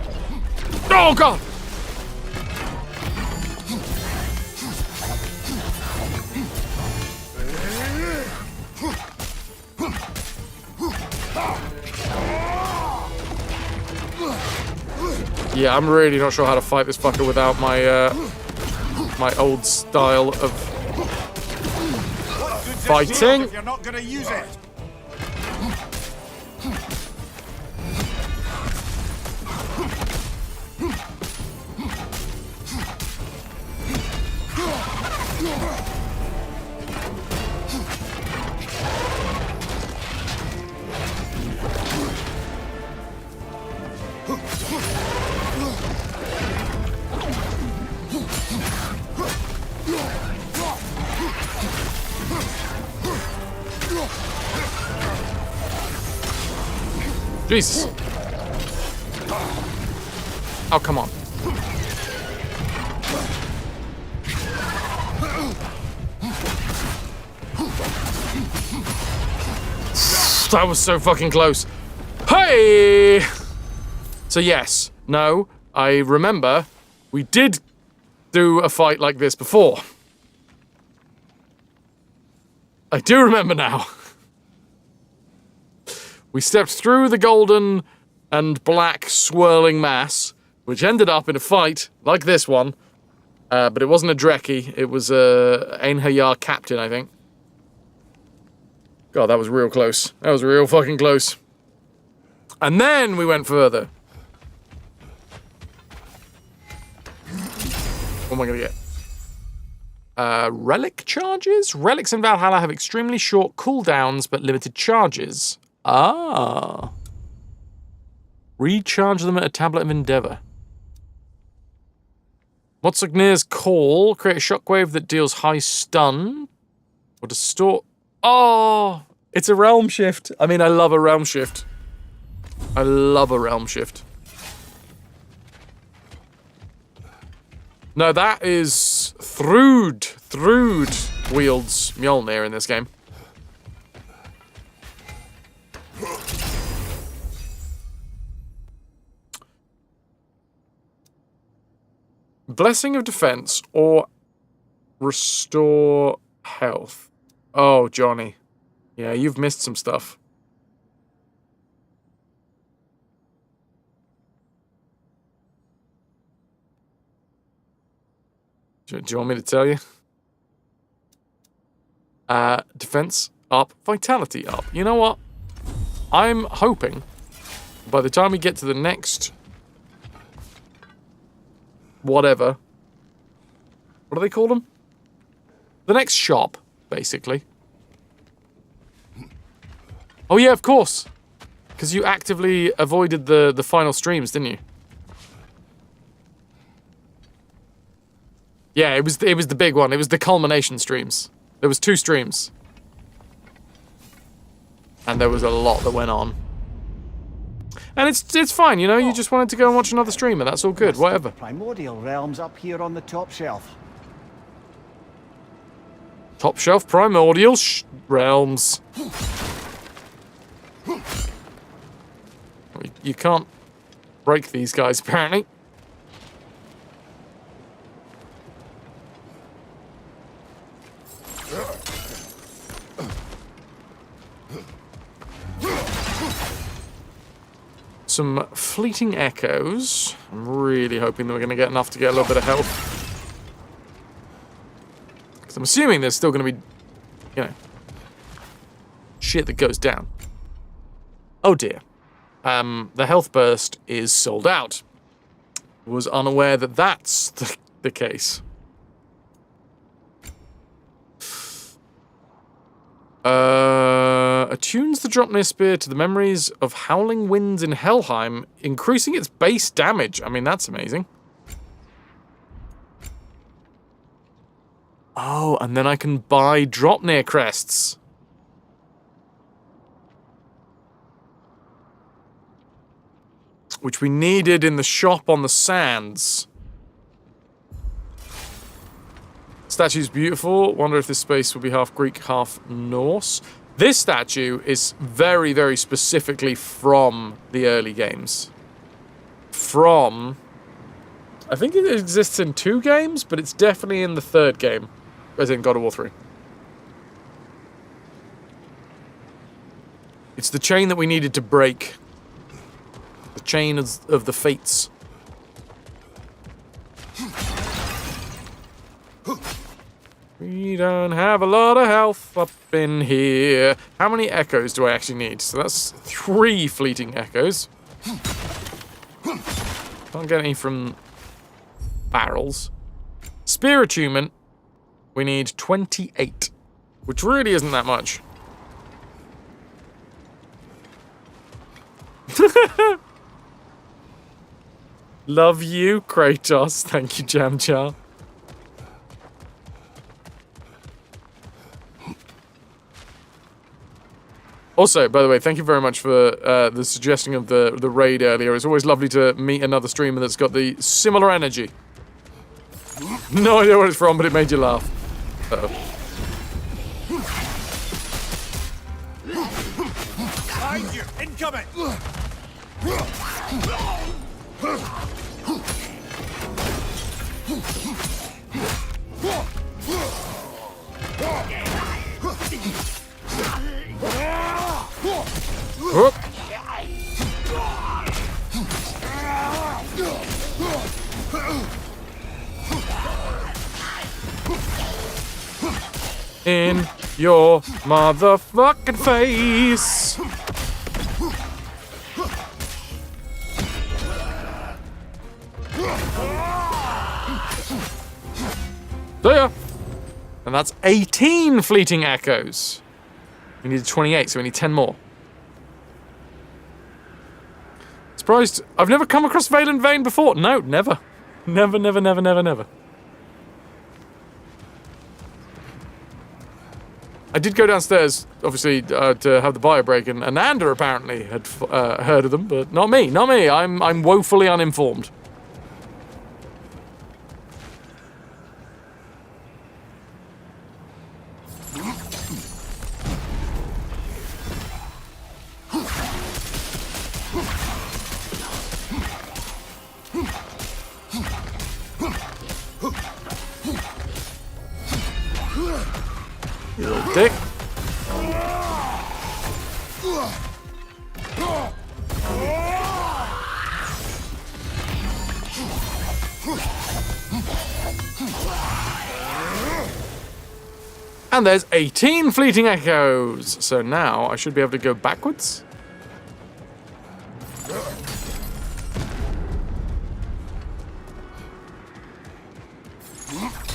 S1: Oh, God! Yeah, I'm really not sure how to fight this fucker without my, my old style of fighting.
S13: If you're not gonna use it.
S1: Jesus. Oh, come on. That was so fucking close. Hey! So yes, no, I remember we did do a fight like this before. I do remember now. We stepped through the golden and black swirling mass, which ended up in a fight like this one. But it wasn't a Dreki, it was a Einherjar captain, I think. God, that was real close. That was real fucking close. And then we went further. What am I gonna get? Relic charges? Relics in Valhalla have extremely short cooldowns, but limited charges. Ah. Recharge them at a Tablet of Endeavor. Motsognir's Call. Create a shockwave that deals high stun. Or distort. Oh! It's a realm shift. I mean, I love a realm shift. I love a realm shift. No, that is Thrud. Thrud wields Mjolnir in this game. Blessing of Defense or Restore Health. Oh, Johnny. Yeah, you've missed some stuff. Do you want me to tell you? Defense up, Vitality up. You know what? I'm hoping by the time we get to the next whatever. What do they call them? The next shop, basically. Oh yeah, of course. Because you actively avoided the final streams, didn't you? Yeah, it was the big one. It was the culmination streams. There was 2 streams. And there was a lot that went on. And it's fine, you know, you just wanted to go and watch another streamer, that's all good, whatever.
S13: Primordial realms up here on the top shelf.
S1: Top shelf primordial realms. You can't break these guys, apparently. Some fleeting echoes. I'm really hoping that we're going to get enough to get a little bit of health. Because I'm assuming there's still going to be, you know, shit that goes down. Oh dear. The health burst is sold out. Was unaware that that's the case. Attunes the Dropnir Spear to the memories of howling winds in Helheim, increasing its base damage. I mean, that's amazing. Oh, and then I can buy Dropnir crests. Which we needed in the shop on the sands. Statue's beautiful. Wonder if this space will be half Greek, half Norse. This statue is very, very specifically from the early games. From... I think it exists in 2 games, but it's definitely in the 3rd game. As in God of War 3. It's the chain that we needed to break. The chain of the fates. We don't have a lot of health up in here. How many echoes do I actually need? So that's 3 fleeting echoes. Can't get any from barrels. Spear attunement. We need 28. Which really isn't that much. Love you, Kratos. Thank you, Jamjar. Also, by the way, thank you very much for the suggesting of the raid earlier. It's always lovely to meet another streamer that's got the similar energy. No idea what it's from, but it made you laugh. Uh-oh.
S13: Behind you! Incoming!
S1: Whoop. In your motherfucking face. There. And that's 18 fleeting echoes. We needed 28, so we need 10 more. Surprised. I've never come across Valen Vein before. No, never. Never, never, never, never, never. I did go downstairs, obviously, to have the bio break, and Ananda apparently had heard of them, but not me. Not me. I'm woefully uninformed. You little dick. And there's 18 fleeting echoes. So now I should be able to go backwards.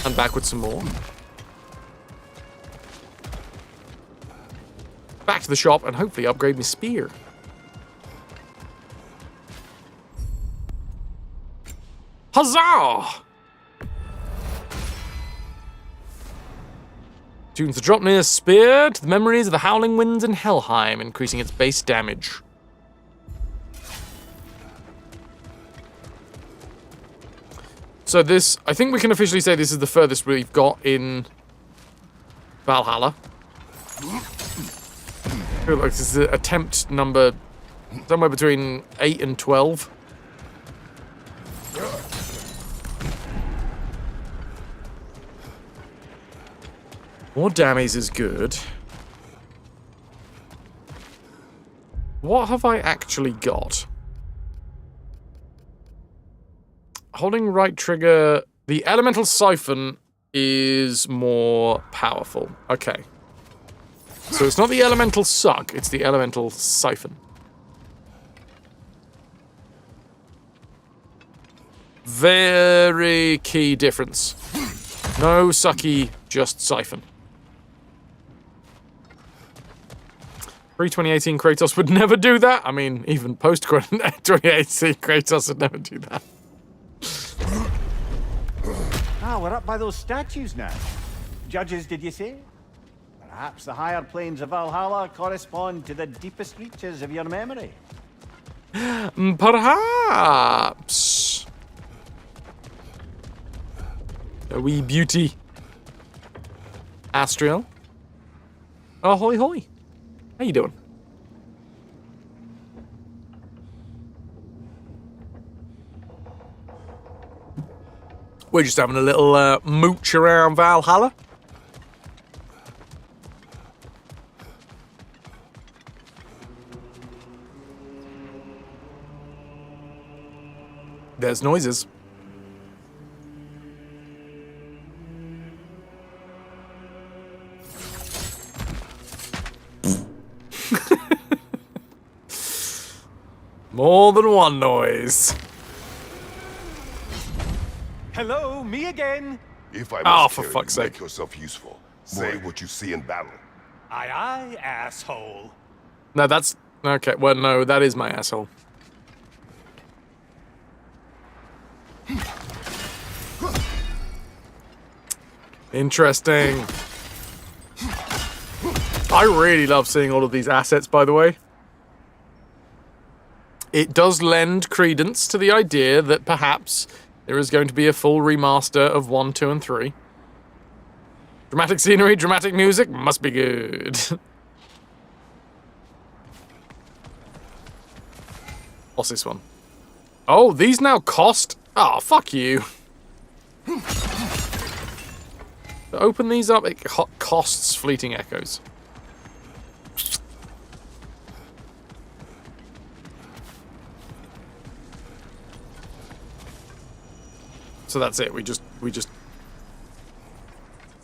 S1: And backwards some more. Back to the shop and hopefully upgrade my spear. Huzzah! Tunes the Dropnir spear to the memories of the howling winds in Helheim, increasing its base damage. So this, I think we can officially say this is the furthest we've got in Valhalla. I feel like this is attempt number somewhere between 8 and 12. More damage is good. What have I actually got? Holding right trigger, the elemental siphon is more powerful. Okay. So it's not the elemental suck, it's the elemental siphon. Very key difference. No sucky, just siphon. Pre-2018 Kratos would never do that. I mean, even post-2018 Kratos would never do that.
S13: Ah, we're up by those statues now. judges, did you say? Perhaps the higher planes of Valhalla correspond to the deepest reaches of your memory.
S1: Perhaps. A wee beauty. Astriel. Oh, holy holy. How you doing? We're just having a little mooch around Valhalla. There's noises. More than one noise.
S13: Hello, me again.
S12: If I
S1: Oh,
S12: must
S1: for
S12: kill
S1: fuck's
S12: you,
S1: sake.
S12: make yourself useful. Say what you see in battle.
S13: Aye, aye, asshole.
S1: No, that's... Okay, well, no, that is my asshole. Interesting. I really love seeing all of these assets, by the way. It does lend credence to the idea that perhaps there is going to be a full remaster of 1, 2, and 3. Dramatic scenery, dramatic music, must be good. What's this one? Oh, these now cost... Oh, fuck you. To open these up, it costs fleeting echoes. So that's it. We just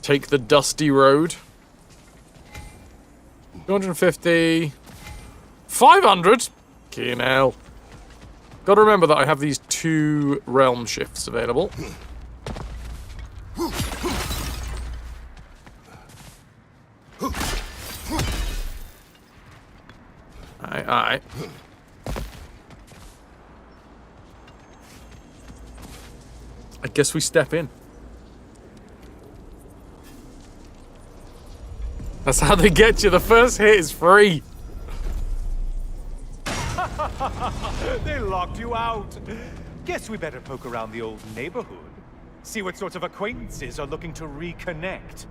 S1: take the dusty road. 250. 500. Fucking hell. Got to remember that I have these 2 realm shifts available. Alright. I guess we step in. That's how they get you. The first hit is free.
S13: They locked you out. Guess we better poke around the old neighborhood. See what sorts of acquaintances are looking to reconnect.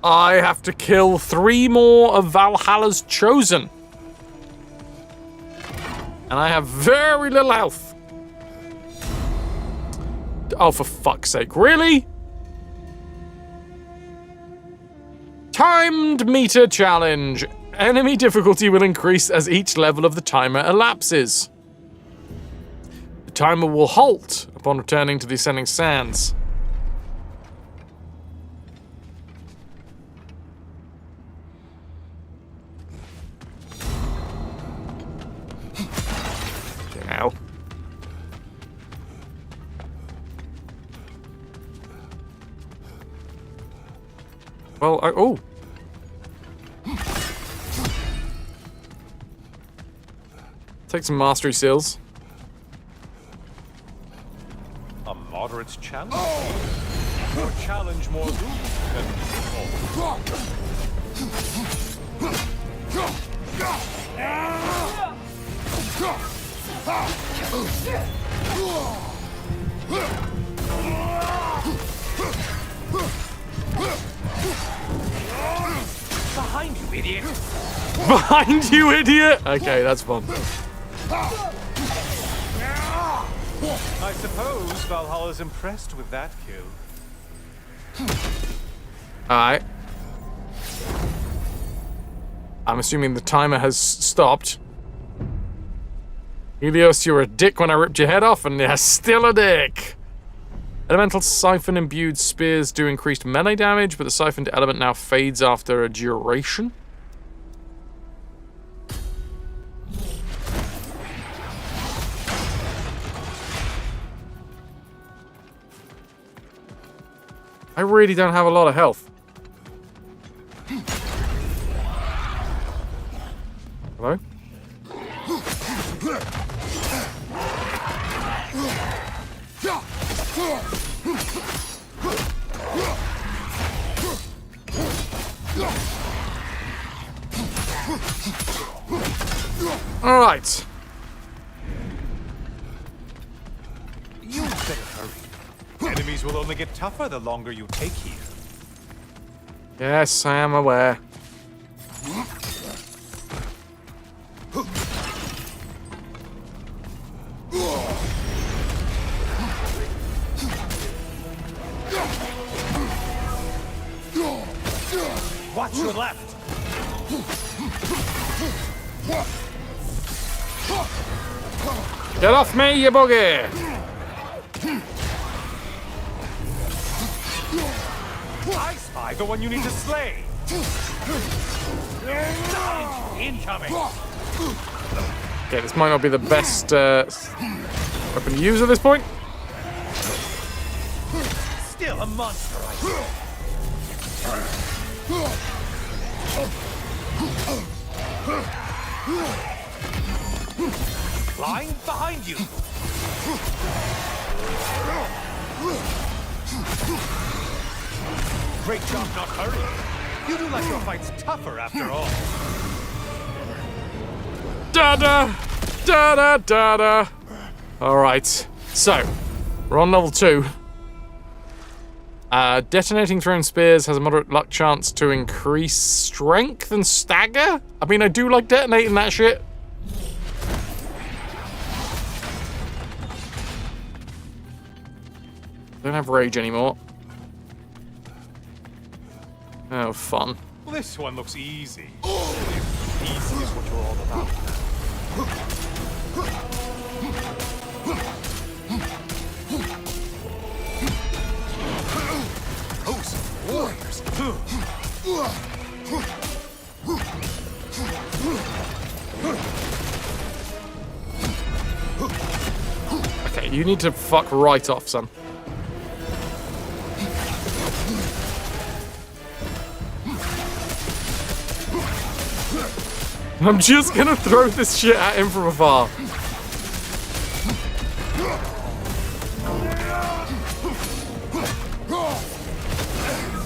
S1: I have to kill 3 more of Valhalla's Chosen. And I have very little health. Oh, for fuck's sake. Really? Timed meter challenge. Enemy difficulty will increase as each level of the timer elapses. The timer will halt upon returning to the ascending sands. Ow. Well, oh. Take some mastery seals.
S13: A moderate challenge? Your challenge more loose than
S9: Behind you, idiot!
S1: Behind you, idiot! Okay, that's fun.
S13: I suppose Valhalla's impressed with that kill.
S1: Alright. I'm assuming the timer has stopped. Helios, you were a dick when I ripped your head off, and you're still a dick. Elemental Siphon imbued spears do increased melee damage, but the siphoned element now fades after a duration. I really don't have a lot of health. Hello? All right.
S14: You better hurry. Enemies will only get tougher the longer you take here.
S1: Yes, I am aware.
S14: Watch your left.
S1: Get off me, you buggy!
S14: I spy the one you need to slay. Incoming.
S1: Okay, this might not be the best weapon to use at this point.
S14: Still a monster, I see. Lying behind you. Great job not hurrying. You do like your fights tougher after all.
S1: Da-da! Da-da-da-da! Alright, so, we're on level 2. Detonating thrown spears has a moderate luck chance to increase strength and stagger? I mean, I do like detonating that shit. Don't have rage anymore. Oh, fun.
S14: Well, this one looks easy. Easy is what you're all about. Host warriors.
S1: Okay, you need to fuck right off, son. I'm just gonna throw this shit at him from afar.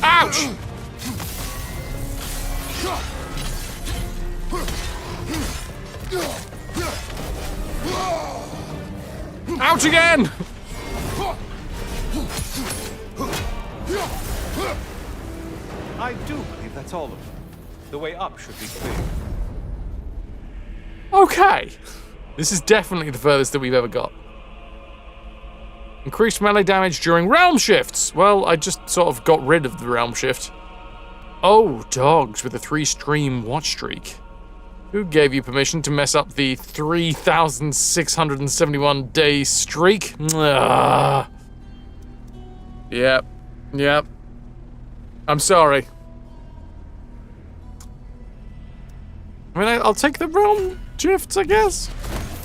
S1: Ouch! Ouch again!
S14: I do believe that's all of them. The way up should be clear.
S1: Okay. This is definitely the furthest that we've ever got. Increased melee damage during realm shifts. Well, I just sort of got rid of the realm shift. Oh, dogs with a 3-stream watch streak. Who gave you permission to mess up the 3,671-day streak? Ugh. Yep. Yep. I'm sorry. I mean, I'll take the realm shifts, I guess.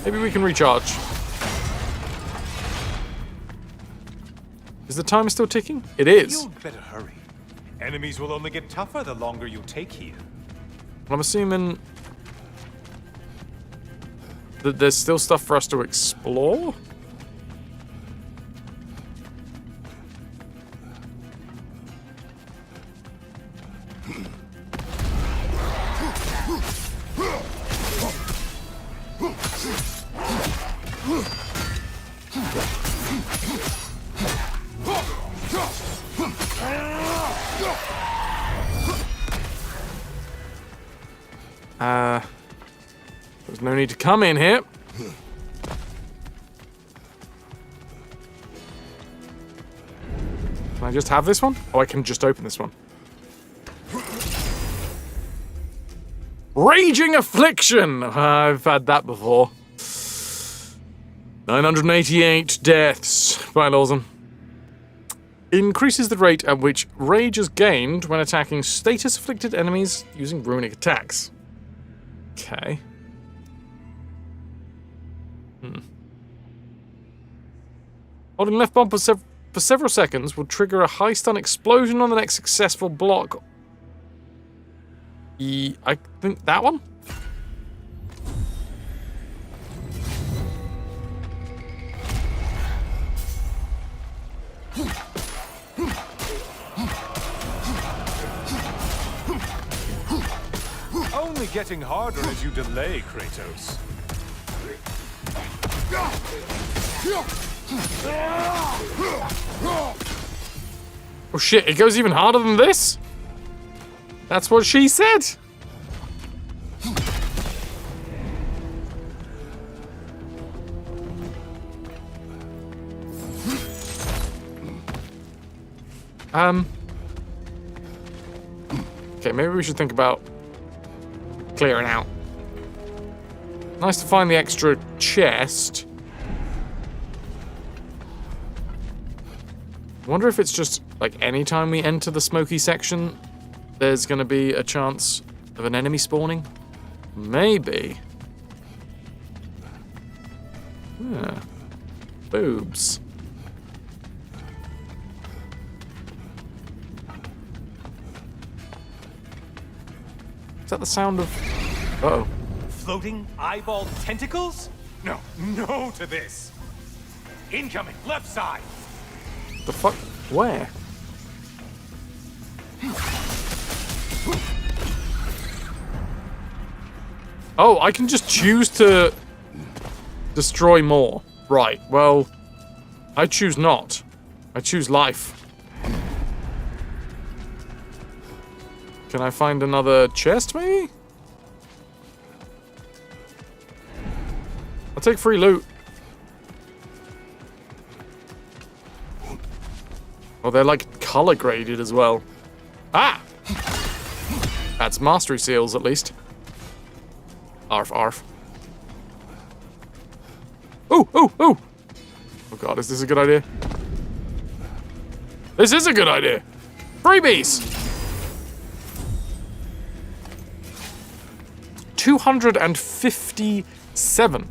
S1: Maybe we can recharge. Is the timer still ticking? It is.
S14: You'd better hurry. Enemies will only get tougher the longer you take here.
S1: I'm assuming that there's still stuff for us to explore? There's no need to come in here. Can I just have this one? Oh, I can just open this one. Raging Affliction! I've had that before. 988 deaths by Lawson. Increases the rate at which rage is gained when attacking status-afflicted enemies using runic attacks. Okay. Holding left bumper for several seconds will trigger a high stun explosion on the next successful block. I think that one?
S14: Only getting harder as you delay, Kratos.
S1: Oh shit, it goes even harder than this? That's what she said. Okay, maybe we should think about clearing out. Nice to find the extra chest. I wonder if it's just, like, anytime we enter the smoky section, there's gonna be a chance of an enemy spawning? Maybe. Yeah. Boobs. Is that the sound of... Uh-oh.
S14: Floating eyeball tentacles? No, no to this. Incoming, left side.
S1: The fuck? Where? Oh, I can just choose to destroy more. Right, well, I choose not. I choose life. Can I find another chest, maybe? I'll take free loot. Oh, they're like color graded as well. Ah! That's mastery seals, at least. Arf, arf. Ooh, ooh, ooh! Oh god, is this a good idea? This is a good idea! Freebies! 257.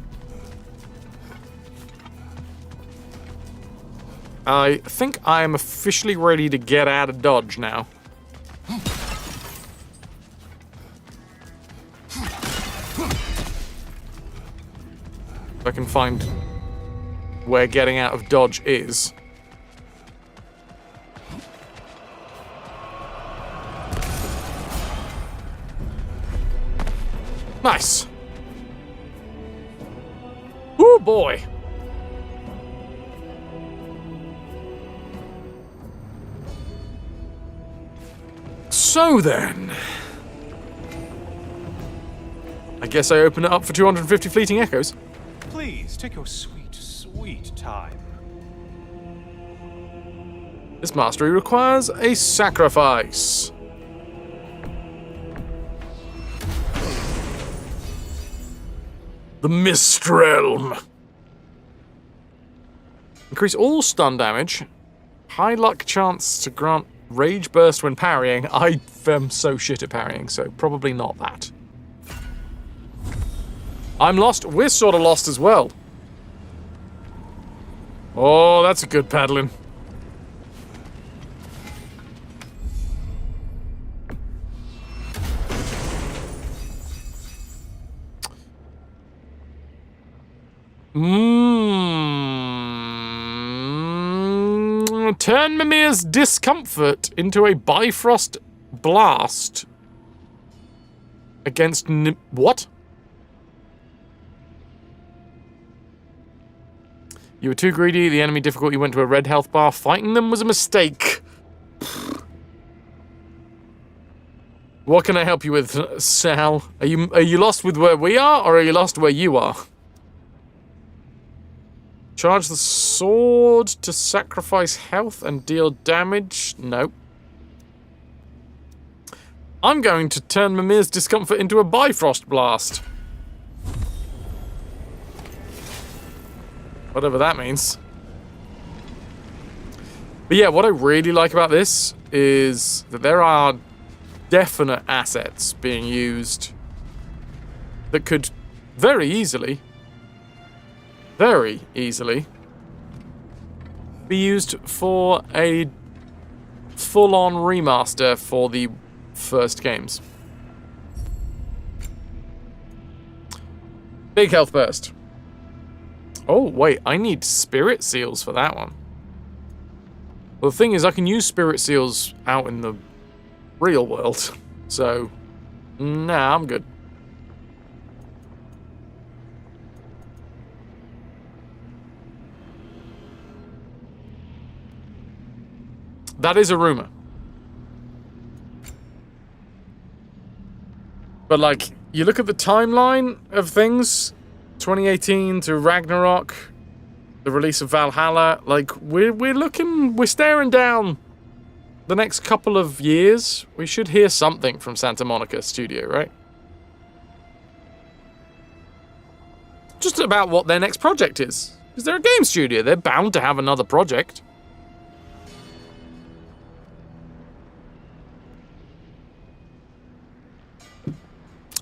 S1: I think I am officially ready to get out of Dodge now. If I can find where getting out of Dodge is. Nice. Ooh, boy. So then, I guess I open it up for 250 fleeting echoes.
S14: Please, take your sweet, sweet time.
S1: This mastery requires a sacrifice. The Mistrealm. Increase all stun damage. High luck chance to grant rage burst when parrying. I am so shit at parrying, so probably not that. I'm lost. We're sort of lost as well. Oh, that's a good paddling. Turn Mimir's discomfort into a Bifrost blast against what? You were too greedy. The enemy difficulty went to a red health bar. Fighting them was a mistake. What can I help you with, Sal? Are you lost with where we are, or are you lost where you are? Charge the sword to sacrifice health and deal damage? No. I'm going to turn Mimir's discomfort into a Bifrost blast. Whatever that means. But yeah, what I really like about this is that there are definite assets being used that could very easily be used for a full-on remaster for the first games. Big health burst. Oh, wait, I need spirit seals for that one. Well, the thing is, I can use spirit seals out in the real world. So, nah, I'm good. That is a rumor. But, like, you look at the timeline of things, 2018 to Ragnarok, the release of Valhalla, like, we're staring down the next couple of years. We should hear something from Santa Monica Studio, right? Just about what their next project is. Because they're a game studio, they're bound to have another project.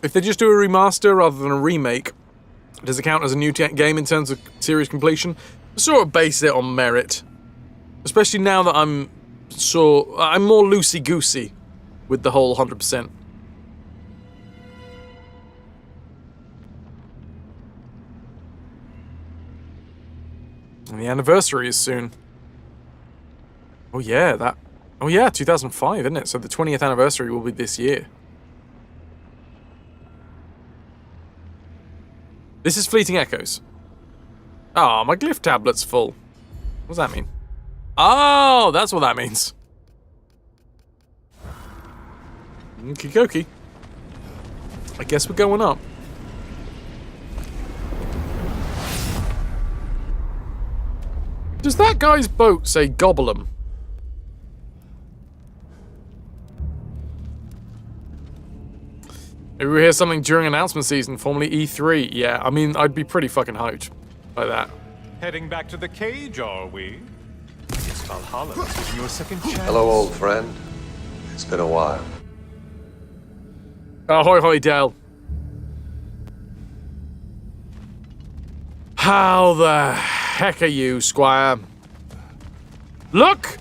S1: If they just do a remaster rather than a remake, does it count as a new game in terms of series completion? I sort of base it on merit. Especially now that I'm more loosey-goosey with the whole 100%. And the anniversary is soon. Oh yeah, 2005, isn't it? So the 20th anniversary will be this year. This is Fleeting Echoes. Oh, my glyph tablet's full. What does that mean? Oh, that's what that means. Okie dokie. I guess we're going up. Does that guy's boat say Gobble 'em? Maybe we hear something during announcement season, formerly E3. Yeah, I mean, I'd be pretty fucking hyped by that.
S14: Heading back to the cage, are we? It's Valhalla that's giving you a second chance.
S12: Hello, old friend. It's been a while.
S1: Ahoy, hoy, Dell. How the heck are you, Squire? Look!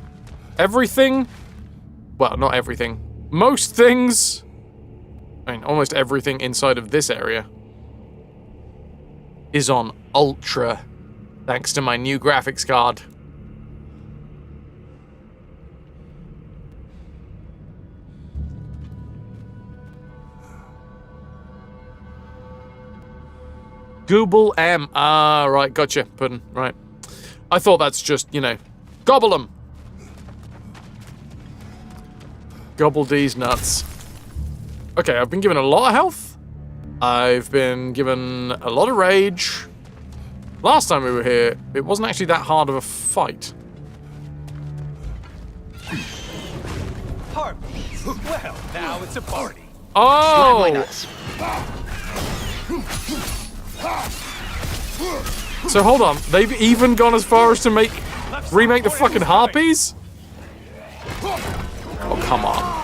S1: Everything... Well, not everything. Most things... I mean, almost everything inside of this area is on Ultra, thanks to my new graphics card. Google M. Ah, right, gotcha, Puddin', right. I thought that's just, you know, gobble 'em. Gobble these nuts. Okay, I've been given a lot of health. I've been given a lot of rage. Last time we were here, it wasn't actually that hard of a fight.
S14: Harpies. Well, now it's a party.
S1: Oh! So hold on, they've even gone as far as to remake the fucking Harpies? Oh, come on.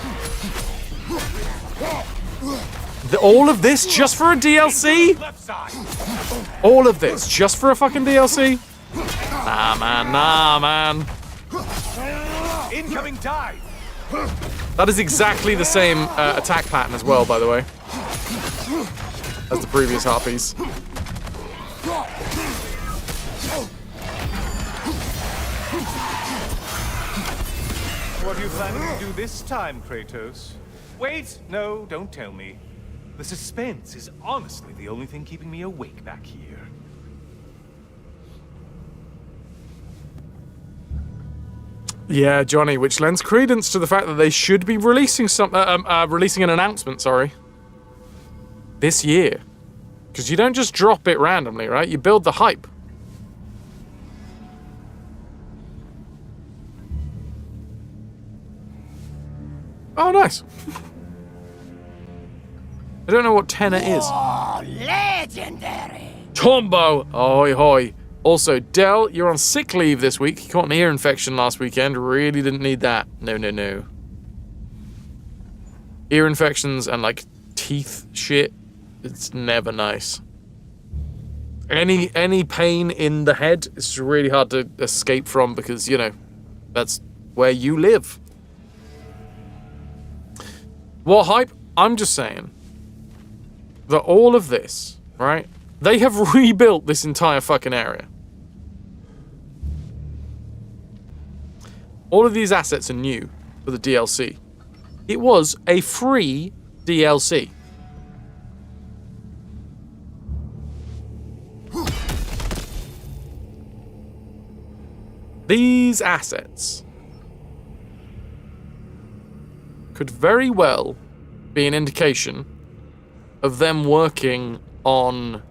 S1: All of this just for a DLC? All of this just for a fucking DLC? Nah, man.
S14: Incoming dive.
S1: That is exactly the same attack pattern as well, by the way, as the previous Harpies.
S14: What are you planning to do this time, Kratos? Wait, no, don't tell me. The suspense is honestly the only thing keeping me awake back here.
S1: Yeah, Johnny, which lends credence to the fact that they should be releasing releasing an announcement, sorry, this year. Because you don't just drop it randomly, right? You build the hype. Oh, nice. I don't know what tenor is.
S3: Oh, legendary!
S1: Tombo! Ahoy hoy. Also, Dell, you're on sick leave this week. You caught an ear infection last weekend. Really didn't need that. No. Ear infections and, like, teeth shit, it's never nice. Any pain in the head is really hard to escape from because, you know, that's where you live. What hype? I'm just saying that all of this, right? They have rebuilt this entire fucking area. All of these assets are new for the DLC. It was a free DLC. These assets could very well be an indication of them working on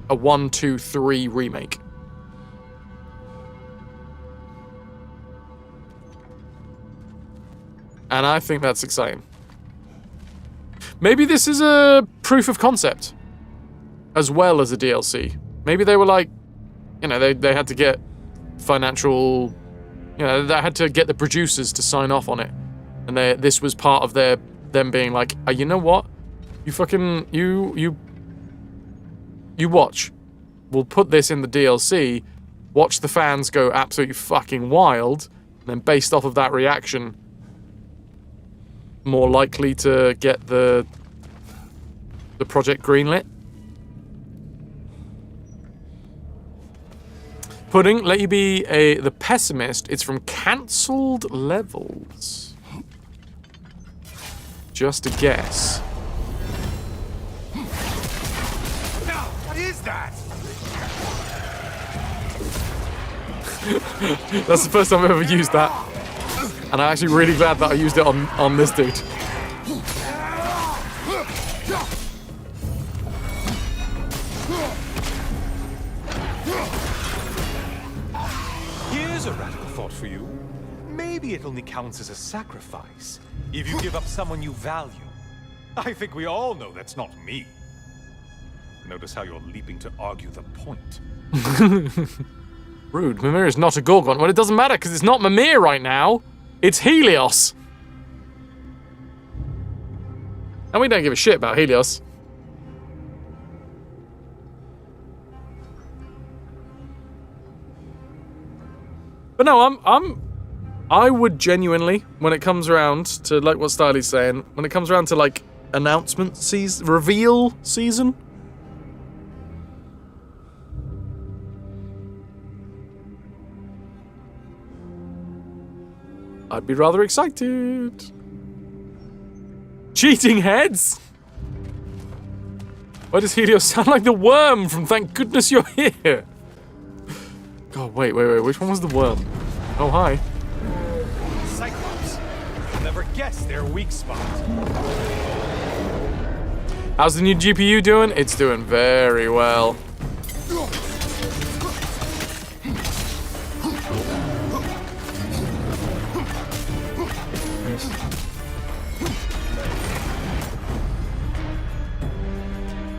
S1: a 1, 2, 3 remake. And I think that's exciting. Maybe this is a proof of concept as well as a DLC. Maybe they were like, you know, they had to get financial, you know, they had to get the producers to sign off on it. And this was part of them being like, oh, you know what? You fucking, you watch. We'll put this in the DLC, watch the fans go absolutely fucking wild, and then based off of that reaction, more likely to get the project greenlit. Pudding, let you be the pessimist. It's from cancelled levels. Just a guess.
S14: What is that?
S1: That's the first time I've ever used that. And I'm actually really glad that I used it on this dude.
S14: Here's a radical thought for you. Maybe it only counts as a sacrifice if you give up someone you value. I think we all know that's not me. Notice how you're leaping to argue the point.
S1: Rude. Mimir is not a Gorgon. Well, it doesn't matter because it's not Mimir right now. It's Helios. And we don't give a shit about Helios. But no, I would genuinely, when it comes around to, like what Styly's saying, when it comes around to, like, announcement season, reveal season, I'd be rather excited. Cheating heads? Why does Helios sound like the worm from Thank Goodness You're Here? God, wait. Which one was the worm? Oh, hi.
S14: Cyclops. You'll never guess their weak spot.
S1: How's the new GPU doing? It's doing very well.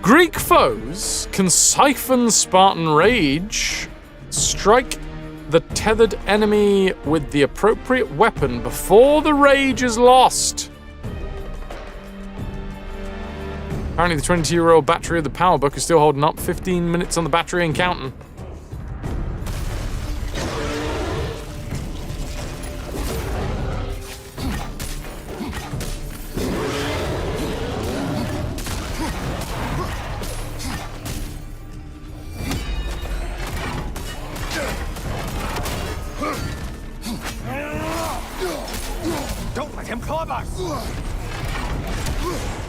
S1: Greek foes can siphon Spartan rage, strike the tethered enemy with the appropriate weapon before the rage is lost. Apparently the 22-year-old battery of the power book is still holding up. 15 minutes on the battery and counting.
S14: Don't let him club us!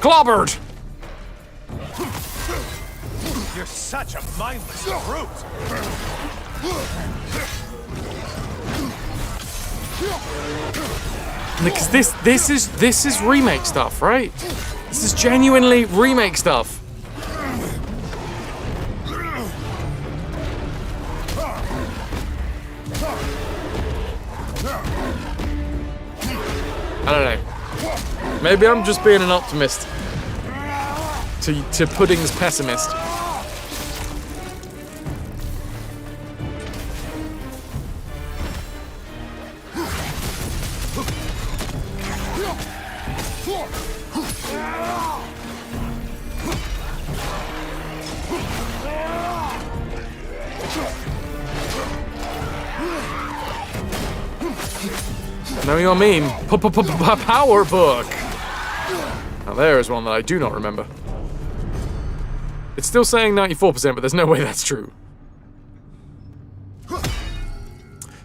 S1: Clobbered!
S14: You're such a mindless brute!
S1: Because this is remake stuff, right? This is genuinely remake stuff. I don't know. Maybe I'm just being an optimist. To Pudding's pessimist. Know what I mean? Power book. Now there is one that I do not remember. It's still saying 94%, but there's no way that's true.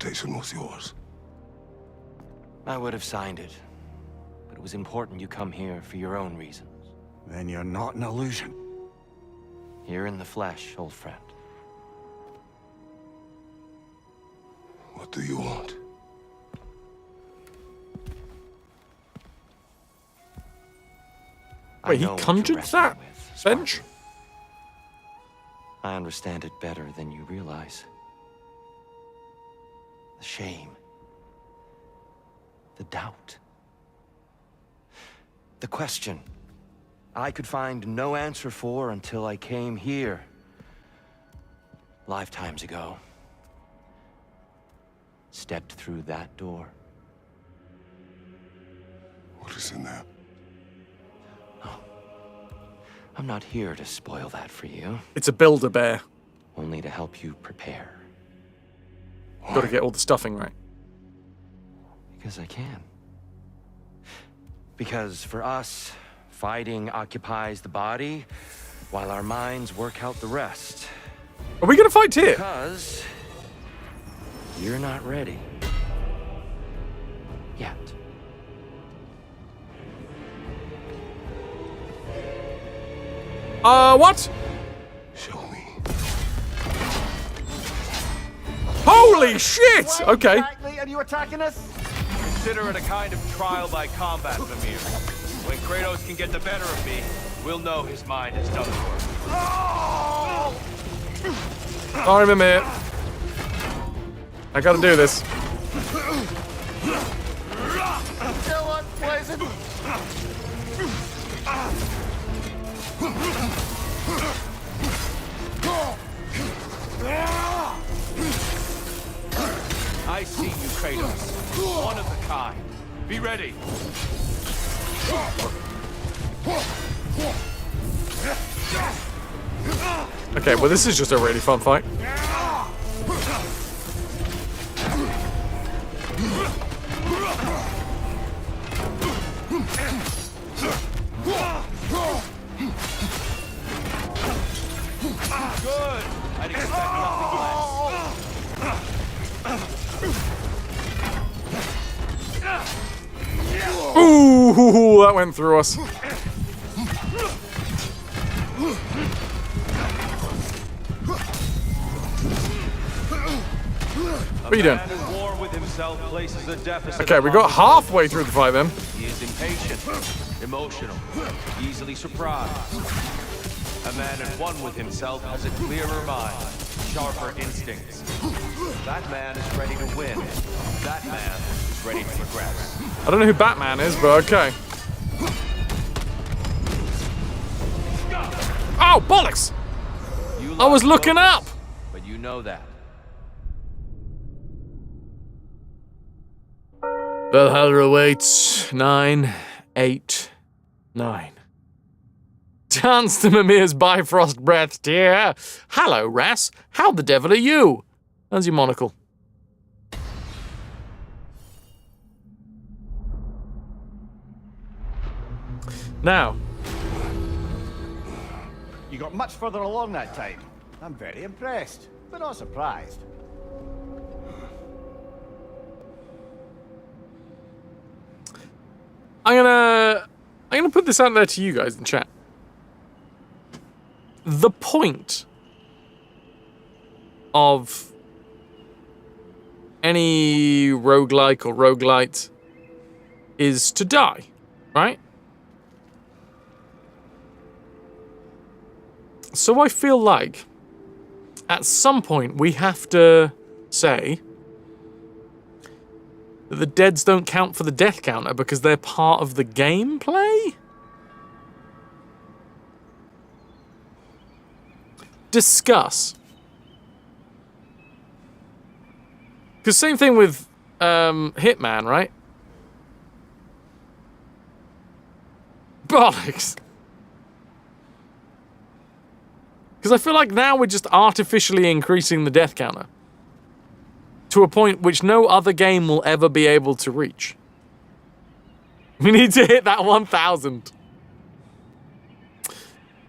S12: teleportation was yours.
S9: I would have signed it, but it was important you come here for your own reasons.
S13: Then you're not an illusion.
S9: Here in the flesh, old friend.
S12: What do you want?
S1: Wait, he conjured that bench?
S9: I understand it better than you realize. The shame. The doubt. The question I could find no answer for until I came here. Lifetimes ago. Stepped through that door.
S12: What is in there?
S9: I'm not here to spoil that for you.
S1: It's a Build-A-Bear.
S9: Only to help you prepare.
S1: Got to get all the stuffing right.
S9: Because I can. Because for us, fighting occupies the body, while our minds work out the rest.
S1: Are we gonna fight here?
S9: Because you're not ready. Yet.
S1: What?
S12: Show me.
S1: Holy shit! Okay.
S13: Exactly, are you attacking us?
S15: Consider it a kind of trial by combat, Mimir. When Kratos can get the better of me, we'll know his mind has done the work.
S1: Sorry, Mimir. I gotta do this.
S13: Still unpleasant.
S15: I see you, Kratos. One of a kind. Be ready.
S1: Okay, well this is just a really fun fight.
S15: Good. I'd expect nothing less.
S1: Ooh, that went through us. What are you doing? Okay, we got halfway through the fight then.
S15: He is impatient, emotional, easily surprised. A man at one with himself has a clearer mind, sharper instincts. That man is ready to win. That man is ready to progress.
S1: I don't know who Batman is, but okay. Oh, bollocks! I was looking up!
S15: But you know that.
S1: Valhalla awaits. 9, 8, 9. Dance to Mimir's Bifrost breath, dear. Hello, Ras. How the devil are you? How's your monocle? Now.
S13: You got much further along that time. I'm very impressed, but not surprised.
S1: I'm gonna put this out there to you guys in chat. The point of any roguelike or roguelite is to die, right? So I feel like at some point we have to say that the deads don't count for the death counter because they're part of the gameplay? Discuss. Because same thing with Hitman, right? Bollocks. Because I feel like now we're just artificially increasing the death counter to a point which no other game will ever be able to reach. We need to hit that 1,000.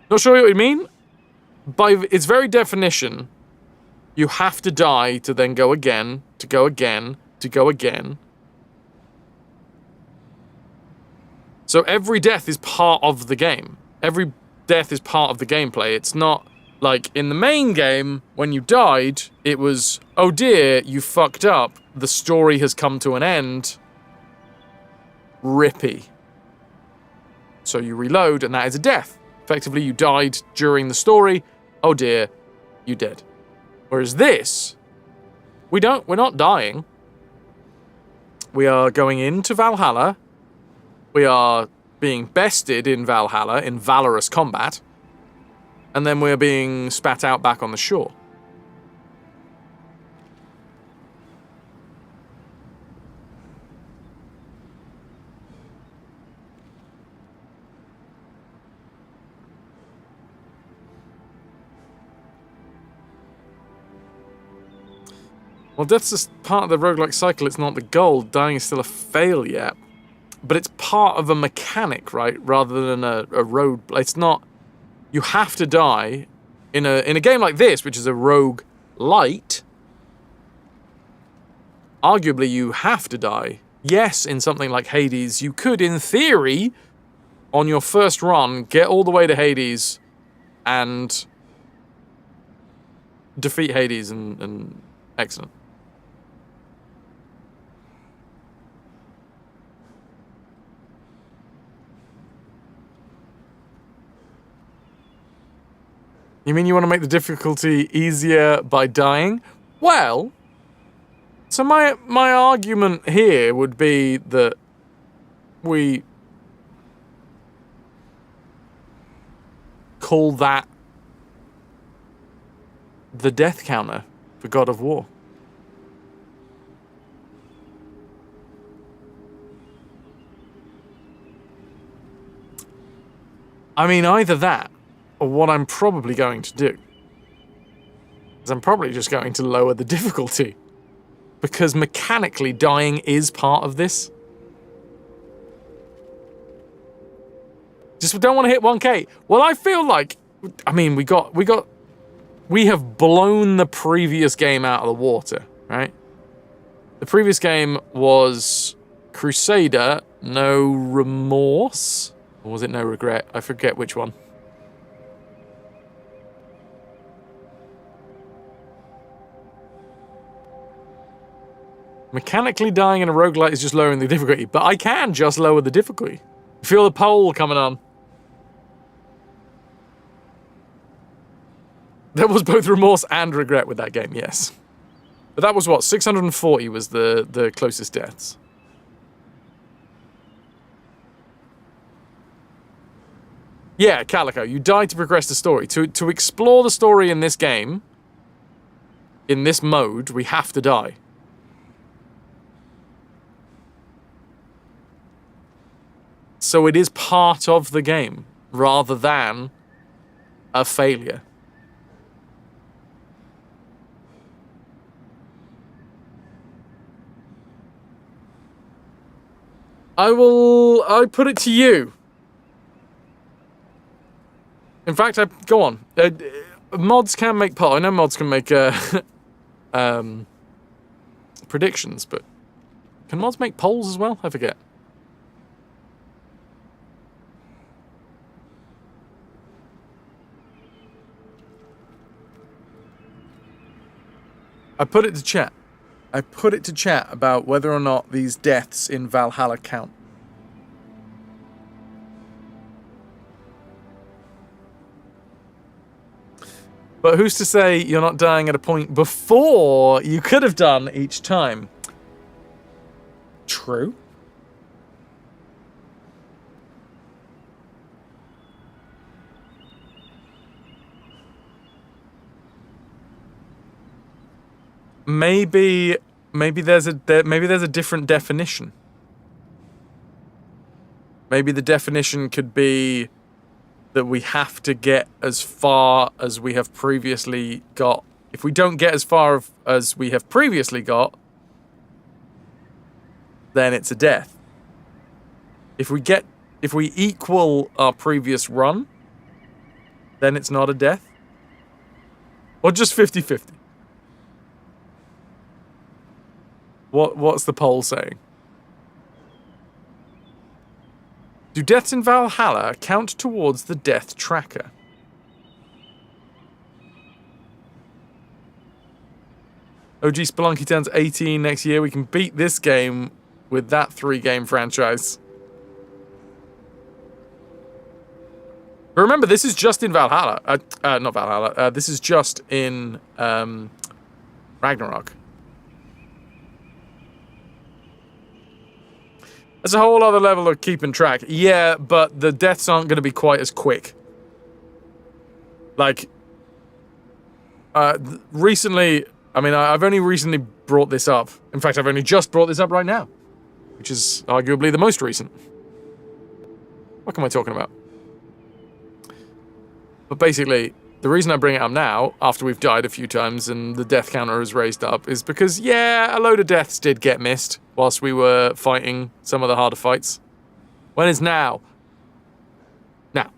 S1: Not sure what you mean. By its very definition, you have to die to then go again, to go again, to go again. So every death is part of the game. Every death is part of the gameplay. It's not like in the main game, when you died, it was, oh dear, you fucked up. The story has come to an end. Rippy. So you reload, and that is a death. Effectively, you died during the story. Oh dear, you dead. Whereas this, we're not dying. We are going into Valhalla. We are being bested in Valhalla in valorous combat. And then we're being spat out back on the shore. Well, death's just part of the roguelike cycle. It's not the goal. Dying is still a failure. But it's part of a mechanic, right? Rather than a road. It's not... You have to die in a game like this, which is a rogue light. Arguably, you have to die. Yes, in something like Hades, you could, in theory, on your first run, get all the way to Hades and defeat Hades and excellent. You mean you want to make the difficulty easier by dying? Well, so my argument here would be that we call that the death counter for God of War. I mean, either that, or what I'm probably going to do is I'm probably just going to lower the difficulty. Because mechanically, dying is part of this. Just don't want to hit 1K. Well, I feel like, I mean, we have blown the previous game out of the water, right? The previous game was Crusader, No Remorse, or was it No Regret? I forget which one. Mechanically dying in a roguelite is just lowering the difficulty, but I can just lower the difficulty. Feel the poll coming on. There was both remorse and regret with that game, yes. But that was what, 640 was the closest deaths. Yeah, Calico, you died to progress the story. To explore the story in this game, in this mode, we have to die. So it is part of the game, rather than a failure. I put it to you. In fact, go on. Mods can make polls. I know mods can make predictions, but can mods make polls as well? I forget. I put it to chat. I put it to chat about whether or not these deaths in Valhalla count. But who's to say you're not dying at a point before you could have done each time? True. Maybe there's a different definition. Maybe the definition could be that we have to get as far as we have previously got. If we don't get as far as we have previously got, then it's a death. If we equal our previous run, then it's not a death. Or just 50-50. What's the poll saying? Do deaths in Valhalla count towards the death tracker? OG Spelunky turns 18 next year. We can beat this game with that 3-game franchise. But remember, this is just in Valhalla. Not Valhalla. This is just in Ragnarok. That's a whole other level of keeping track. Yeah, but the deaths aren't going to be quite as quick. Like, recently, I mean, I've only recently brought this up. In fact, I've only just brought this up right now, which is arguably the most recent. What am I talking about? But basically, the reason I bring it up now, after we've died a few times and the death counter is raised up, is because, yeah, a load of deaths did get missed whilst we were fighting some of the harder fights. When is now? Now.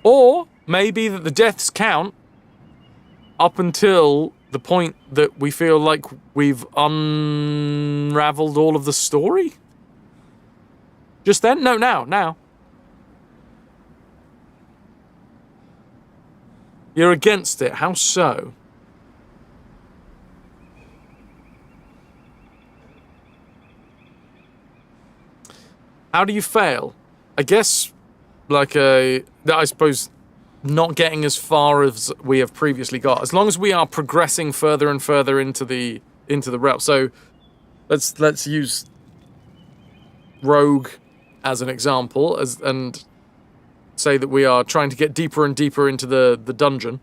S1: Or maybe that the deaths count up until the point that we feel like we've unraveled all of the story? Just then? No, now. You're against it. How so? How do you fail? I guess, like I suppose, not getting as far as we have previously got. As long as we are progressing further and further into the realm. So, let's use Rogue as an example, and say that we are trying to get deeper and deeper into the dungeon.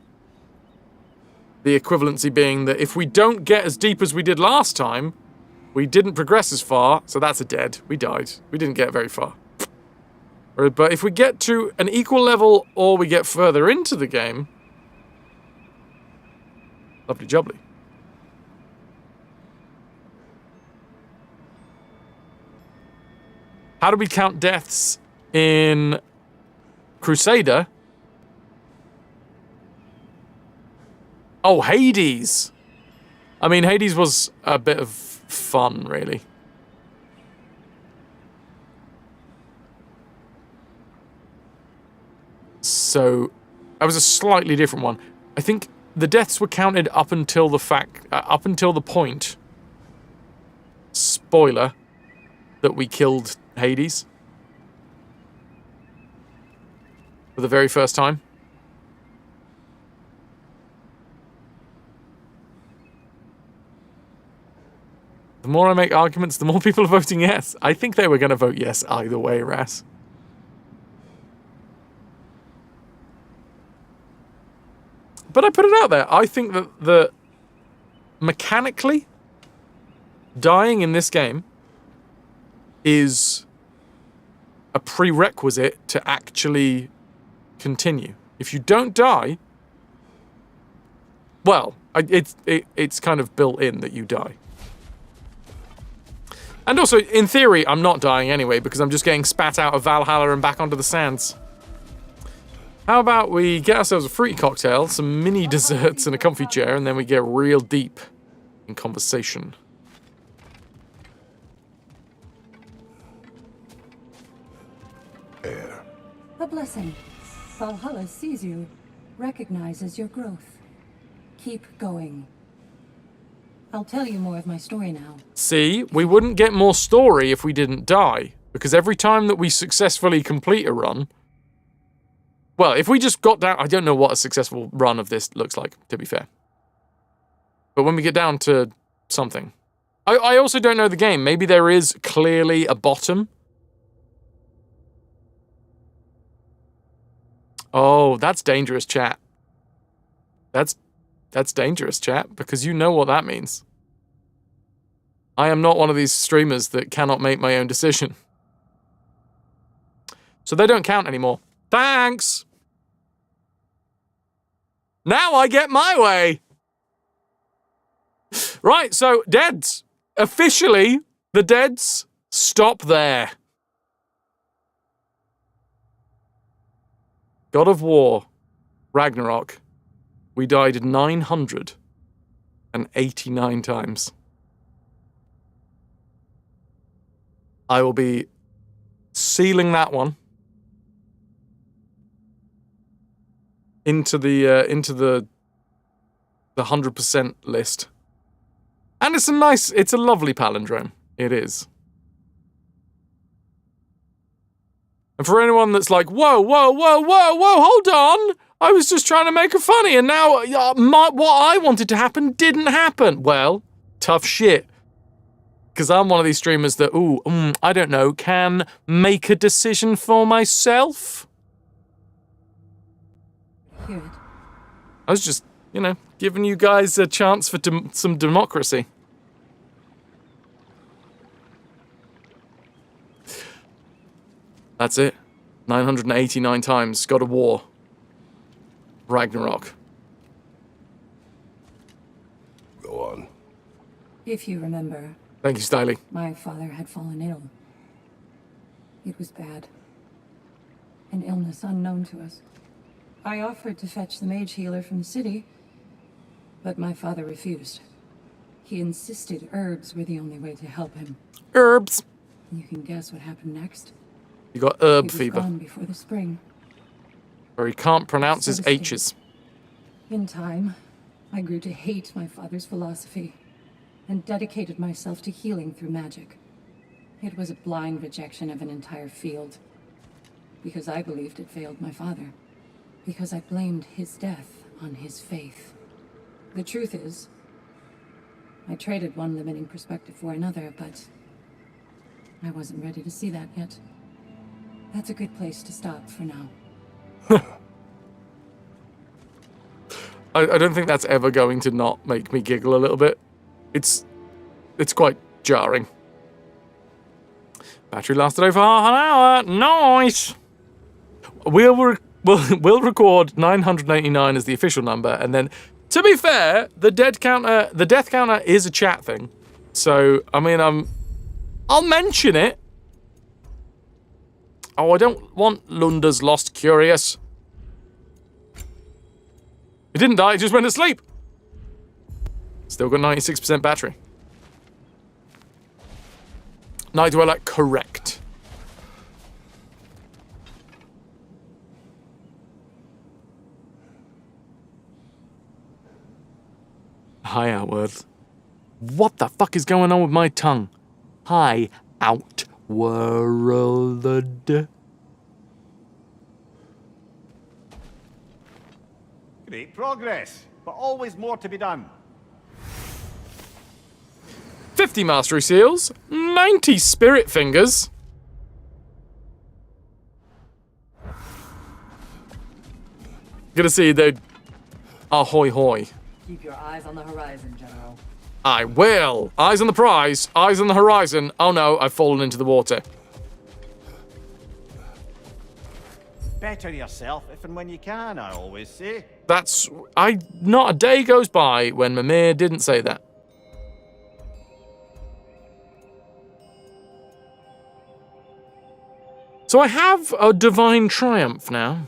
S1: The equivalency being that if we don't get as deep as we did last time, we didn't progress as far, so that's a dead. We died. We didn't get very far. But if we get to an equal level or we get further into the game, lovely jubbly. How do we count deaths in Crusader? Oh, Hades. I mean, Hades was a bit of fun, really. So, that was a slightly different one. I think the deaths were counted up until the point, spoiler, that we killed Hades for the very first time. The more I make arguments, the more people are voting yes. I think they were going to vote yes either way, Ras. But I put it out there. I think that mechanically, dying in this game is a prerequisite to actually continue. If you don't die, well, it's kind of built in that you die. And also, in theory, I'm not dying anyway because I'm just getting spat out of Valhalla and back onto the sands. How about we get ourselves a fruity cocktail, some mini desserts and a comfy chair, and then we get real deep in conversation.
S12: Air.
S11: A blessing. Valhalla sees you, recognizes your growth. Keep going. I'll tell you more of my story now.
S1: See, we wouldn't get more story if we didn't die, because every time that we successfully complete a run... Well, if we just got down... I don't know what a successful run of this looks like, to be fair. But when we get down to something... I also don't know the game. Maybe there is clearly a bottom. Oh, that's dangerous, chat. That's dangerous, chat, because you know what that means. I am not one of these streamers that cannot make my own decision. So they don't count anymore. Thanks! Now I get my way! Right, so deads. Officially, the deads stop there. God of War, Ragnarok, we died 989 times. I will be sealing that one into the 100% list. And it's a lovely palindrome. It is. And for anyone that's like, whoa, hold on. I was just trying to make it funny, and now what I wanted to happen didn't happen. Well, tough shit. Because I'm one of these streamers that, I don't know, can make a decision for myself.
S11: Hear it.
S1: I was just, giving you guys a chance for some democracy. That's it. 989 times. God of War. Ragnarok.
S12: Go on.
S11: If you remember,
S1: Thank you, Stiley.
S11: my father had fallen ill. It was bad. An illness unknown to us. I offered to fetch the mage healer from the city, but my father refused. He insisted herbs were the only way to help him.
S1: Herbs.
S11: You can guess what happened next.
S1: You got herb
S11: He was
S1: fever.
S11: gone before the spring.
S1: Where he can't pronounce his H's.
S11: In time, I grew to hate my father's philosophy and dedicated myself to healing through magic. It was a blind rejection of an entire field, because I believed it failed my father, because I blamed his death on his faith. The truth is, I traded one limiting perspective for another, but I wasn't ready to see that yet. That's a good place to stop for now.
S1: I don't think that's ever going to not make me giggle a little bit. It's quite jarring. Battery lasted over half an hour. Nice. We'll record 989 as the official number, and then, to be fair, the death counter is a chat thing. So I mean, I'll mention it. Oh, I don't want Lunda's Lost Curious. It didn't die, it just went to sleep. Still got 96% battery. Night Dweller, correct. Hi, Outward. What the fuck is going on with my tongue? Hi, Outworld.
S13: Great progress, but always more to be done.
S1: 50 Mastery Seals, 90 Spirit Fingers. Gonna see the ahoy hoy.
S4: Keep your eyes on the horizon, General.
S1: I will. Eyes on the prize, eyes on the horizon. Oh no, I've fallen into the water.
S13: Better yourself if and when you can, I always say.
S1: Not a day goes by when Mimir didn't say that. So I have a divine triumph now.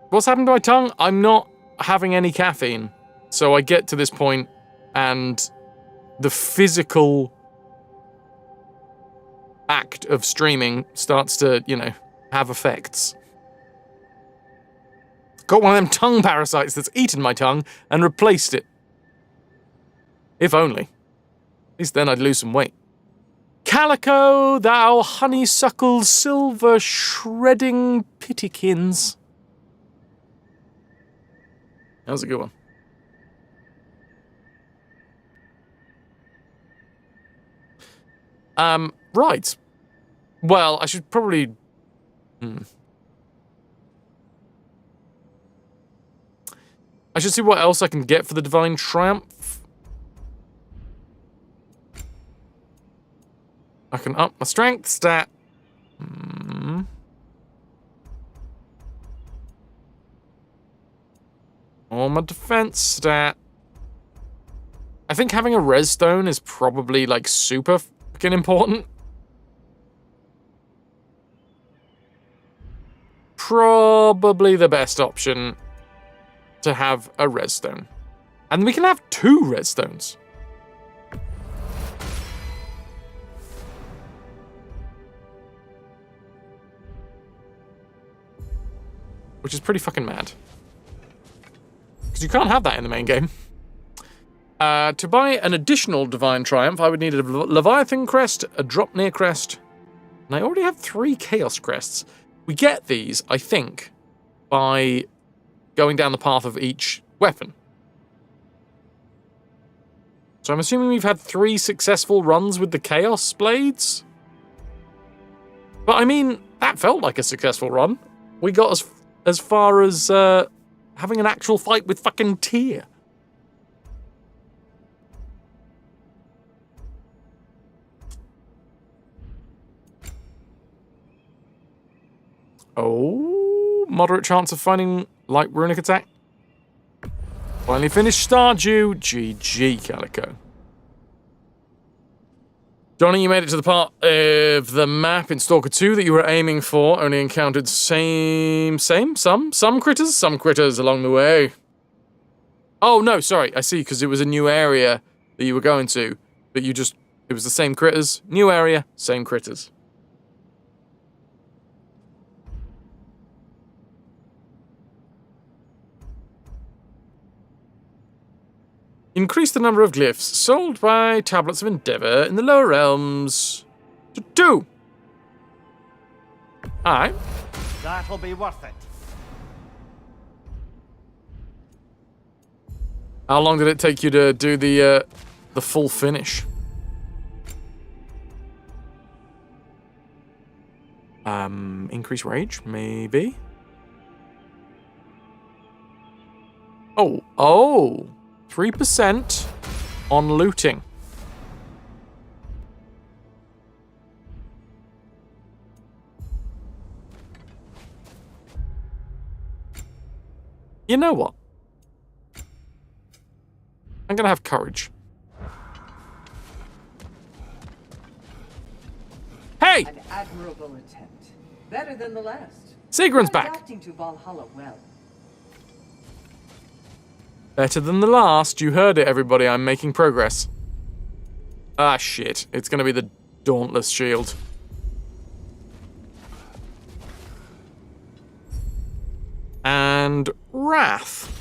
S1: What's happened to my tongue? I'm not having any caffeine. So I get to this point and the physical act of streaming starts to, have effects. Got one of them tongue parasites that's eaten my tongue and replaced it. If only. At least then I'd lose some weight. Calico, thou honeysuckle silver shredding pittykins. That was a good one. Right. Well, I should probably... I should see what else I can get for the Divine Triumph. I can up my strength stat. Or my defense stat. I think having a res stone is probably, super fucking important. probably the best option to have a redstone. And we can have 2 redstones. Which is pretty fucking mad. Because you can't have that in the main game. To buy an additional Divine Triumph, I would need a Leviathan Crest, a Dropnir Crest, and I already have 3 Chaos Crests. We get these, I think, by going down the path of each weapon. So I'm assuming we've had 3 successful runs with the Chaos Blades? But I mean, that felt like a successful run. We got as far as having an actual fight with fucking Tyr. Oh, moderate chance of finding light runic attack. Finally finished Stardew. GG, Calico. Johnny, you made it to the part of the map in Stalker 2 that you were aiming for. Only encountered some critters along the way. Oh, no, sorry. I see, because it was a new area that you were going to. But it was the same critters. New area, same critters. Increase the number of glyphs sold by Tablets of Endeavor in the lower realms to 2. Alright.
S13: That'll be worth it.
S1: How long did it take you to do the full finish? Increase rage, maybe. Oh. 3% on looting. You know what? I'm gonna have courage. Hey!
S4: An admirable attempt. Better than the last.
S1: Sigrun's back.
S4: Adapting to Valhalla well.
S1: Better than the last. You heard it, everybody. I'm making progress. Ah, shit. It's gonna be the Dauntless Shield. And Wrath.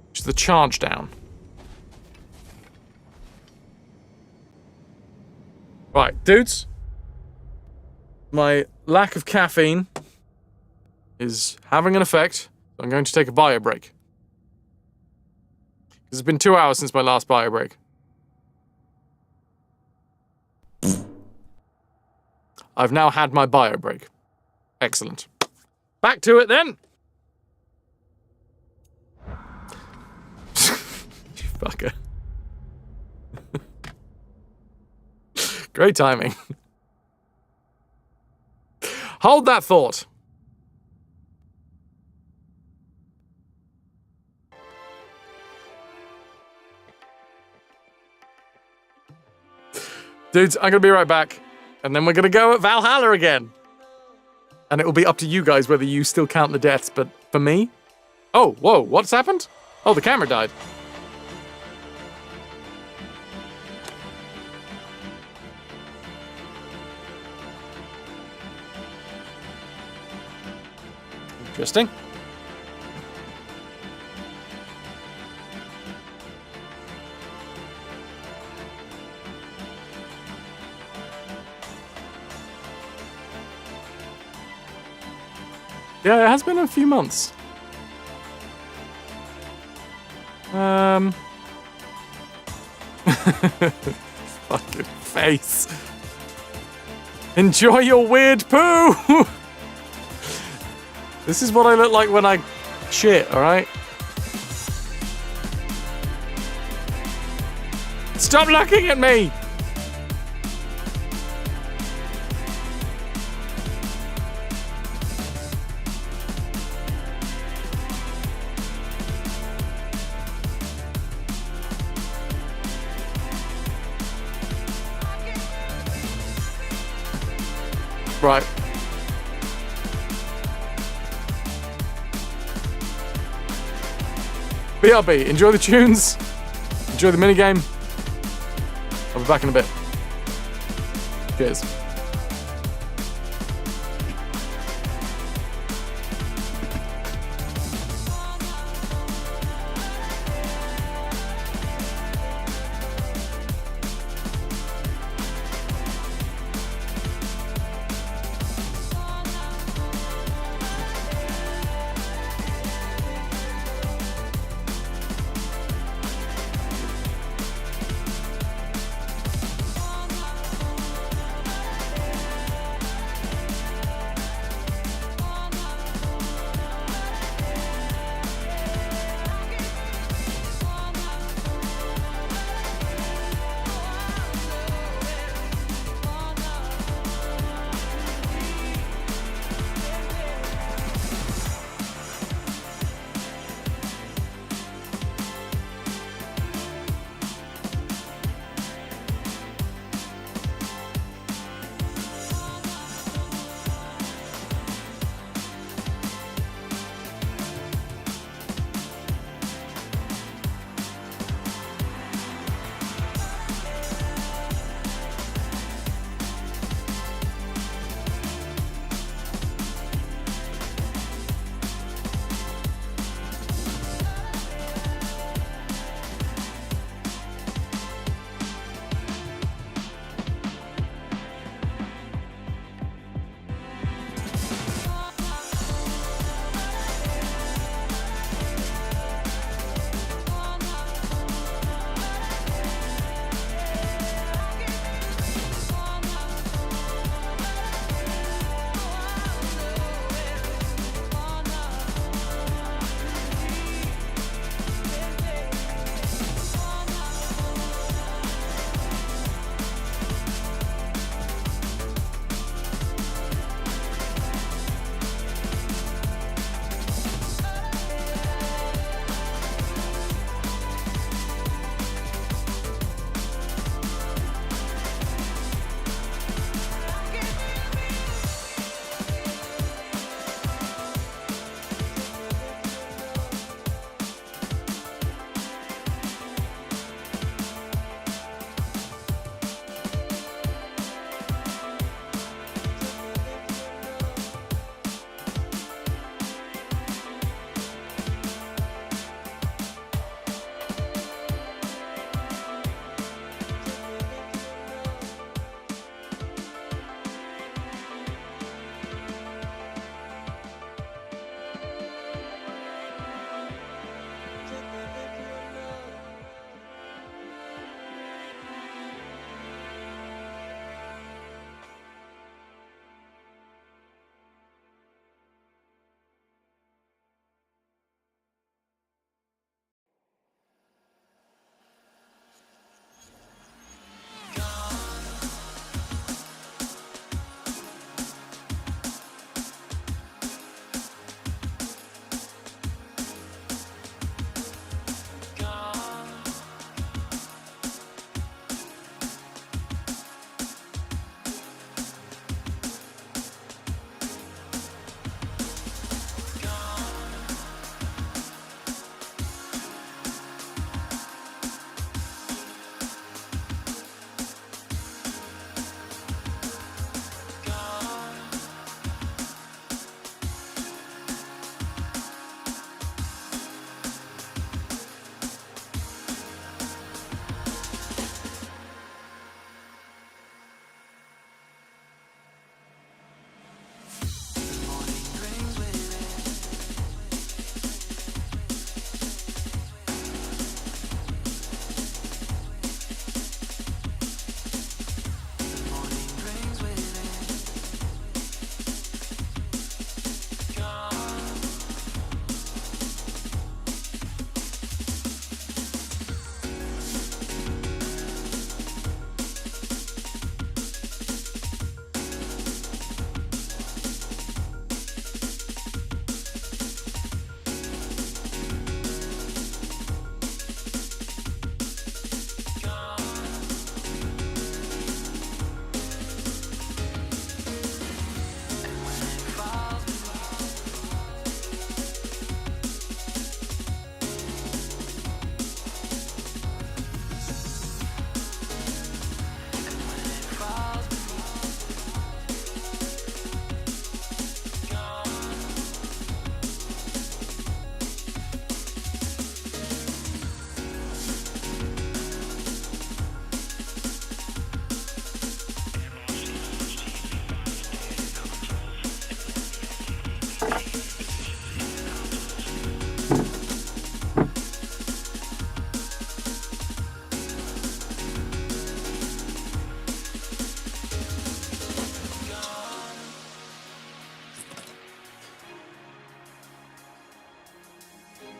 S1: Which is the charge down. Right, dudes. My lack of caffeine is having an effect. I'm going to take a bio break. It's been 2 hours since my last bio break. I've now had my bio break. Excellent. Back to it then. You fucker. Great timing. Hold that thought. Dudes, I'm going to be right back. And then we're going to go at Valhalla again. And it will be up to you guys whether you still count the deaths. But for me... Oh, whoa, what's happened? Oh, the camera died. Interesting. Yeah, it has been a few months. Fucking face. Enjoy your weird poo! This is what I look like when I shit, alright? Stop looking at me! Right. BRB, enjoy the tunes, enjoy the minigame. I'll be back in a bit. Cheers.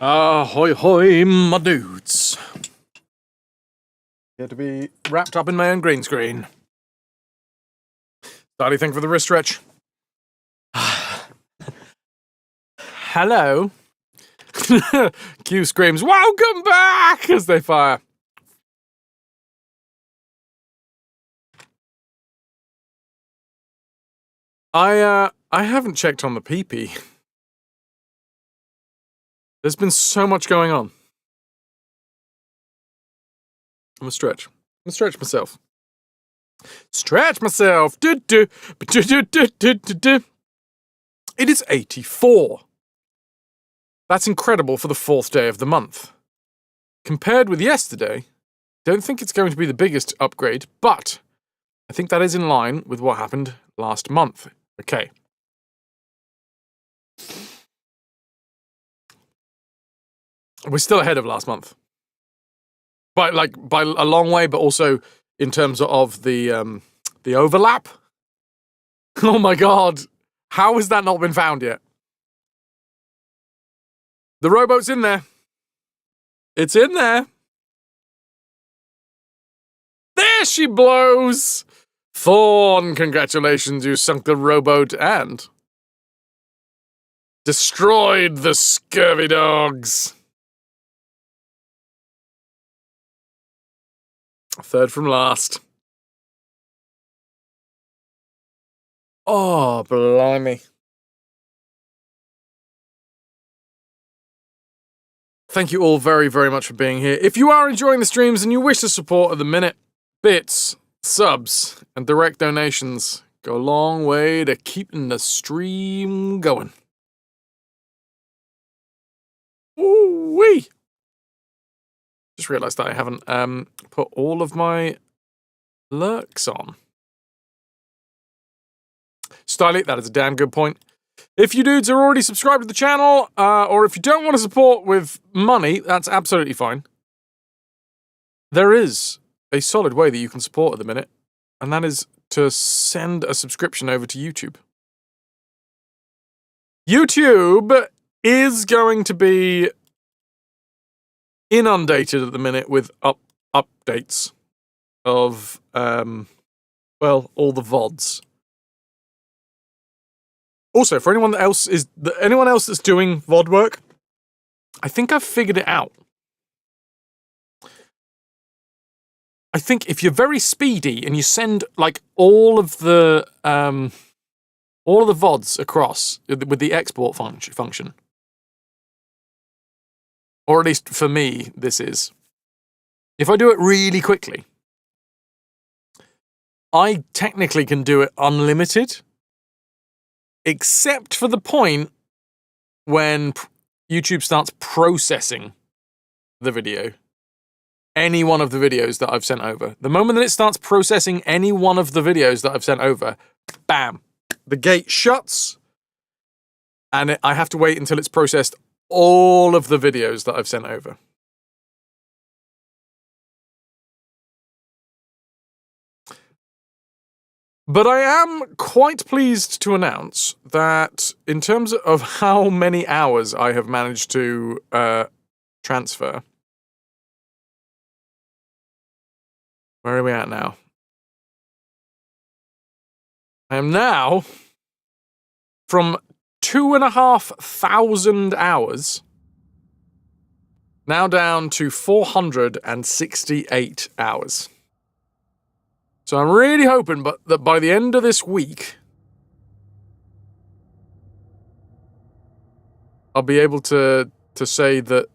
S1: Ahoy, hoy, my dudes. Here to be wrapped up in my own green screen. Starty, thank you for the wrist stretch. Hello. Q screams, "Welcome back!" as they fire. I haven't checked on the pee-pee. There's been so much going on. I'm gonna stretch. I'm gonna stretch myself. Stretch myself! Do-do. Do-do-do-do-do-do. It is 84. That's incredible for the 4th day of the month. Compared with yesterday, don't think it's going to be the biggest upgrade, but I think that is in line with what happened last month. Okay. We're still ahead of last month. By a long way, but also in terms of the overlap. Oh my god. How has that not been found yet? The rowboat's in there. It's in there. There she blows! Thorn, congratulations, you sunk the rowboat and destroyed the scurvy dogs. Third from last. Oh, blimey. Thank you all very, very much for being here. If you are enjoying the streams and you wish to support at the minute, bits, subs, and direct donations go a long way to keeping the stream going. Ooh-wee! Just realised that I haven't put all of my lurks on. Styly, that is a damn good point. If you dudes are already subscribed to the channel, or if you don't want to support with money, that's absolutely fine. There is a solid way that you can support at the minute, and that is to send a subscription over to YouTube. YouTube is going to be inundated at the minute with updates of, well, all the VODs. Also, for anyone else that's doing VOD work, I think I've figured it out. I think if you're very speedy and you send like all of the VODs across with the export function, or at least for me, this is, if I do it really quickly, I technically can do it unlimited, except for the point when YouTube starts processing the video. Any one of the videos that I've sent over. The moment that it starts processing any one of the videos that I've sent over, bam, the gate shuts, and I have to wait until it's processed all of the videos that I've sent over. But I am quite pleased to announce that in terms of how many hours I have managed to transfer. Where are we at now? I am now from 2,500 hours now down to 468 hours. So I'm really hoping that by the end of this week, I'll be able to say that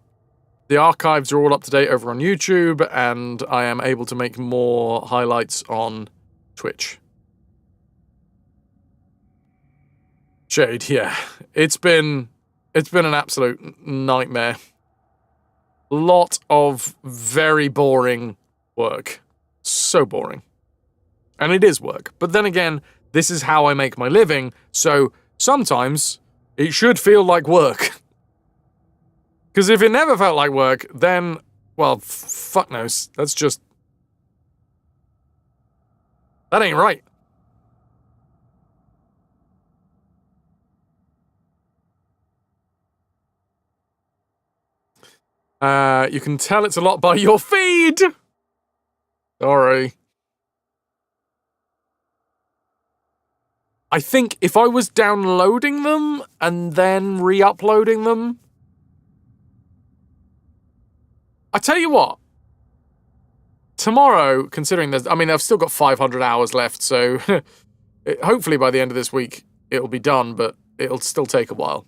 S1: the archives are all up to date over on YouTube, and I am able to make more highlights on Twitch. Shade, yeah. It's been an absolute nightmare. Lot of very boring work. So boring. And it is work. But then again, this is how I make my living, so sometimes It should feel like work. Because if it never felt like work, then, well, fuck knows. That's just... That ain't right. You can tell it's a lot by your feed. Sorry. I think if I was downloading them and then re-uploading them... I tell you what. Tomorrow, considering there's... I mean, I've still got 500 hours left, so... hopefully by the end of this week, it'll be done, but it'll still take a while.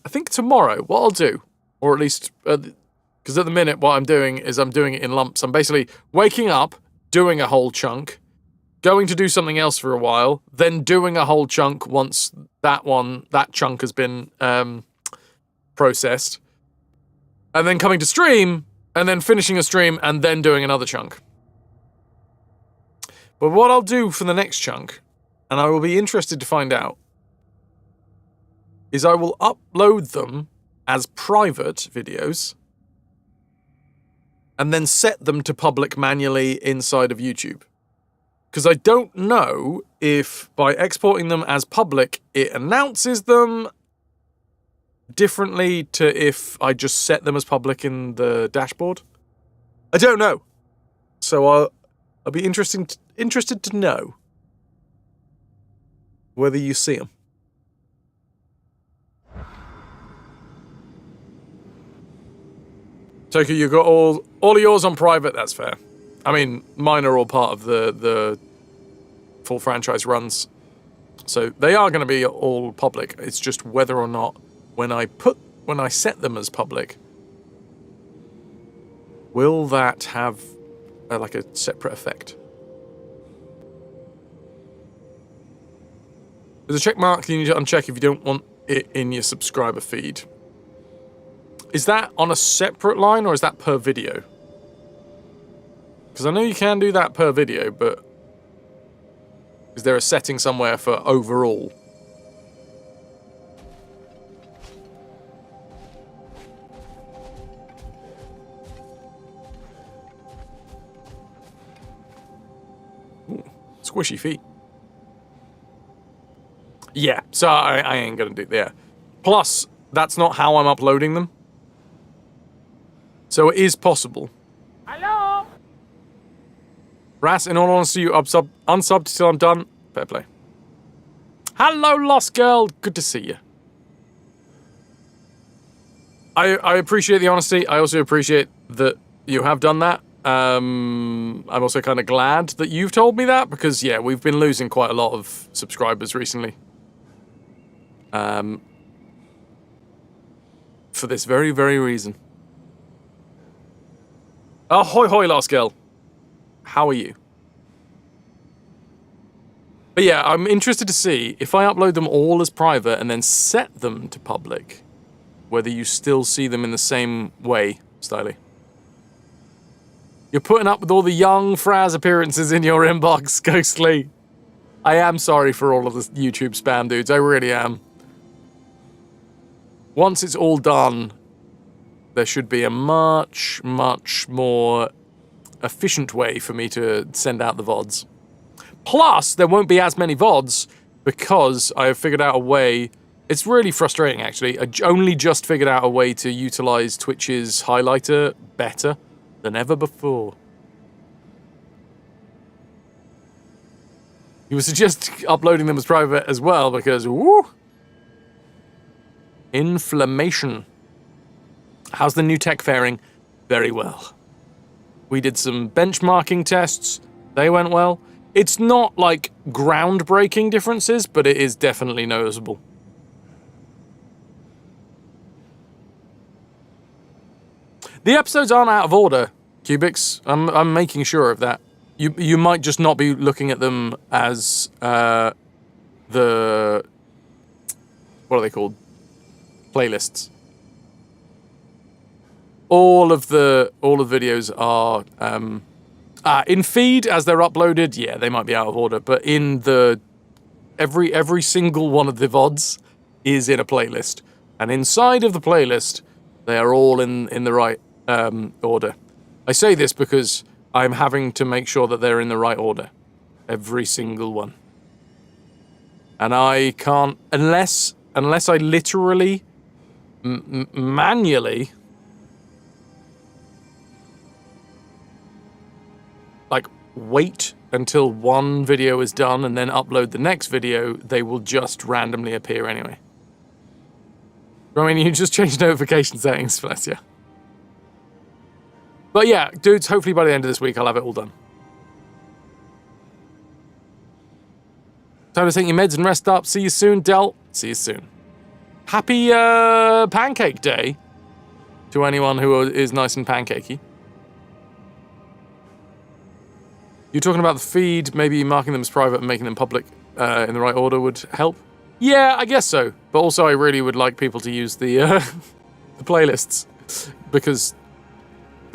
S1: I think tomorrow, what I'll do, or at least... because at the minute, what I'm doing is I'm doing it in lumps. I'm basically waking up, doing a whole chunk, going to do something else for a while, then doing a whole chunk once that chunk has been processed, and then coming to stream, and then finishing a stream, and then doing another chunk. But what I'll do for the next chunk, and I will be interested to find out, is I will upload them as private videos, and then set them to public manually inside of YouTube. Because I don't know if by exporting them as public, it announces them differently to if I just set them as public in the dashboard. I don't know. So I'll be interested to know whether you see them. Toku, you got all of yours on private, that's fair. I mean, mine are all part of the full franchise runs. So they are going to be all public. It's just whether or not when I set them as public, will that have like a separate effect? There's a check mark you need to uncheck if you don't want it in your subscriber feed. Is that on a separate line or is that per video? Because I know you can do that per video, but is there a setting somewhere for overall? Ooh, squishy feet. Yeah, so I ain't gonna do that. Plus, that's not how I'm uploading them. So it is possible.
S9: Hello?
S1: Ras, in all honesty, you unsubbed till I'm done. Fair play. Hello, Lost Girl. Good to see you. I appreciate the honesty. I also appreciate that you have done that. I'm also kind of glad that you've told me that because, yeah, we've been losing quite a lot of subscribers recently. For this very, very reason. Ahoy, hoy, Lost Girl. How are you? But yeah, I'm interested to see if I upload them all as private and then set them to public, whether you still see them in the same way, Styly. You're putting up with all the young Fraz appearances in your inbox, Ghostly. I am sorry for all of the YouTube spam dudes, I really am. Once it's all done, there should be a much, much more efficient way for me to send out the VODs. Plus, there won't be as many VODs because I have figured out a way. It's really frustrating, actually. I only just figured out a way to utilize Twitch's highlighter better than ever before. You would suggest uploading them as private as well because, woo! Inflammation. How's the new tech faring? Very well. We did some benchmarking tests. They went well. It's not like groundbreaking differences, but it is definitely noticeable. The episodes aren't out of order, Cubics. I'm making sure of that. You might just not be looking at them as the what are they called? Playlists. All of the videos are in feed as they're uploaded. Yeah, they might be out of order, but in the every single one of the VODs is in a playlist. And inside of the playlist, they are all in the right order. I say this because I'm having to make sure that they're in the right order. Every single one. And I can't, unless I literally, manually, like, wait until one video is done and then upload the next video, they will just randomly appear anyway. I mean, you just change notification settings, bless you. But yeah, dudes, hopefully by the end of this week, I'll have it all done. Time to take your meds and rest up. See you soon, Del. See you soon. Happy Pancake Day to anyone who is nice and pancakey. You're talking about the feed, maybe marking them as private and making them public in the right order would help? Yeah, I guess so. But also I really would like people to use the the playlists. Because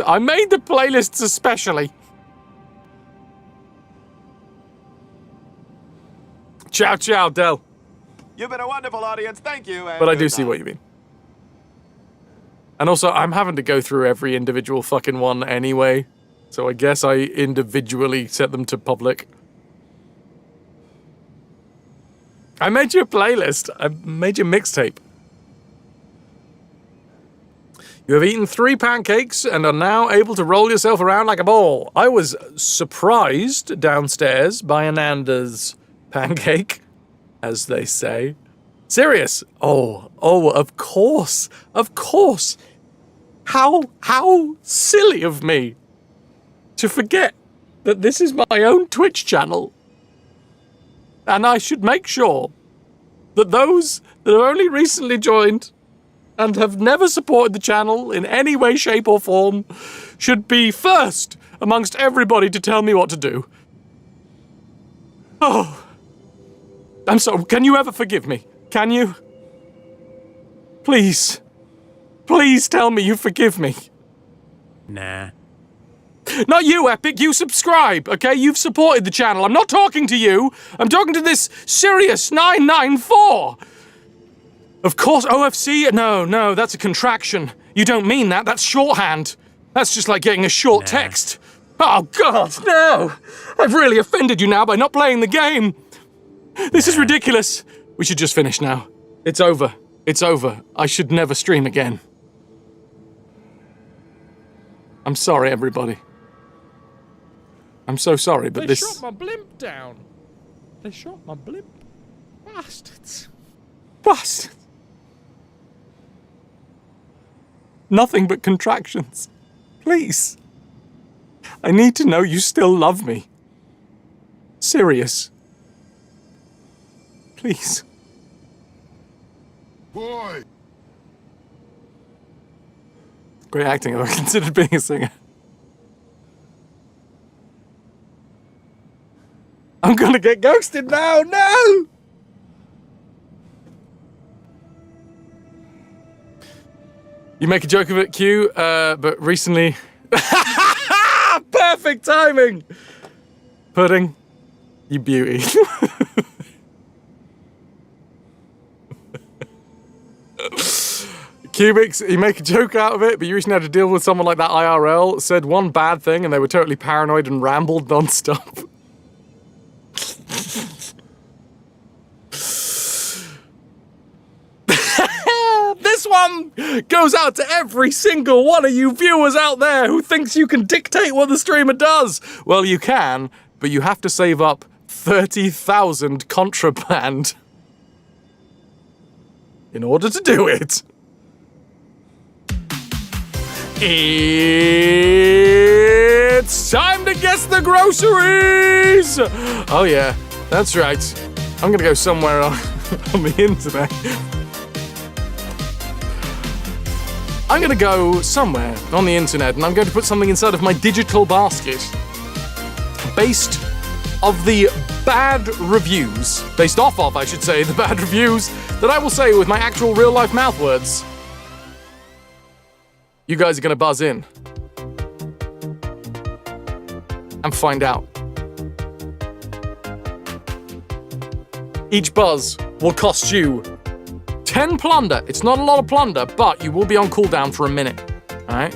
S1: I made the playlists especially. Ciao, ciao, Del.
S15: You've been a wonderful audience, thank you.
S1: But I do see what you mean. And also, I'm having to go through every individual fucking one anyway. So I guess I individually set them to public. I made you a playlist. I made you a mixtape. You have eaten 3 pancakes and are now able to roll yourself around like a ball. I was surprised downstairs by Ananda's pancake, as they say. Serious? Oh, of course. Of course. How silly of me to forget that this is my own Twitch channel. And I should make sure that those that have only recently joined and have never supported the channel in any way, shape, or form should be first amongst everybody to tell me what to do. Oh. I'm sorry. Can you ever forgive me? Can you? Please. Please tell me you forgive me.
S6: Nah.
S1: Not you, Epic. You subscribe, okay? You've supported the channel. I'm not talking to you. I'm talking to this Sirius 994. Of course, OFC? No, that's a contraction. You don't mean that. That's shorthand. That's just like getting a short text. Oh, God, no. I've really offended you now by not playing the game. This is ridiculous. We should just finish now. It's over. It's over. I should never stream again. I'm sorry, everybody. I'm so sorry, but
S6: they shot my blimp down. They shot my blimp. Bastards.
S1: Bastards. Nothing but contractions. Please. I need to know you still love me. Serious. Please.
S12: Boy.
S1: Great acting. I've considered being a singer. I'm gonna get ghosted now. No! You make a joke of it, Q, but recently... Perfect timing! Pudding, you beauty. Cubics, you make a joke out of it, but you recently had to deal with someone like that IRL, said one bad thing, and they were totally paranoid and rambled non-stop. This one goes out to every single one of you viewers out there who thinks you can dictate what the streamer does. Well, you can, but you have to save up 30,000 contraband in order to do it. It's time to guess the groceries! Oh yeah, that's right. I'm gonna go somewhere on the internet. I'm gonna go somewhere on the internet and I'm going to put something inside of my digital basket based off the bad reviews, the bad reviews that I will say with my actual real life mouth words. You guys are gonna buzz in and find out. Each buzz will cost you 10 plunder. It's not a lot of plunder, but you will be on cooldown for a minute. Alright?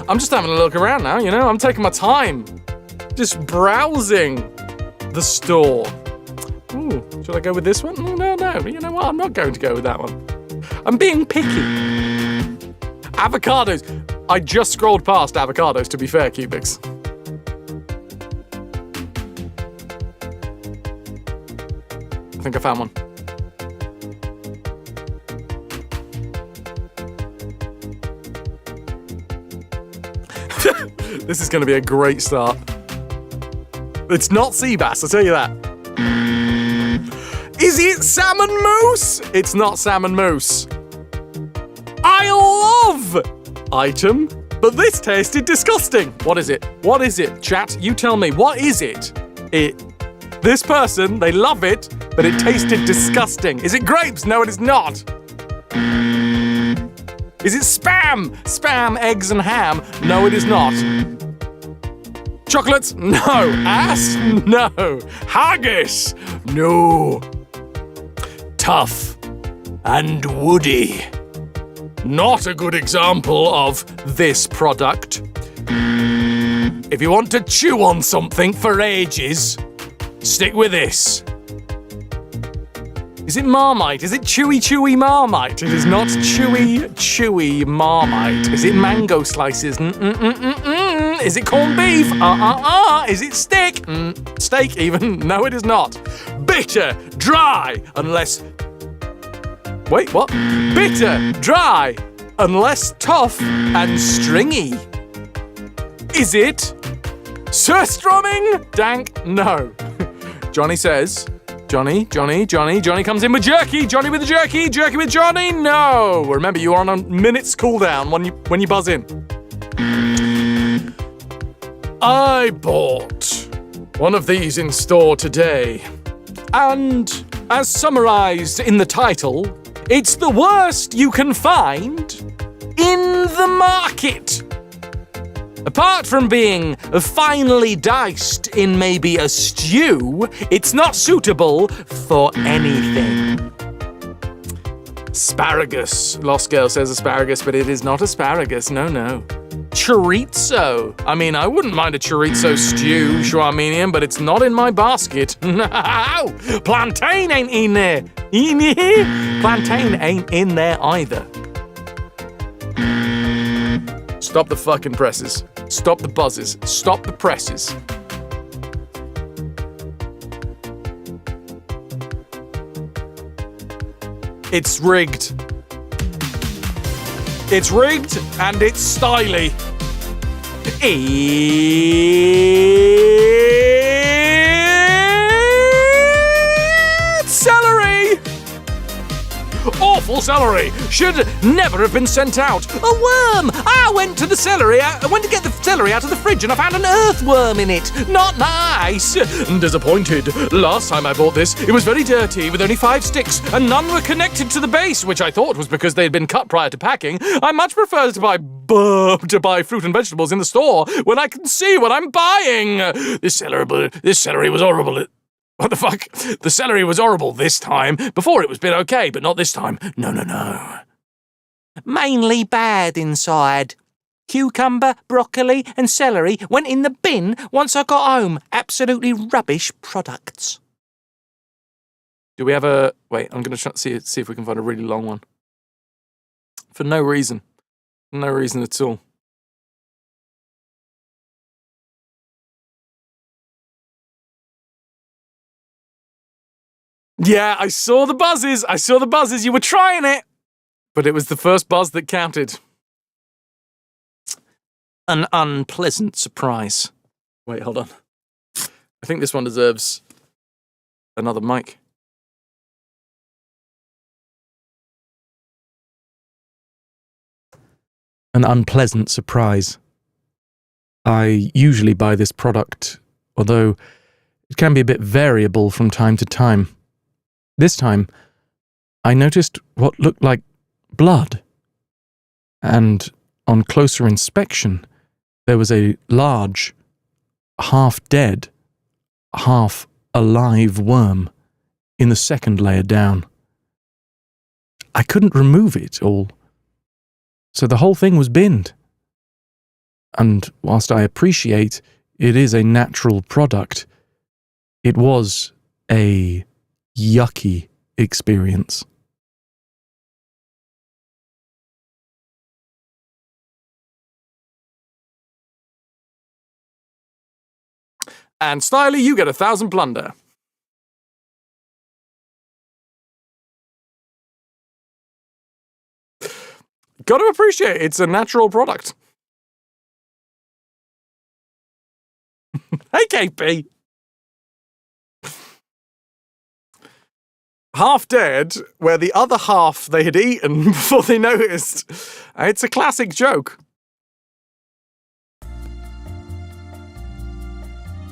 S1: I'm just having a look around now, you know? I'm taking my time. Just browsing the store. Ooh, should I go with this one? No. You know what? I'm not going to go with that one. I'm being picky. Avocados. I just scrolled past avocados, to be fair, Cubics. I think I found one. This is going to be a great start. It's not sea bass, I'll tell you that. Is it salmon mousse? It's not salmon mousse. I love item, but this tasted disgusting. What is it? What is it? Chat, you tell me. What is it? This person, they love it, but it tasted disgusting. Is it grapes? No, it is not. Is it spam? Spam, eggs, and ham? No, it is not. Chocolates? No. Ass? No. Haggis? No. Tough and woody. Not a good example of this product. If you want to chew on something for ages, stick with this. Is it Marmite? Is it chewy Marmite? It is not chewy Marmite. Is it mango slices? Is it corned beef? Is it steak? Steak even? No, it is not. Bitter, dry, unless... Wait, what? Bitter, dry, unless tough and stringy. Is it surströmming? Dank? No. Johnny says... Johnny comes in with jerky. Johnny with the jerky. Jerky with Johnny. No. Remember, you are on a minute's cooldown when you buzz in. I bought one of these in store today. And as summarized in the title, it's the worst you can find in the market. Apart from being finely diced in maybe a stew, it's not suitable for anything. Asparagus. Lost Girl says asparagus, but it is not asparagus. No. Chorizo. I mean, I wouldn't mind a chorizo stew, Schwarminian, but it's not in my basket. No! Plantain ain't in there. Plantain ain't in there either. Stop the fucking presses. Stop the buzzes. Stop the presses. It's rigged. It's rigged and it's styly. It's celery! Awful celery! Should never have been sent out. A worm! I went to get the celery out of the fridge and I found an earthworm in it. Not nice. Disappointed. Last time I bought this, it was very dirty with only 5 sticks and none were connected to the base, which I thought was because they had been cut prior to packing. I much prefer to buy fruit and vegetables in the store when I can see what I'm buying. This celery was horrible. What the fuck? The celery was horrible this time. Before it was been okay, but not this time. No. Mainly bad inside. Cucumber, broccoli, and celery went in the bin once I got home. Absolutely rubbish products. Do we have a... Wait, I'm going to try to see if we can find a really long one. For no reason. No reason at all. Yeah, I saw the buzzes. You were trying it. But it was the first buzz that counted. An unpleasant surprise. Wait, hold on. I think this one deserves another mic. An unpleasant surprise. I usually buy this product, although it can be a bit variable from time to time. This time, I noticed what looked like blood. And on closer inspection, there was a large, half-dead, half alive worm in the second layer down. I couldn't remove it all, so the whole thing was binned. And whilst I appreciate it is a natural product, it was a yucky experience. And Styly, you get 1,000 plunder. Got to appreciate it's a natural product. Hey, KP. Half dead, where the other half they had eaten before they noticed. It's a classic joke.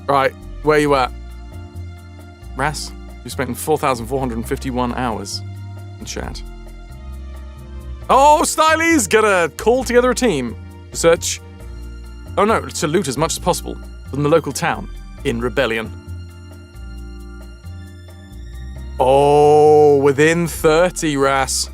S1: Right, where you at? Ras, you spent 4,451 hours in chat. Oh, Styly's gonna call together a team to search... Oh no, to loot as much as possible from the local town in Rebellion. Oh, within 30, Ras.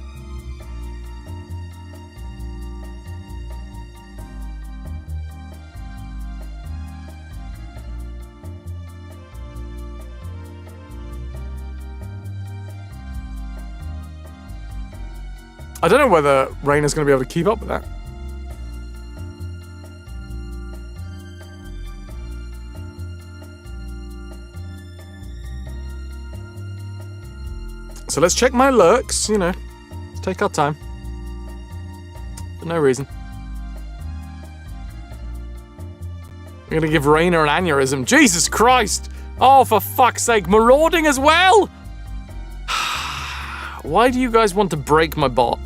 S1: I don't know whether Raina's going to be able to keep up with that. So let's check my lurks, you know. Let's take our time. For no reason. We're going to give Raina an aneurysm. Jesus Christ! Oh, for fuck's sake, marauding as well? Why do you guys want to break my bot?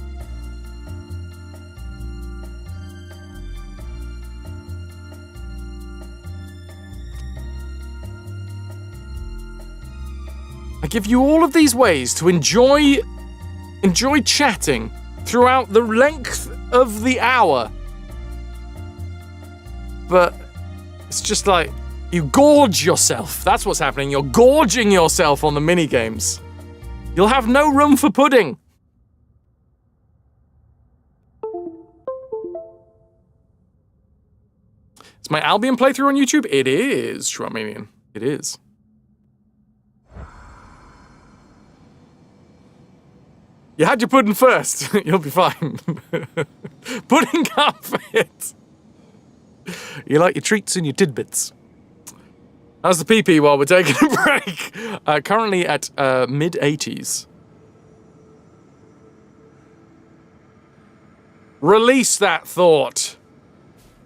S1: I give you all of these ways to enjoy chatting throughout the length of the hour. But it's just like, you gorge yourself. That's what's happening. You're gorging yourself on the minigames. You'll have no room for pudding. Is my Albion playthrough on YouTube? It is, Shrumanian. It is. You had your pudding first. You'll be fine. Pudding can't fit. You like your treats and your tidbits. How's the PP while we're taking a break? Currently at mid-80s. Release that thought.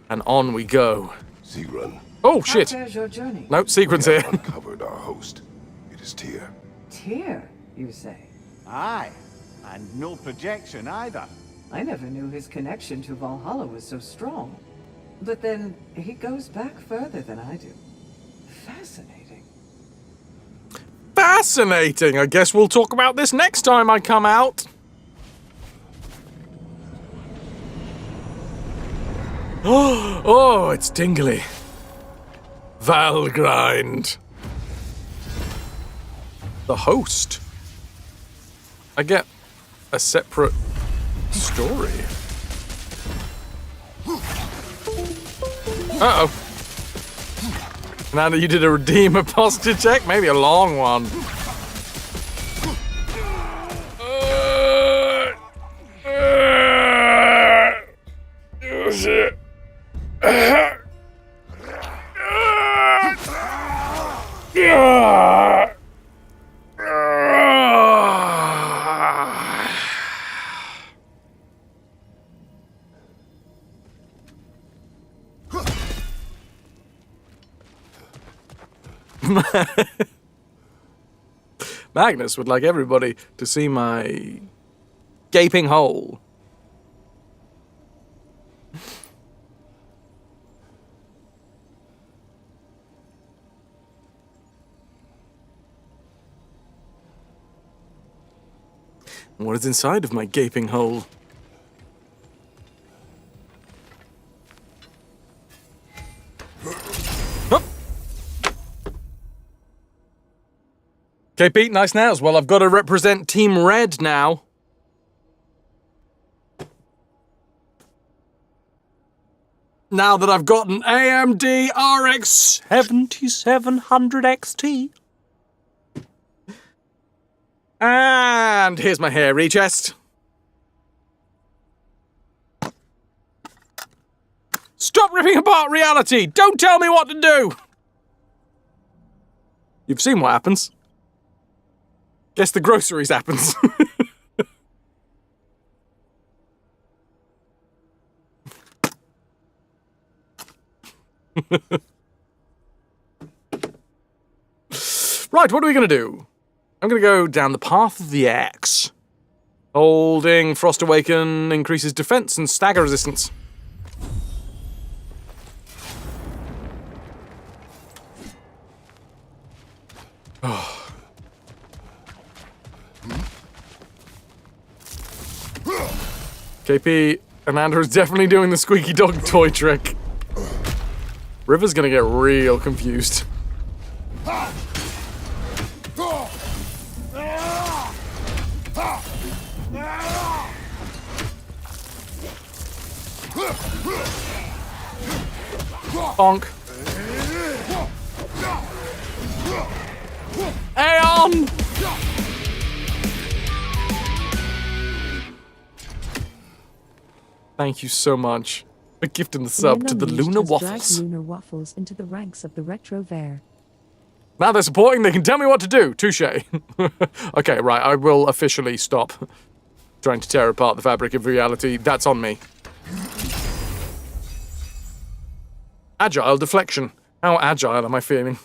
S1: And on we go.
S12: Seagrin.
S1: Oh, shit.
S4: How fares your journey?
S1: Nope, Seagrin's here.
S12: Uncovered our host. It is Tyr.
S4: Tyr, you say?
S13: Aye, and no projection either.
S4: I never knew his connection to Valhalla was so strong. But then, he goes back further than I do. Fascinating.
S1: Fascinating. I guess we'll talk about this next time I come out. Oh, it's tingly. Valgrind. The host. I get a separate story. Uh-oh. Now that you did a redeemer posture check, maybe a long one. Oh, shit. Magnus would like everybody to see my gaping hole. What is inside of my gaping hole? Okay, Pete, nice nails. Well, I've got to represent Team Red now. Now that I've got an AMD RX 7700 XT. And here's my hairy chest. Stop ripping apart reality! Don't tell me what to do! You've seen what happens. Guess the groceries happens. Right, what are we going to do? I'm going to go down the path of the axe. Holding Frost Awaken increases defense and stagger resistance. KP, Amanda is definitely doing the squeaky dog toy trick. River's gonna get real confused. Bonk. Aeon! Thank you so much for gifting the sub to the Lunar Waffles.
S5: Lunar Waffles into the ranks of the RetroVution.
S1: Now they're supporting, they can tell me what to do. Touche. Okay, right, I will officially stop trying to tear apart the fabric of reality. That's on me. Agile deflection. How agile am I feeling?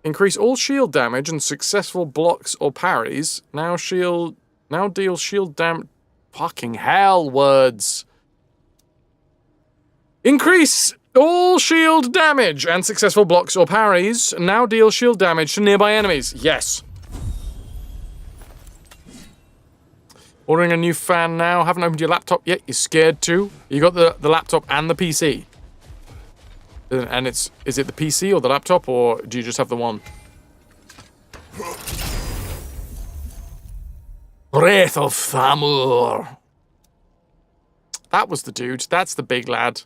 S1: Increase all shield damage and successful blocks or parries. Now deal shield damage. Fucking hell, words. Increase all shield damage and successful blocks or parries. Now deal shield damage to nearby enemies. Yes. Ordering a new fan now. Haven't opened your laptop yet. You're scared too. You got the laptop and the PC. And is it the PC or the laptop, or do you just have the one? Breath of Thamur. That was the dude. That's the big lad.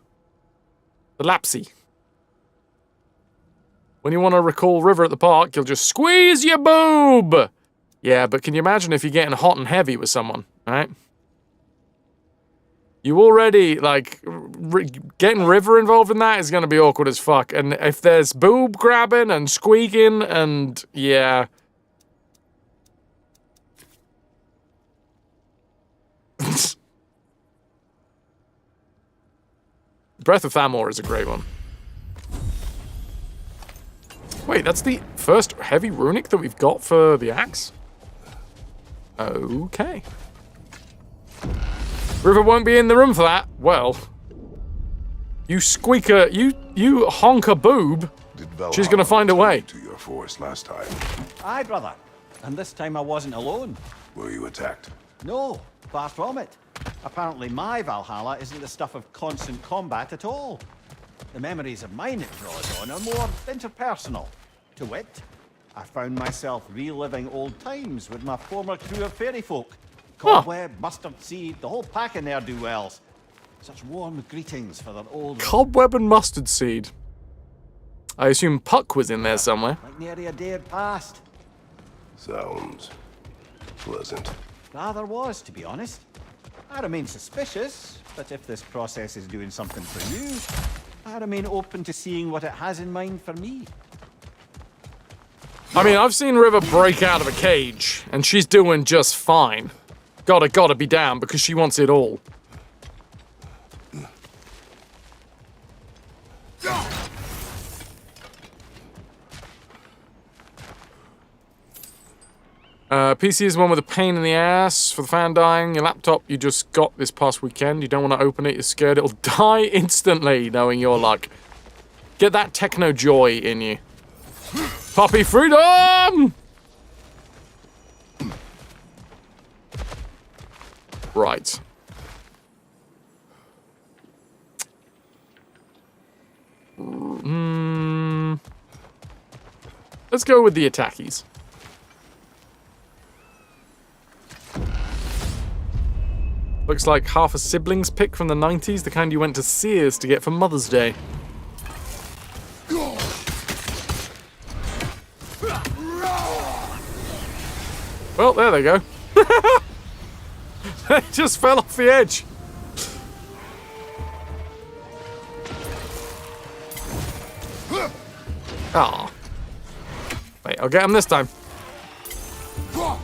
S1: The Lapsy. When you want to recall River at the park, you'll just squeeze your boob! Yeah, but can you imagine if you're getting hot and heavy with someone, right? You already, like, getting River involved in that is going to be awkward as fuck. And if there's boob grabbing and squeaking and, yeah... Breath of Thamur is a great one. Wait, that's the first heavy runic that we've got for the axe? Okay. River won't be in the room for that. Well, you squeaker, you honker boob. She's gonna find a way.
S12: To your forest last time.
S13: Aye, brother. And this time I wasn't alone.
S12: Were you attacked?
S13: No, far from it. Apparently my Valhalla isn't the stuff of constant combat at all. The memories of mine it draws on are more interpersonal. To wit, I found myself reliving old times with my former crew of fairy folk. Cobweb, mustard seed, the whole pack of ne'er-do-wells. Such warm greetings for their old...
S1: Cobweb and mustard seed. I assume Puck was in there somewhere.
S13: Like nary a day had passed.
S12: Sounds pleasant.
S13: Rather was, to be honest. I remain suspicious, but if this process is doing something for you, I remain open to seeing what it has in mind for me.
S1: I mean, I've seen River break out of a cage, and she's doing just fine. Gotta be down, because she wants it all. PC is one with a pain in the ass for the fan dying. Your laptop you just got this past weekend. You don't want to open it. You're scared it'll die instantly, knowing your luck. Get that techno joy in you. Puppy freedom! Right. Let's go with the attackies. Looks like half a sibling's pick from the 90s, the kind you went to Sears to get for Mother's Day. Well, there they go. They just fell off the edge. Ah. Wait, I'll get him this time. I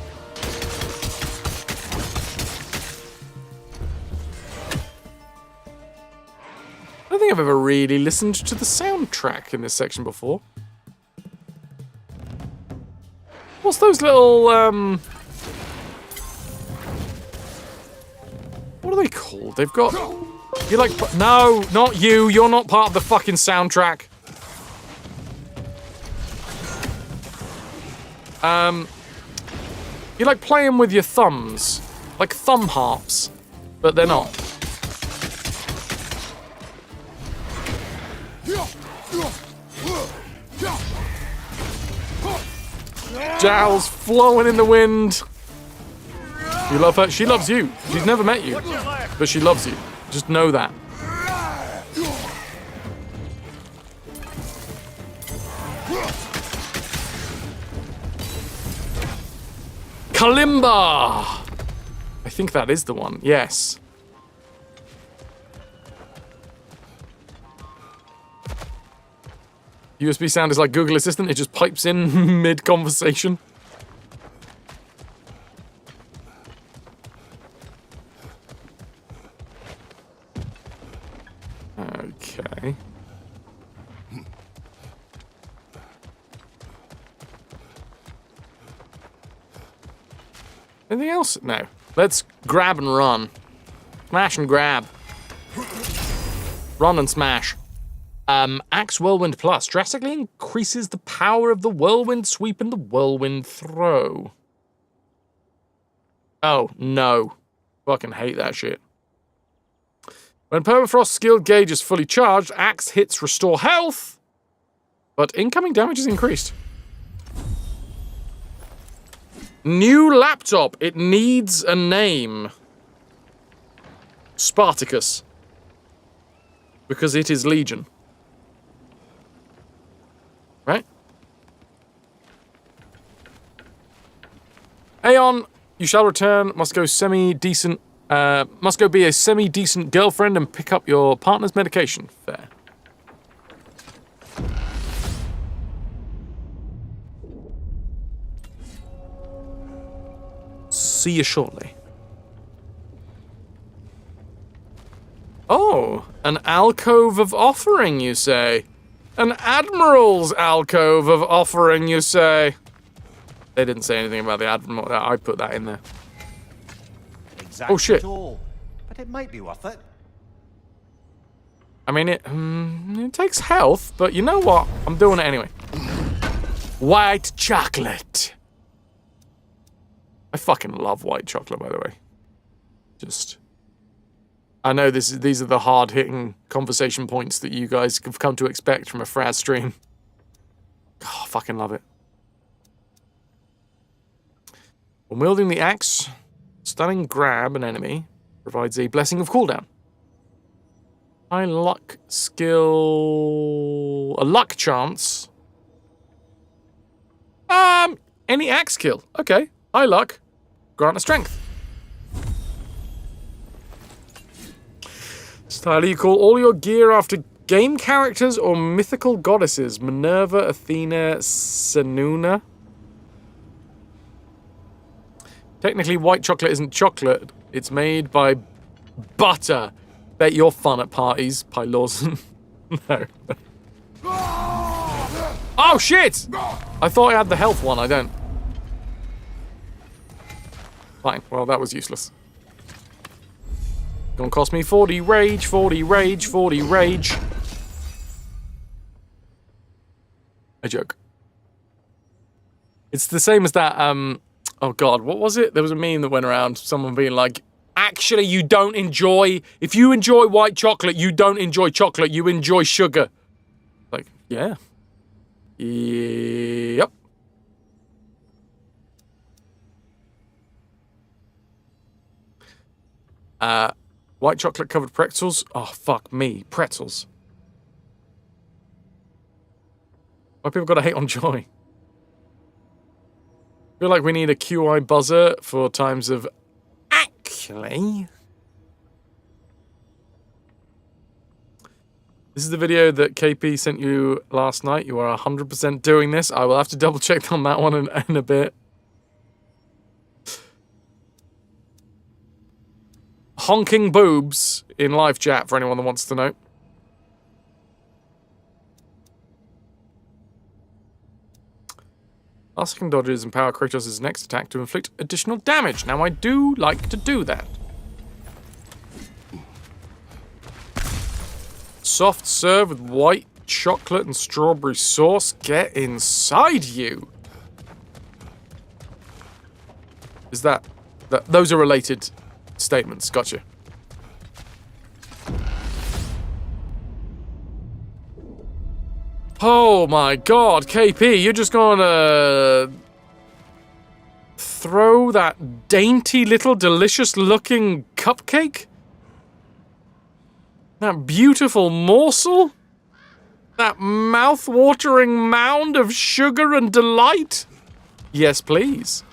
S1: don't think I've ever really listened to the soundtrack in this section before. What's those little, what are they called? They've got... You're like... No, not you. You're not part of the fucking soundtrack. You like playing with your thumbs. Like thumb harps. But they're not. Jowls flowing in the wind. You love her? She loves you. She's never met you. But she loves you. Just know that. Kalimba! I think that is the one. Yes. USB sound is like Google Assistant. It just pipes in mid-conversation. Okay. Anything else? No. Let's grab and run. Smash and grab. Run and smash. Axe Whirlwind Plus drastically increases the power of the Whirlwind Sweep and the Whirlwind Throw. Oh, no. Fucking hate that shit. When Permafrost's skilled gauge is fully charged, axe hits restore health, but incoming damage is increased. New laptop. It needs a name. Spartacus. Because it is Legion. Right? Aeon, you shall return. Must go be a semi-decent girlfriend and pick up your partner's medication. Fair. See you shortly. Oh, an alcove of offering, you say? An admiral's alcove of offering, you say? They didn't say anything about the admiral. I put that in there.
S13: Exactly.
S1: Oh shit!
S13: But it might be worth it.
S1: I mean, it takes health, but you know what? I'm doing it anyway. White chocolate. I fucking love white chocolate, by the way. Just, I know these are the hard-hitting conversation points that you guys have come to expect from a Fraz stream. Oh, I fucking love it. When wielding the axe, stunning grab an enemy provides a blessing of cooldown. High luck skill, a luck chance. Any axe kill. Okay, high luck. Grant a strength. Style, you call all your gear after game characters or mythical goddesses. Minerva, Athena, Senuna. Technically, white chocolate isn't chocolate. It's made by butter. Bet you're fun at parties, Pylorson. No. Oh, shit! I thought I had the health one. I don't. Fine. Well, that was useless. Gonna cost me 40 rage, 40 rage, 40 rage. A joke. It's the same as that, oh god, what was it? There was a meme that went around, someone being like, actually, you don't enjoy... If you enjoy white chocolate, you don't enjoy chocolate, you enjoy sugar. Like, yeah. Yep. White chocolate covered pretzels. Oh, fuck me. Pretzels. Why people gotta hate on joy? I feel like we need a QI buzzer for times of actually. This is the video that KP sent you last night. You are 100% doing this. I will have to double check on that one in a bit. Honking boobs in live chat for anyone that wants to know. Asking dodges empower Kratos' next attack to inflict additional damage. Now I do like to do that. Soft serve with white chocolate and strawberry sauce. Get inside you. Is that those are related statements. Gotcha. Oh my god, KP, you're just gonna throw that dainty little delicious looking cupcake? That beautiful morsel? That mouth-watering mound of sugar and delight? Yes, please.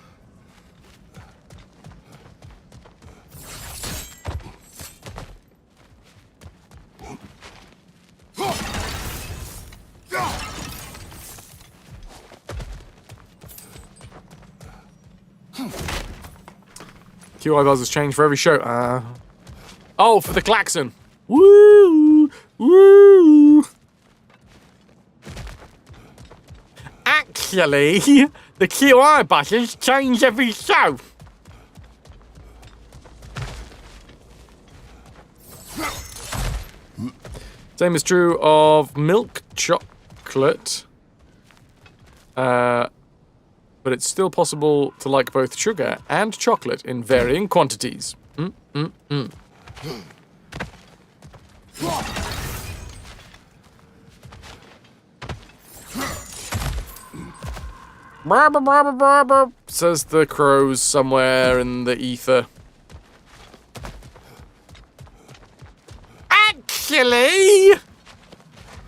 S1: QI buzzers change for every show. Oh, for the klaxon. Woo! Woo! Actually, the QI buzzers change every show. Same is true of milk chocolate. But it's still possible to like both sugar and chocolate in varying quantities. Brabber, brabber, brabber, says the crows somewhere in the ether. Actually,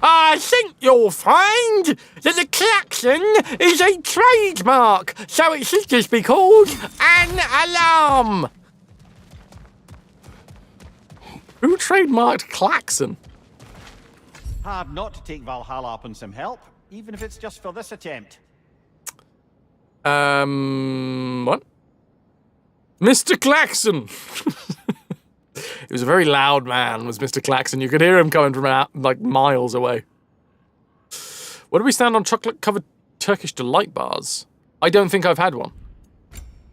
S1: I think you'll find that the klaxon is a trademark, so it should just be called an alarm. Who trademarked klaxon?
S13: Hard not to take Valhalla up on some help, even if it's just for this attempt.
S1: What? Mr. Klaxon! He was a very loud man, was Mr. Klaxon. You could hear him coming from out, like miles away. Where do we stand on chocolate-covered Turkish delight bars? I don't think I've had one.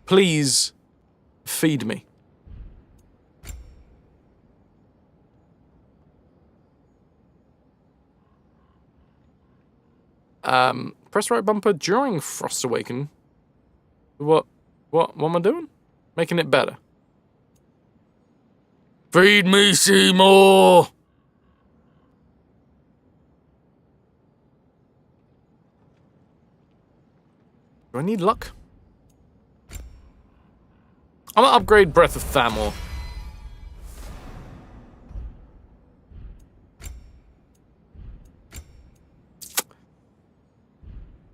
S1: Please feed me. Press right bumper during Frost Awaken. What am I doing? Making it better. Feed me, Seymour! Do I need luck? I'm gonna upgrade Breath of Thamor.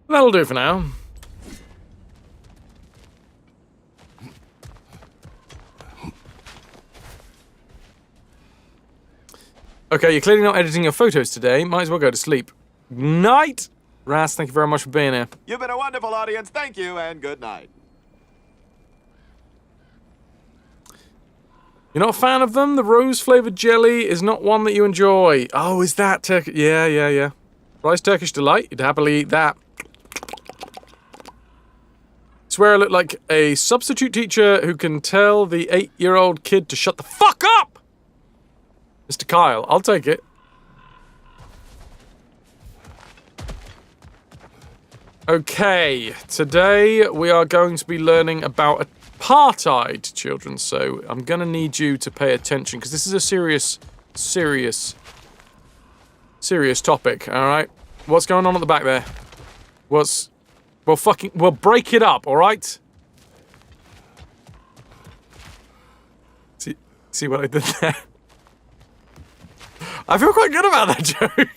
S1: That'll do for now. Okay, you're clearly not editing your photos today. Might as well go to sleep. Night! Ras, thank you very much for being here.
S16: You've been a wonderful audience. Thank you, and good night.
S1: You're not a fan of them? The rose-flavored jelly is not one that you enjoy. Oh, is that Turkish? Yeah. Rice Turkish Delight? You'd happily eat that. Swear I look like a substitute teacher who can tell the 8-year-old kid to shut the fuck up! Mr. Kyle, I'll take it. Okay, today we are going to be learning about apartheid, children, so I'm going to need you to pay attention, because this is a serious topic, alright? What's going on at the back there? We'll break it up, alright? See what I did there? I feel quite good about that joke.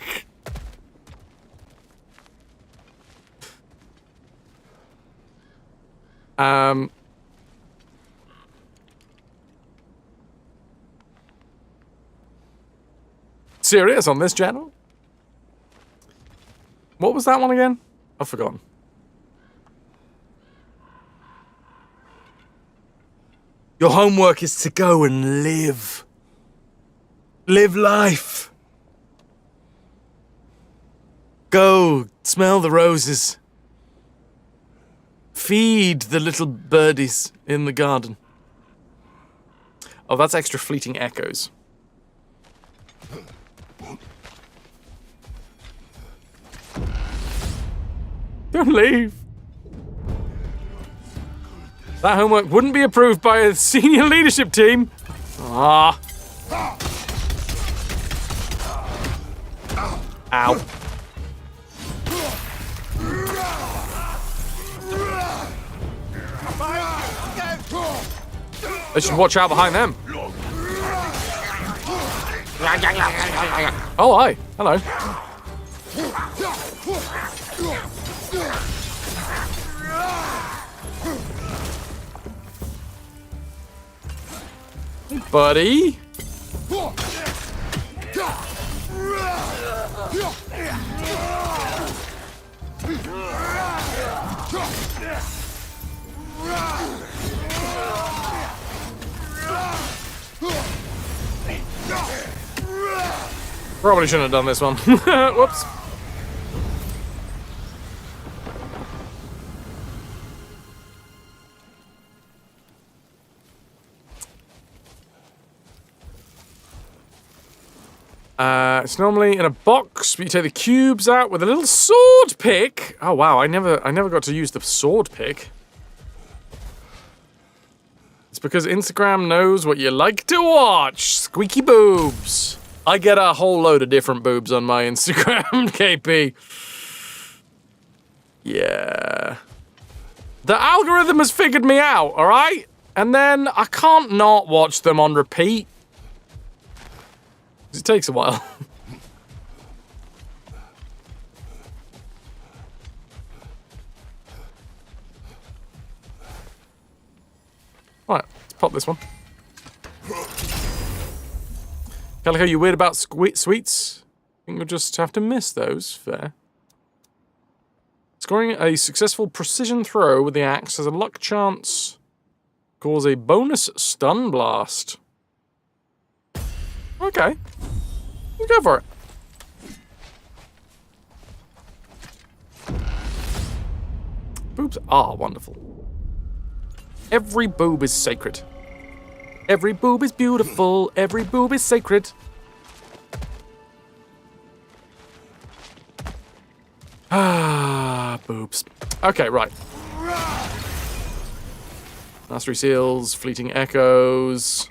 S1: Serious on this channel? What was that one again? I've forgotten. Your homework is to go and live. Live life. Go, smell the roses. Feed the little birdies in the garden. Oh, that's extra fleeting echoes. Don't leave. That homework wouldn't be approved by a senior leadership team. Ah. Ow. They should watch out behind them. Oh, hi. Hello. Buddy. Probably shouldn't have done this one. Whoops. It's normally in a box, but you take the cubes out with a little sword pick. Oh wow, I never got to use the sword pick. It's because Instagram knows what you like to watch. Squeaky boobs. I get a whole load of different boobs on my Instagram, KP. Yeah. The algorithm has figured me out, alright? And then I can't not watch them on repeat. It takes a while. Right, let's pop this one. Calico, you weird about sweets? I think you'll just have to miss those. Fair. Scoring a successful precision throw with the axe has a luck chance. Cause a bonus stun blast. Okay. We'll go for it. Boobs are wonderful. Every boob is sacred. Every boob is beautiful. Every boob is sacred. Ah, boobs. Okay, right. Mastery seals, fleeting echoes.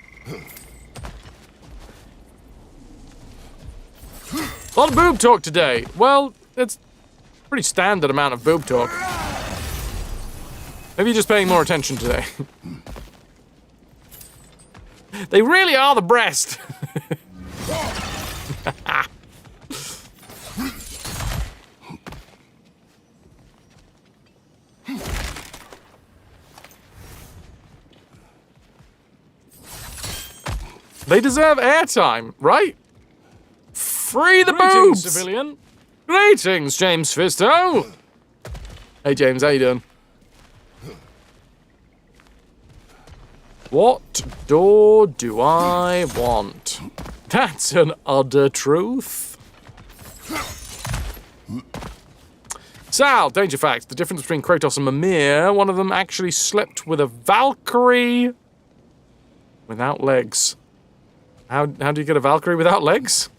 S1: A lot of boob talk today. Well, it's a pretty standard amount of boob talk. Maybe you're just paying more attention today. They really are the breast. They deserve airtime, right? Free the boobs! Civilian. Greetings, James Fisto. Hey, James, how you doing? What door do I want? That's an utter truth. Sal, danger fact. The difference between Kratos and Mimir, one of them actually slept with a Valkyrie without legs. How do you get a Valkyrie without legs?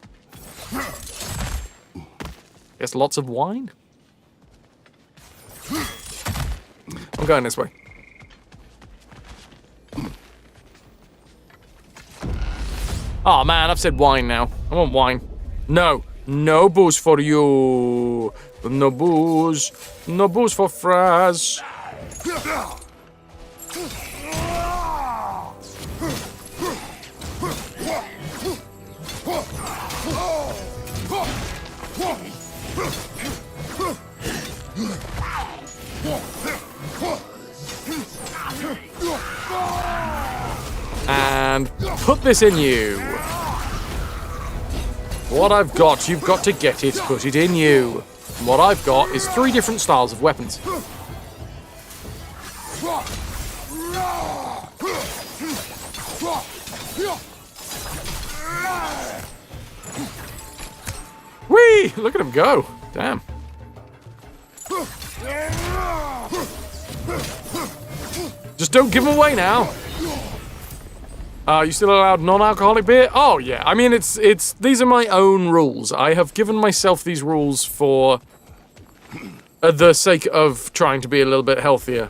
S1: Guess lots of wine? I'm going this way. Oh man, I've said wine now. I want wine. No. No booze for you. No booze. No booze for Fraz. And put this in you. What I've got, you've got to get it, put it in you. And what I've got is 3 different styles of weapons. Whee! Look at him go. Damn. Just don't give them away now. You still allowed non-alcoholic beer? Oh yeah. I mean, these are my own rules. I have given myself these rules for the sake of trying to be a little bit healthier.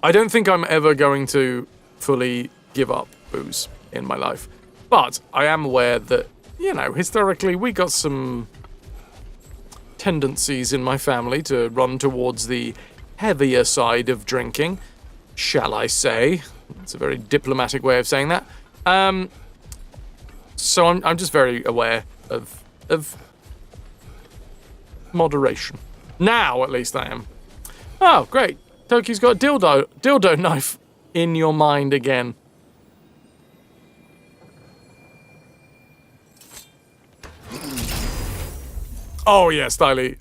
S1: I don't think I'm ever going to fully give up booze in my life. But I am aware that, you know, historically we got some tendencies in my family to run towards the heavier side of drinking, shall I say. It's a very diplomatic way of saying that. So I'm just very aware of moderation. Now, at least I am. Oh, great. Toki's got a dildo knife in your mind again. Oh, yeah, Styly.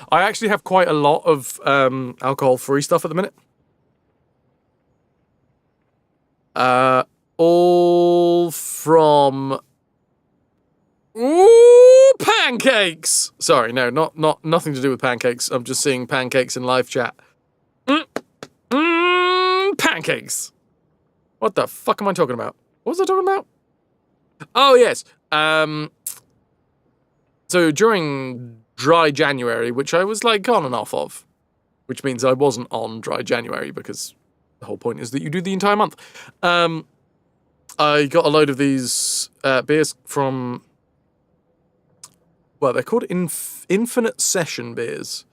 S1: I actually have quite a lot of alcohol-free stuff at the minute. All from... Ooh, pancakes! Sorry, no, nothing to do with pancakes. I'm just seeing pancakes in live chat. Pancakes! What the fuck am I talking about? What was I talking about? Oh, yes. So during dry January, which I was like on and off of, which means I wasn't on dry January because the whole point is that you do the entire month. I got a load of these beers from, well, they're called Infinite Session beers.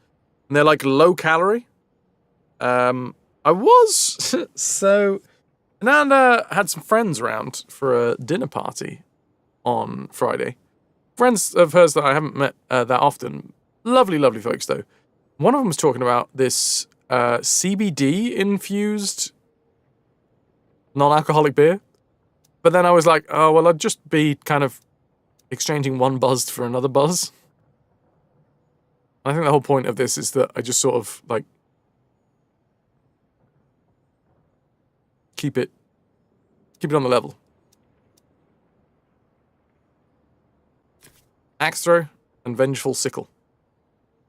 S1: And they're like low calorie. So Nanda had some friends around for a dinner party on Friday. Friends of hers that I haven't met that often. Lovely, lovely folks, though. One of them was talking about this CBD-infused non-alcoholic beer. But then I was like, oh, well, I'd just be kind of exchanging one buzz for another buzz. I think the whole point of this is that I just sort of, like, keep it on the level. Axe throw and vengeful sickle.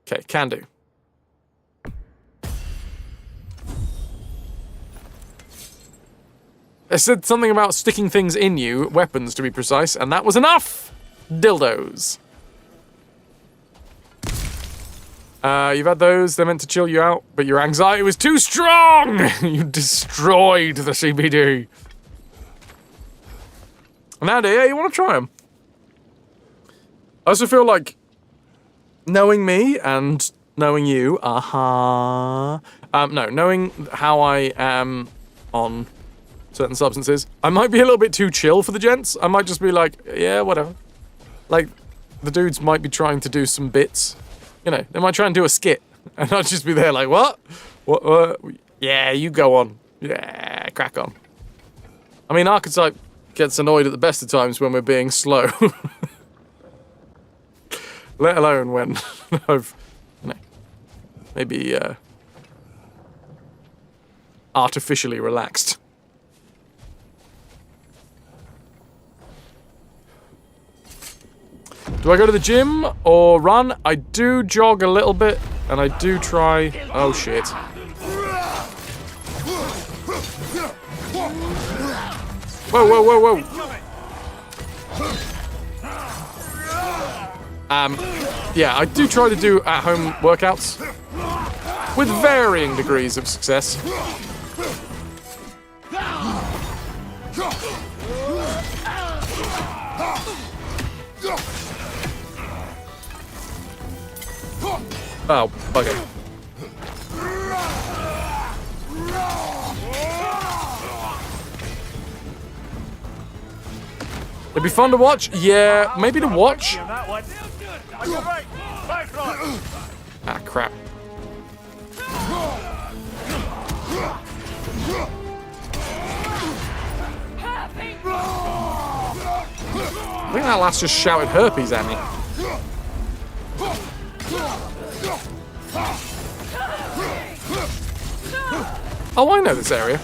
S1: Okay, can do. I said something about sticking things in you, weapons to be precise, and that was enough! Dildos. You've had those, they're meant to chill you out, but your anxiety was too strong! You destroyed the CBD. Now, yeah, you want to try them. I also feel like knowing me and knowing you, knowing how I am on certain substances, I might be a little bit too chill for the gents. I might just be like, yeah, whatever. Like, the dudes might be trying to do some bits. You know, they might try and do a skit. And I'd just be there like, what? What? Yeah, you go on. Yeah, crack on. I mean, Archetype gets annoyed at the best of times when we're being slow. Let alone when I've, you know, maybe artificially relaxed. Do I go to the gym or run? I do jog a little bit, and I do try... Oh, shit. Whoa, whoa, whoa, whoa. Yeah, I do try to do at-home workouts with varying degrees of success. Oh, bugger. It'd be fun to watch. Yeah, maybe to watch. Ah, crap. I think that last just shouted herpes at me. Oh, I know this area.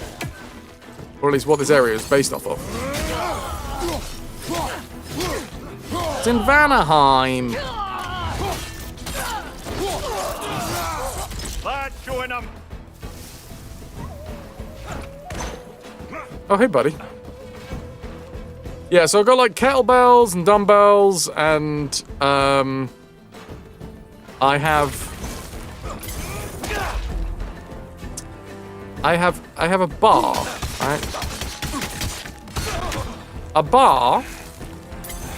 S1: Or at least what this area is based off of. It's in Vanaheim. Oh, hey, buddy. Yeah, so I've got like kettlebells and dumbbells, and I have a bar, right? A bar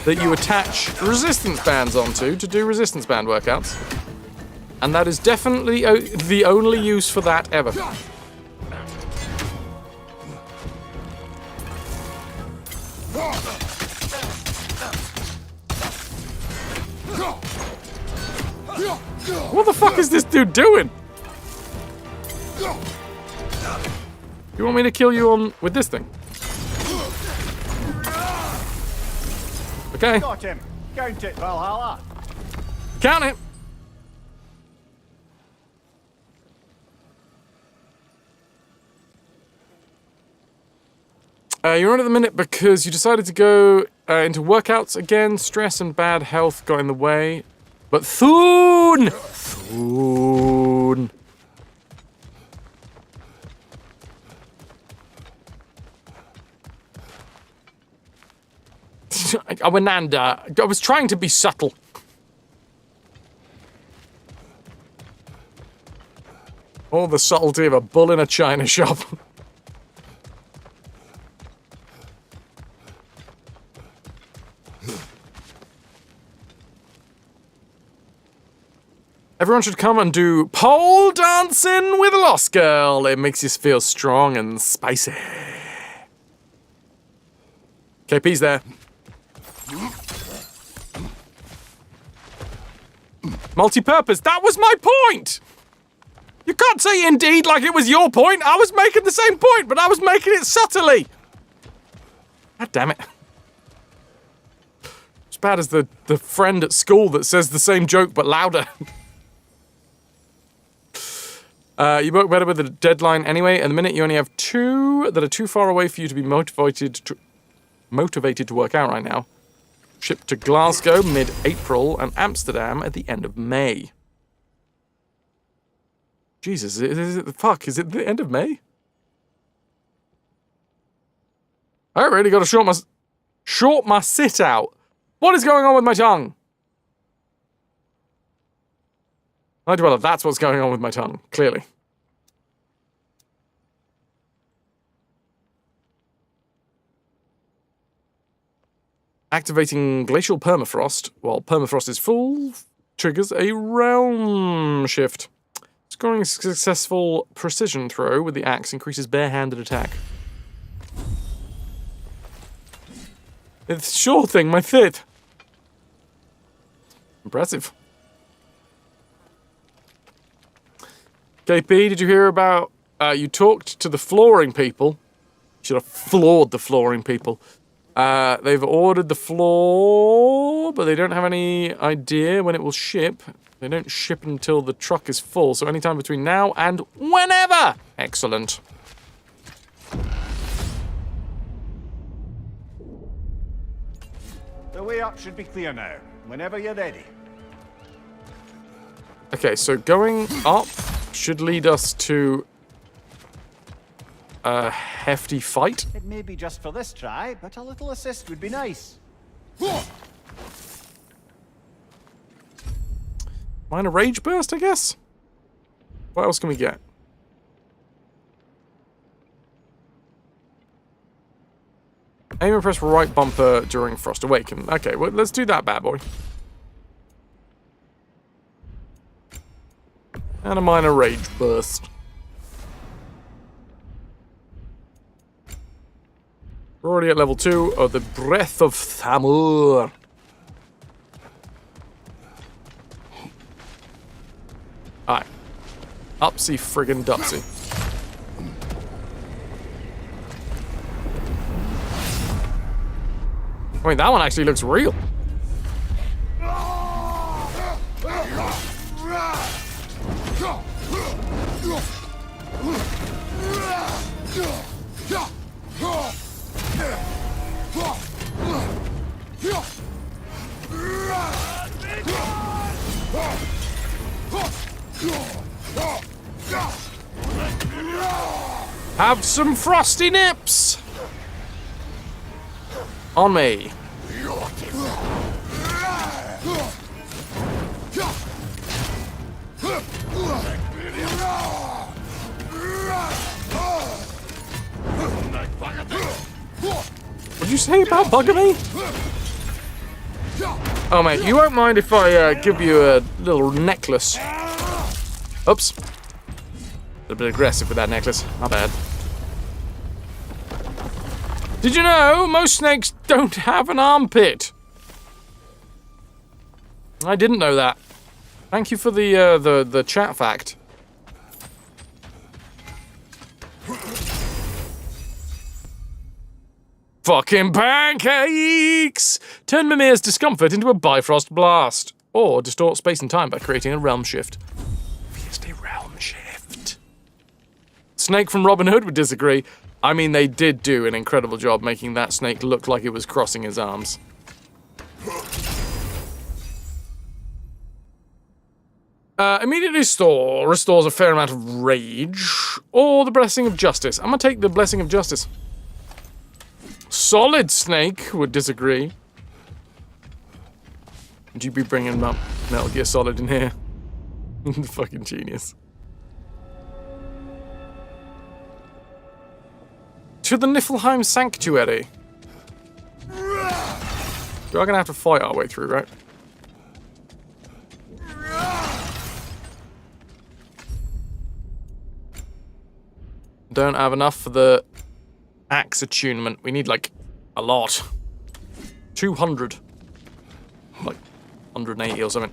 S1: that you attach resistance bands onto to do resistance band workouts. And that is definitely the only use for that ever. What the fuck is this dude doing? You want me to kill you on with this thing? Okay.
S13: Got him. Count it, Valhalla.
S1: Count it. You're on at the minute because you decided to go into workouts again. Stress and bad health got in the way. But Thune! Thune. Ananda, I was trying to be subtle. All the subtlety of a bull in a china shop. Everyone should come and do pole dancing with a lost girl. It makes you feel strong and spicy. KP's there. Multi-purpose. That was my point! You can't say indeed like it was your point. I was making the same point, but I was making it subtly. God damn it. As bad as the friend at school that says the same joke but louder. You work better with the deadline anyway, and the minute you only have 2 that are too far away for you to be motivated to work out right now. Shipped to Glasgow mid-April and Amsterdam at the end of May. Jesus, is it the end of May? I really got to short my sit out. What is going on with my tongue? Well, that's what's going on with my tongue, clearly. Activating glacial permafrost while permafrost is full triggers a realm shift. Scoring a successful precision throw with the axe increases bare-handed attack. It's sure thing, my fit. Impressive. KP, did you hear about, you talked to the flooring people. Should have floored the flooring people. They've ordered the floor, but they don't have any idea when it will ship. They don't ship until the truck is full, so anytime between now and whenever! Excellent.
S13: The way up should be clear now, whenever you're ready.
S1: Okay, so going up should lead us to a hefty fight.
S13: It may be just for this try, but a little assist would be nice.
S1: Minor rage burst, I guess? What else can we get? Aim and press right bumper during Frost Awaken. Okay, well, let's do that bad boy. And a minor rage burst. We're already at level 2 of the Breath of Thamur. Alright. Upsy friggin' dupsy. I mean, that one actually looks real. Have some frosty nips on me. What'd you say about bugging me? Oh mate, you won't mind if I give you a little necklace. Oops. A bit aggressive with that necklace. My bad. Did you know most snakes don't have an armpit? I didn't know that. Thank you for the chat fact. Fucking pancakes! Turn Mimir's discomfort into a Bifrost blast. Or distort space and time by creating a realm shift. Obviously realm shift. Snake from Robin Hood would disagree. I mean, they did do an incredible job making that snake look like it was crossing his arms. Immediately restores a fair amount of rage. Or the Blessing of Justice. I'm gonna take the Blessing of Justice. Solid Snake would disagree. Would you be bringing up Metal Gear Solid in here? Fucking genius. To the Niflheim Sanctuary. We are gonna have to fight our way through, right? Don't have enough for the axe attunement. We need like a lot. 200. Like 180 or something.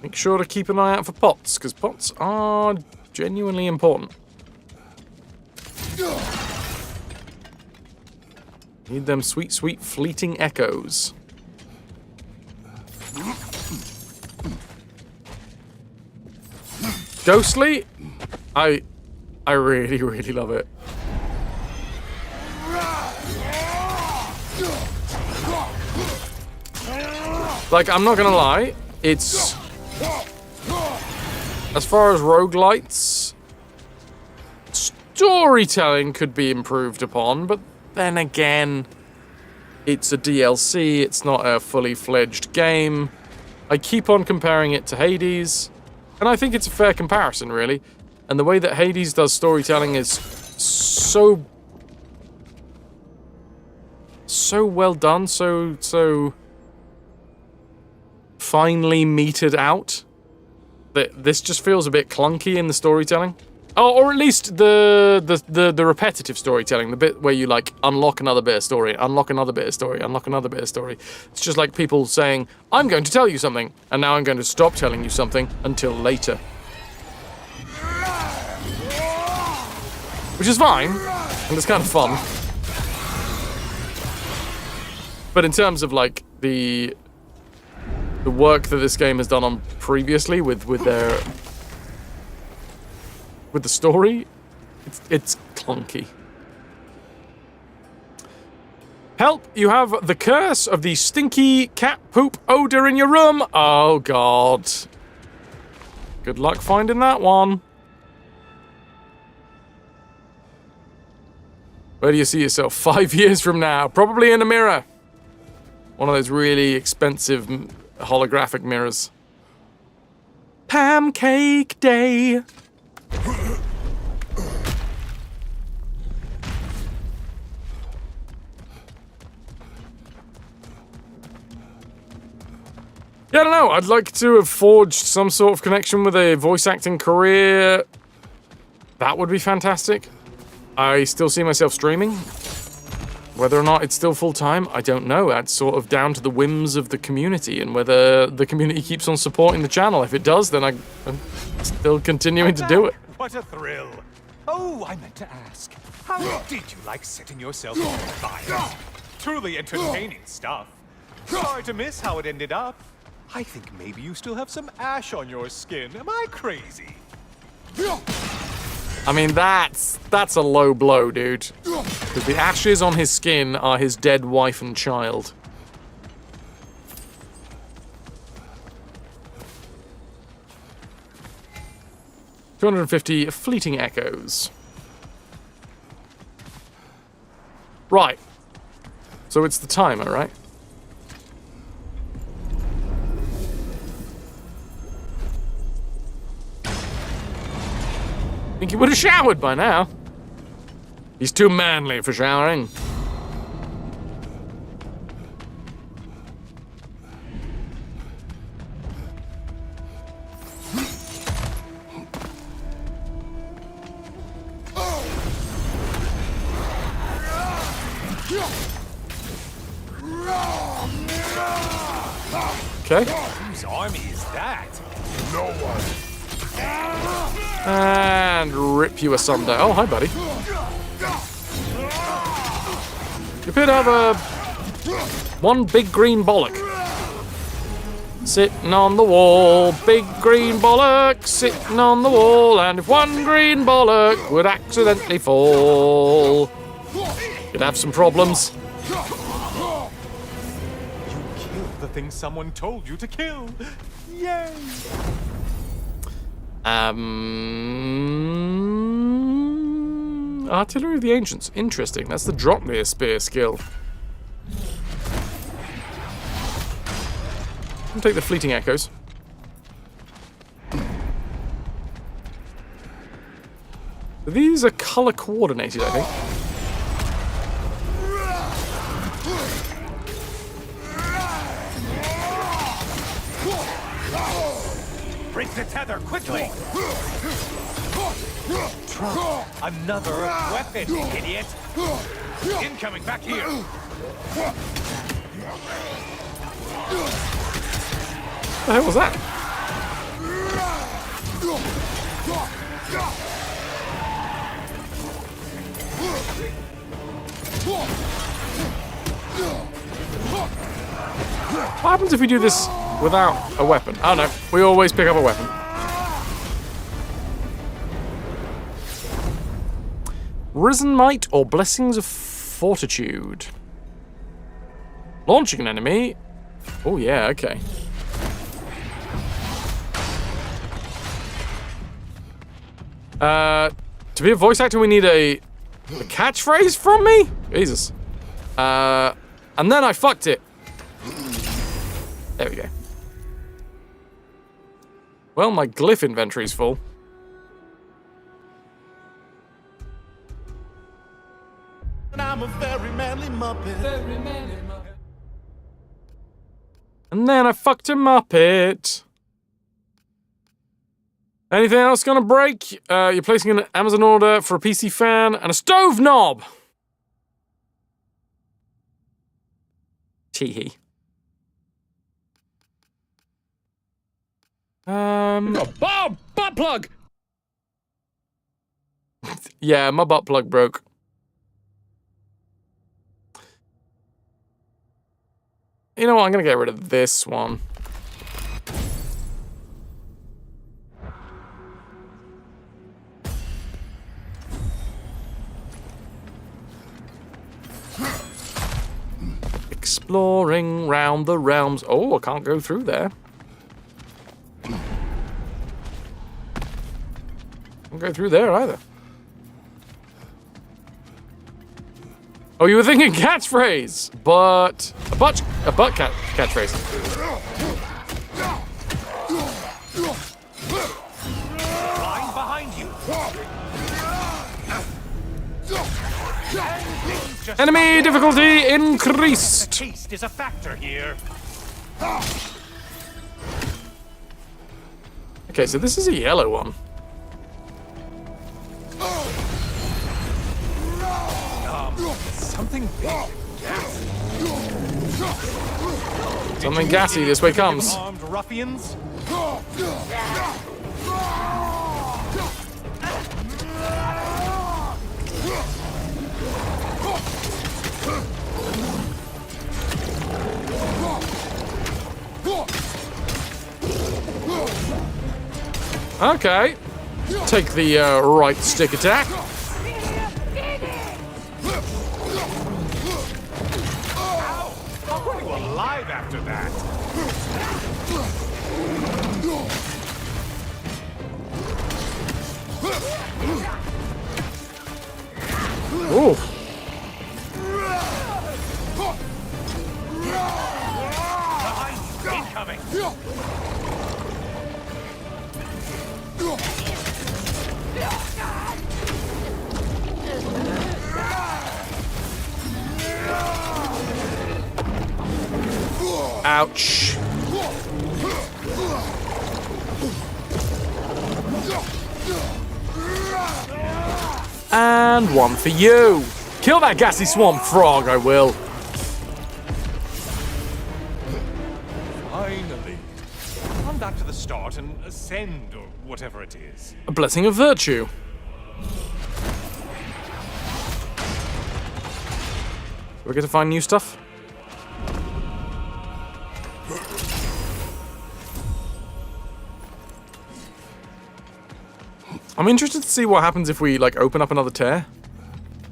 S1: Make sure to keep an eye out for pots, because pots are genuinely important. Need them sweet, sweet fleeting echoes. Ghostly? I really, really love it. Like, I'm not gonna lie, it's... As far as roguelites, storytelling could be improved upon, but then again, it's a DLC, it's not a fully fledged game. I keep on comparing it to Hades, and I think it's a fair comparison, really. And the way that Hades does storytelling is so well done, so finely metered out, that this just feels a bit clunky in the storytelling. Oh, or at least the repetitive storytelling, the bit where you like unlock another bit of story, unlock another bit of story, unlock another bit of story. It's just like people saying, I'm going to tell you something, and now I'm going to stop telling you something until later. Which is fine, and it's kind of fun. But in terms of like the work that this game has done on previously with the story, it's clunky. Help! You have the curse of the stinky cat poop odor in your room. Oh god. Good luck finding that one. Where do you see yourself 5 years from now? Probably in a mirror. One of those really expensive holographic mirrors. Pancake Day. Yeah, I don't know. I'd like to have forged some sort of connection with a voice acting career. That would be fantastic. I still see myself streaming. Whether or not it's still full-time, I don't know. That's sort of down to the whims of the community and whether the community keeps on supporting the channel. If it does, then I'm still continuing to do it.
S14: What a thrill. Oh, I meant to ask. How did you like setting yourself on fire? Truly entertaining stuff. Sorry to miss how it ended up. I think maybe you still have some ash on your skin. Am I crazy?
S1: I mean, that's a low blow, dude. Because the ashes on his skin are his dead wife and child. $250 fleeting echoes. Right. So it's the timer, right? I think he would have showered by now. He's too manly for showering. Okay.
S14: Whose army is that?
S12: No one.
S1: And rip you asunder. Oh, hi, buddy. You appear to have one big green bollock. Sitting on the wall, big green bollock sitting on the wall, and if one green bollock would accidentally fall, you'd have some problems.
S14: The thing someone told you to kill. Yay!
S1: Artillery of the Ancients. Interesting. That's the Drotnir spear skill. I'll take the fleeting echoes. These are color coordinated, I think.
S14: Break the tether quickly! Another weapon, idiot! Incoming back here!
S1: What the hell was that? What happens if we do this without a weapon? Oh no, we always pick up a weapon. Risen Might or Blessings of Fortitude. Launching an enemy. Oh yeah, okay. To be a voice actor, we need a catchphrase from me? Jesus. And then I fucked it. There we go. Well, my glyph inventory's full.
S3: I'm a very manly muppet. Very manly muppet.
S1: And then I fucked a Muppet. Anything else gonna break? You're placing an Amazon order for a PC fan and a stove knob. Teehee.
S6: Bob! Butt plug!
S1: Yeah, my butt plug broke. You know what? I'm gonna get rid of this one. Exploring round the realms. Oh, I can't go through there. Can't go through there either. Oh, you were thinking catchphrase, but a butt catchphrase.
S14: Lying behind you.
S1: Enemy difficulty increased.
S14: Taste is a factor here.
S1: Okay, so this is a yellow one.
S14: Something big.
S1: Something gassy this way comes.
S14: Armed ruffians?
S1: Okay. Take the right stick attack.
S14: How are you alive after that?
S1: Ooh.
S14: Incoming.
S1: Ouch. And one for you. Kill that gassy swamp frog, I will.
S14: Finally. Come back to the start and ascend, or whatever it is.
S1: A blessing of virtue. Do we get to find new stuff? I'm interested to see what happens if we, like, open up another tear.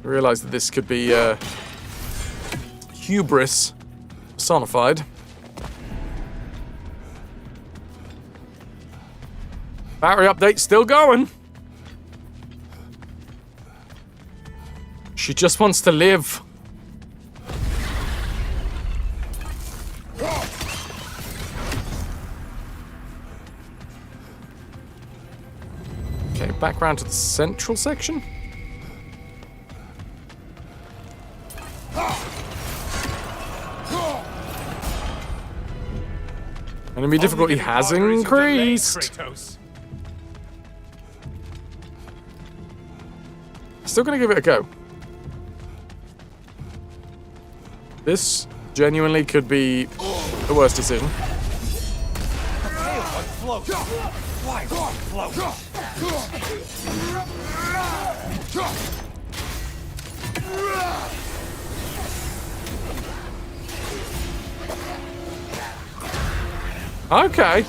S1: I realize that this could be, hubris personified. Battery update still going. She just wants to live. Okay, back round to the central section. Enemy difficulty has increased. Still gonna give it a go. This genuinely could be the worst decision.
S14: Why float?
S1: Okay.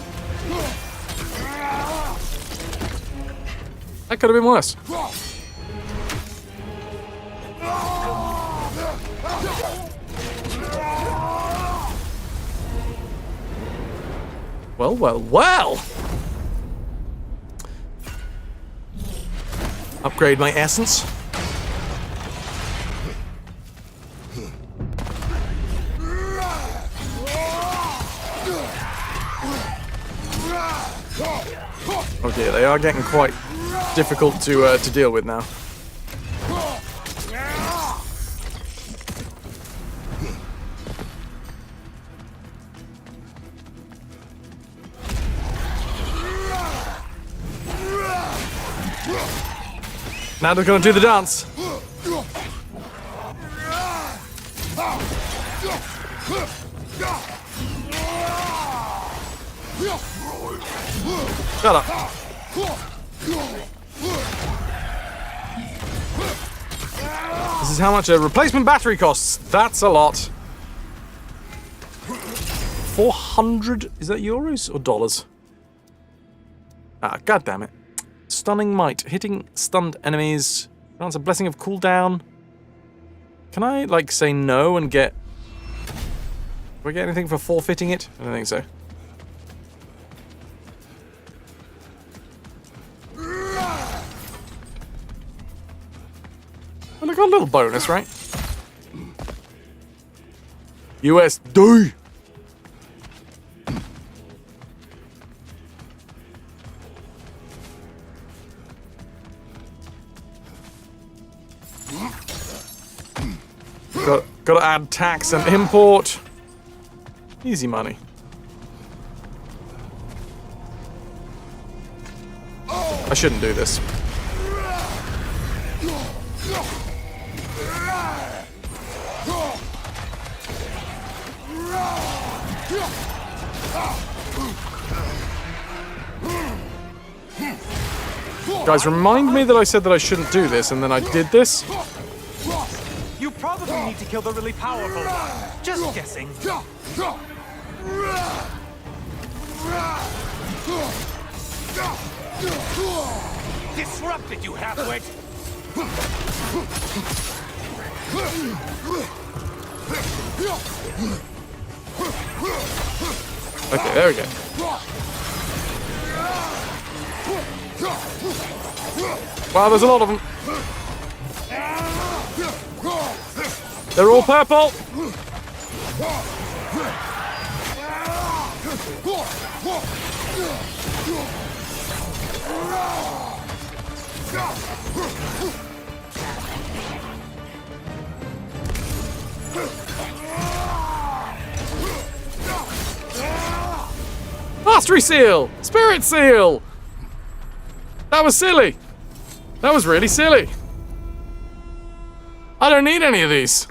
S1: That could have been worse. Well, well, well. Upgrade my essence. Oh dear, they are getting quite difficult to deal with now. Now they're gonna do the dance. Shut up. This is how much a replacement battery costs. That's a lot. 400, is that euros or dollars? Ah, god damn it. Stunning might. Hitting stunned enemies. Grants a blessing of cooldown. Can I, like, say no and get... Do I get anything for forfeiting it? I don't think so. Well, I got a little bonus, right? USD! Got to add tax and import. Easy money. I shouldn't do this. Guys, remind me that I said that I shouldn't do this, and then I did this.
S14: You probably need to kill the really powerful one. Just guessing. Disrupted, you halfwit!
S1: Okay, there we go. Wow, there's a lot of them. They're all purple. Mastery seal! Spirit seal! That was silly. That was really silly. I don't need any of these.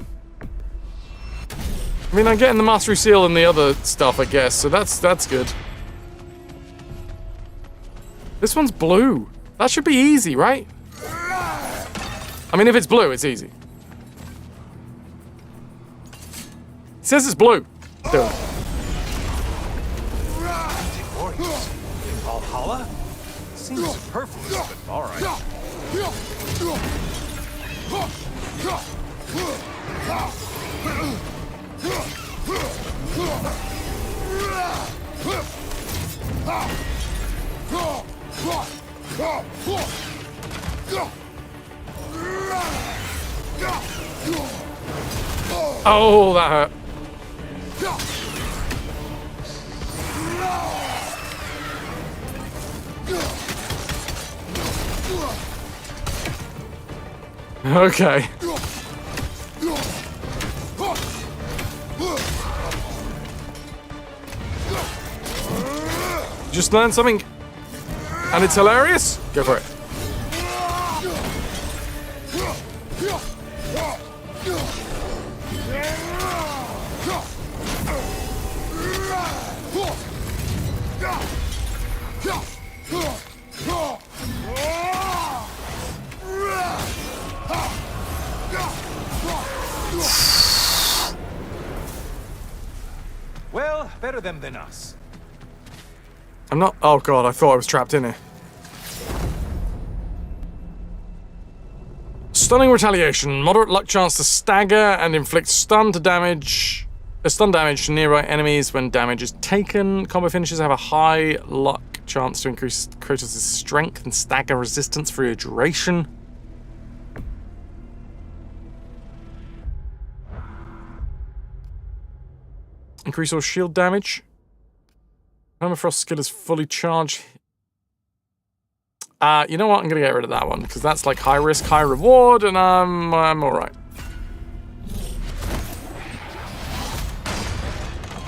S1: I mean, I'm getting the Mastery Seal and the other stuff, I guess, so that's good. This one's blue. That should be easy, right? I mean, if it's blue, it's easy. It says it's blue. Do it.
S14: In Valhalla? Seems superfluous, but alright.
S1: Oh, that hurt. Okay. Just learned something, and it's hilarious. Go for it.
S14: Well, better them than us.
S1: I'm not. Oh god, I thought I was trapped in here. Stunning retaliation. Moderate luck chance to stagger and inflict stun damage to nearby enemies when damage is taken. Combo finishes have a high luck chance to increase Kratos' strength and stagger resistance for a duration. Increase all shield damage. Permafrost skill is fully charged. You know what? I'm gonna get rid of that one because that's like high risk, high reward, and I'm alright.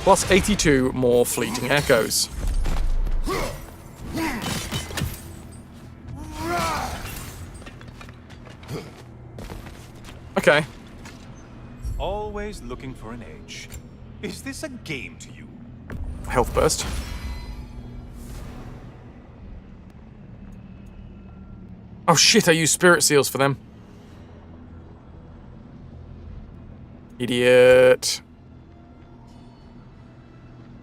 S1: Plus 82 more fleeting echoes. Okay.
S14: Always looking for an edge. Is this a game to you?
S1: Health burst. Oh shit, I used spirit seals for them. Idiot.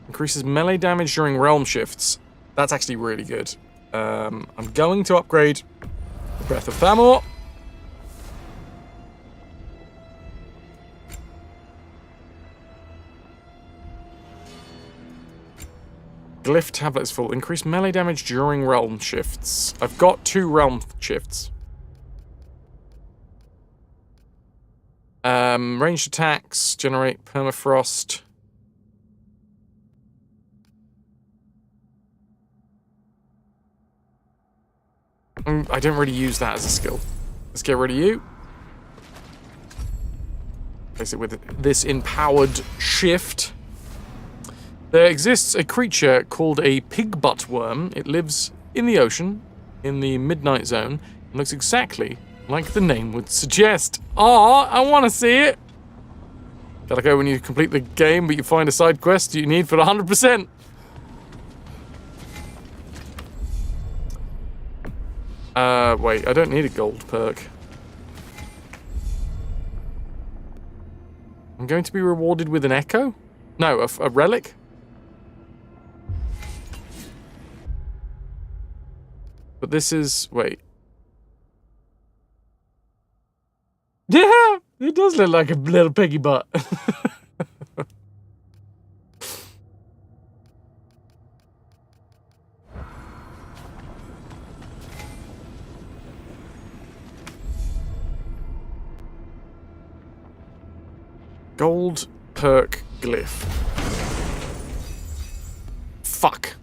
S1: Increases melee damage during realm shifts. That's actually really good. I'm going to upgrade the Breath of Thamor. Glyph tablet is full. Increase melee damage during realm shifts. I've got 2 realm shifts. Ranged attacks generate permafrost. I don't really use that as a skill. Let's get rid of you. Place it with this empowered shift. There exists a creature called a pigbutt worm. It lives in the ocean in the Midnight Zone and looks exactly like the name would suggest. Aw, I want to see it. Gotta go when you complete the game, but you find a side quest you need for 100%. Wait, I don't need a gold perk. I'm going to be rewarded with an echo? No, a relic? But this is... wait. Yeah! It does look like a little piggy butt. Gold perk glyph. Fuck.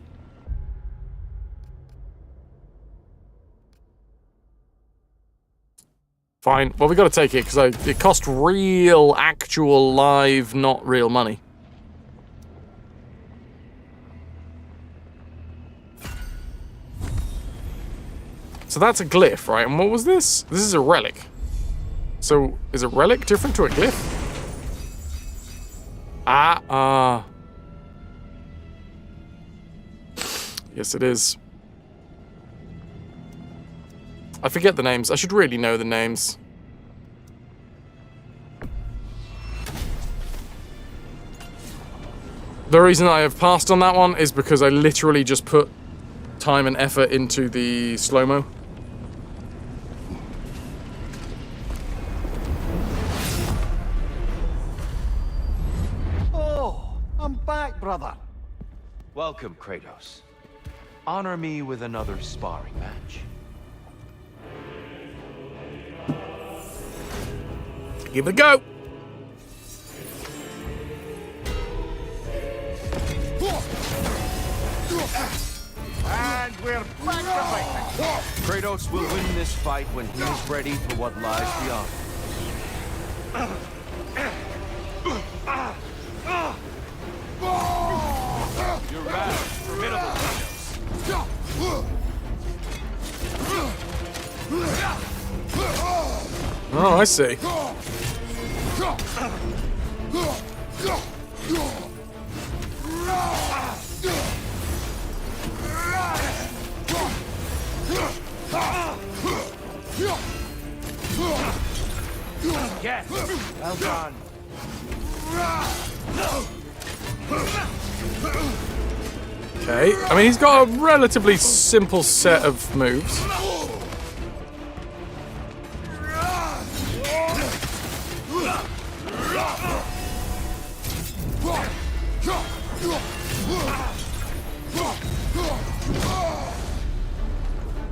S1: Fine. Well, we got to take it because it cost real, actual, live, not real money. So that's a glyph, right? And what was this? This is a relic. So is a relic different to a glyph? Yes, it is. I forget the names. I should really know the names. The reason I have passed on that one is because I literally just put time and effort into the slow-mo.
S13: I'm back, brother.
S15: Welcome, Kratos. Honor me with another sparring match.
S1: Give it a go.
S13: And we're back to fighting.
S15: Kratos will win this fight when he is ready for what lies beyond. You're rather formidable,
S1: Oh, I see.
S15: Yes, well done.
S1: Okay, I mean, he's got a relatively simple set of moves.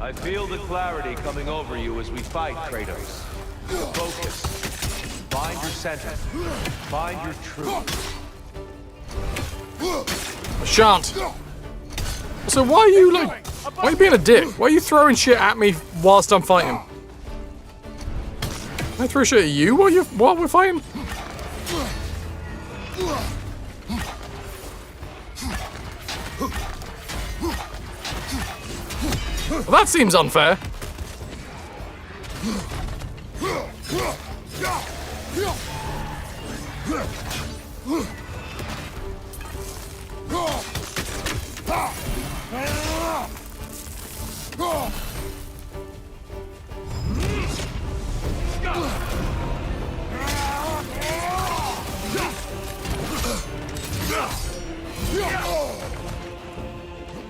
S15: I feel the clarity coming over you as we fight, Kratos. Focus. Find your center. Find your truth.
S1: I shan't. So why are you like... why are you being a dick? Why are you throwing shit at me whilst I'm fighting? Can I throw shit at you while we're fighting? Well, that seems unfair.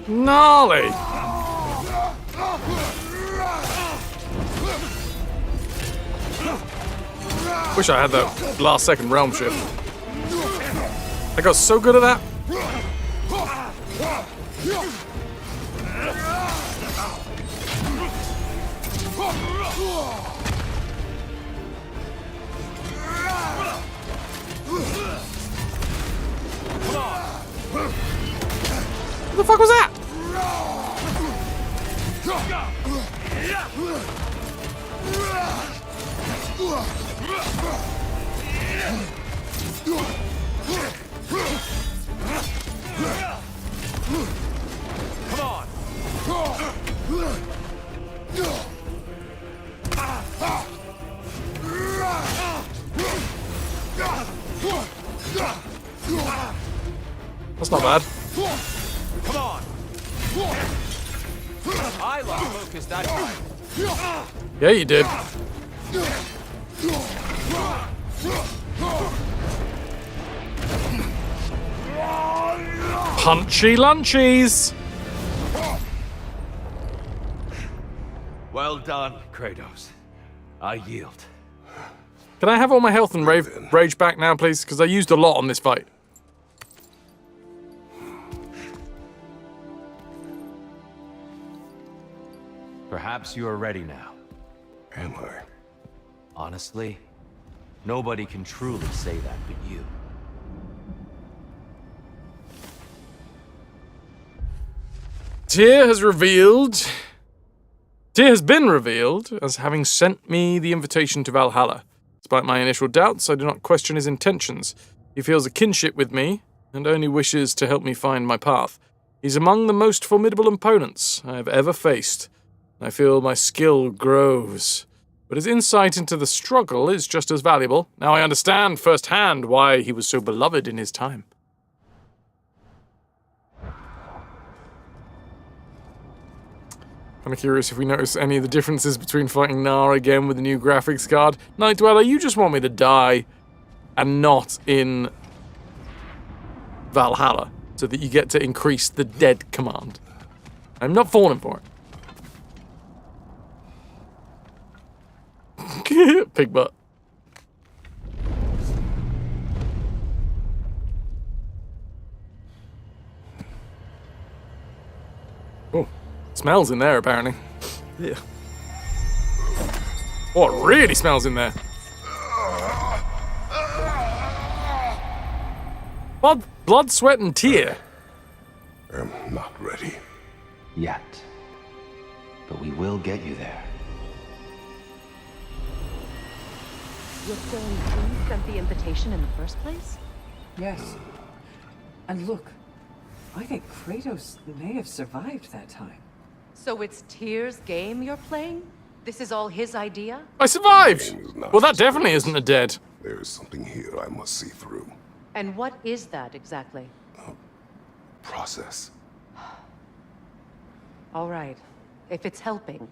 S1: Gnarly. Wish I had that last second realm shift. I got so good at that. What the fuck was that?
S15: Come on.
S1: That's not bad.
S15: Come on! I lost focus that time.
S1: Yeah, you did. Punchy lunchies!
S15: Well done, Kratos. I yield.
S1: Can I have all my health and rage back now, please? Because I used a lot on this fight.
S15: Perhaps you are ready now.
S12: Am I?
S15: Honestly, nobody can truly say that but you.
S1: Tyr has been revealed as having sent me the invitation to Valhalla. Despite my initial doubts, I do not question his intentions. He feels a kinship with me, and only wishes to help me find my path. He's among the most formidable opponents I have ever faced. I feel my skill grows. But his insight into the struggle is just as valuable. Now I understand firsthand why he was so beloved in his time. Kind of curious if we notice any of the differences between fighting Gnar again with the new graphics card. Night Dweller, you just want me to die and not in Valhalla so that you get to increase the dead command. I'm not falling for it. Pig butt. Oh, smells in there apparently. Yeah. Oh, it really smells in there. Blood, sweat, and tear.
S12: I'm not ready.
S17: Yet. But we will get you there.
S18: You're saying who sent the invitation in the first place?
S4: Yes. And look, I think Kratos may have survived that time.
S18: So it's Tyr's game you're playing? This is all his idea?
S1: I survived! Well, that definitely isn't a dead.
S12: There is something here I must see through.
S18: And what is that exactly?
S12: Process.
S18: All right. If it's helping,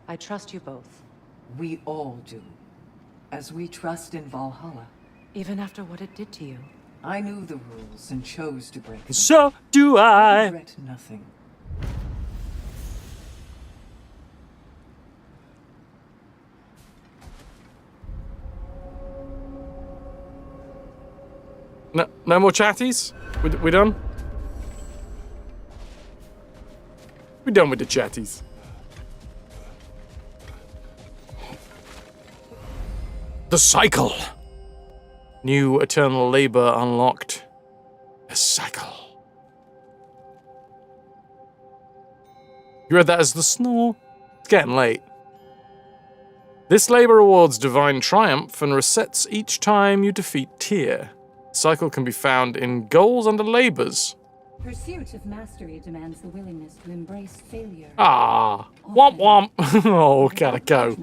S18: I trust you both.
S4: We all do. As we trust in Valhalla.
S18: Even after what it did to you.
S4: I knew the rules and chose to break them.
S1: So do I.
S4: Regret nothing.
S1: No more chatties? We done? We done with the chatties. The cycle. New eternal labor unlocked. The cycle. You read that as the snore? It's getting late. This labor awards divine triumph and resets each time you defeat Tyr. The cycle can be found in goals under labors.
S11: Pursuit of mastery demands the willingness to embrace failure.
S1: Ah, womp womp. Oh, gotta go.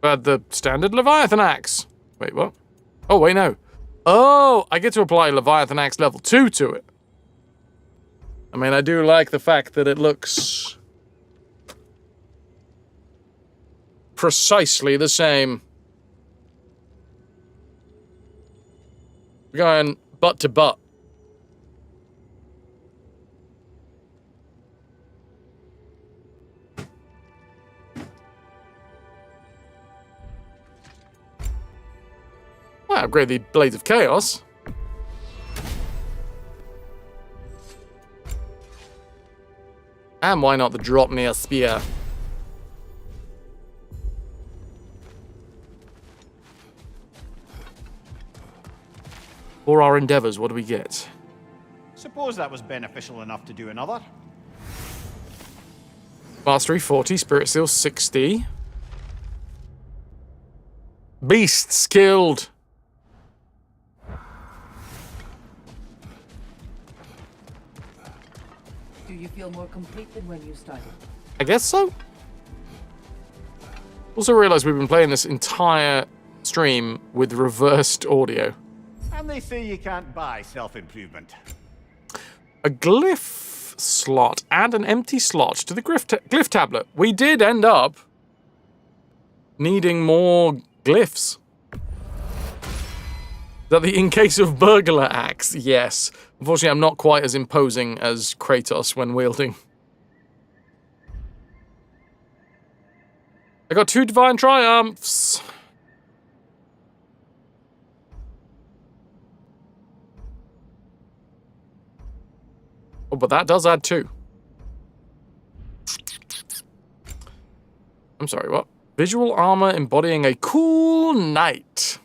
S1: The standard Leviathan axe. Wait, what? Oh, wait, no. Oh, I get to apply Leviathan axe level 2 to it. I mean, I do like the fact that it looks precisely the same. We're going butt to butt. Well, upgrade the Blades of Chaos. And why not the Dropnir Spear? For our endeavors, what do we get?
S13: Suppose that was beneficial enough to do another.
S1: Mastery 40, Spirit Seal 60. Beasts killed.
S4: Do you feel more complete than when you started?
S1: I guess so. Also realized we've been playing this entire stream with reversed audio.
S13: And they say you can't buy self-improvement.
S1: A glyph slot and an empty slot to the glyph tablet. We did end up needing more glyphs. Is that the in case of burglar axe? Yes. Unfortunately, I'm not quite as imposing as Kratos when wielding. I got 2 divine triumphs. Oh, but that does add 2. I'm sorry, what? Visual armor embodying a cool knight.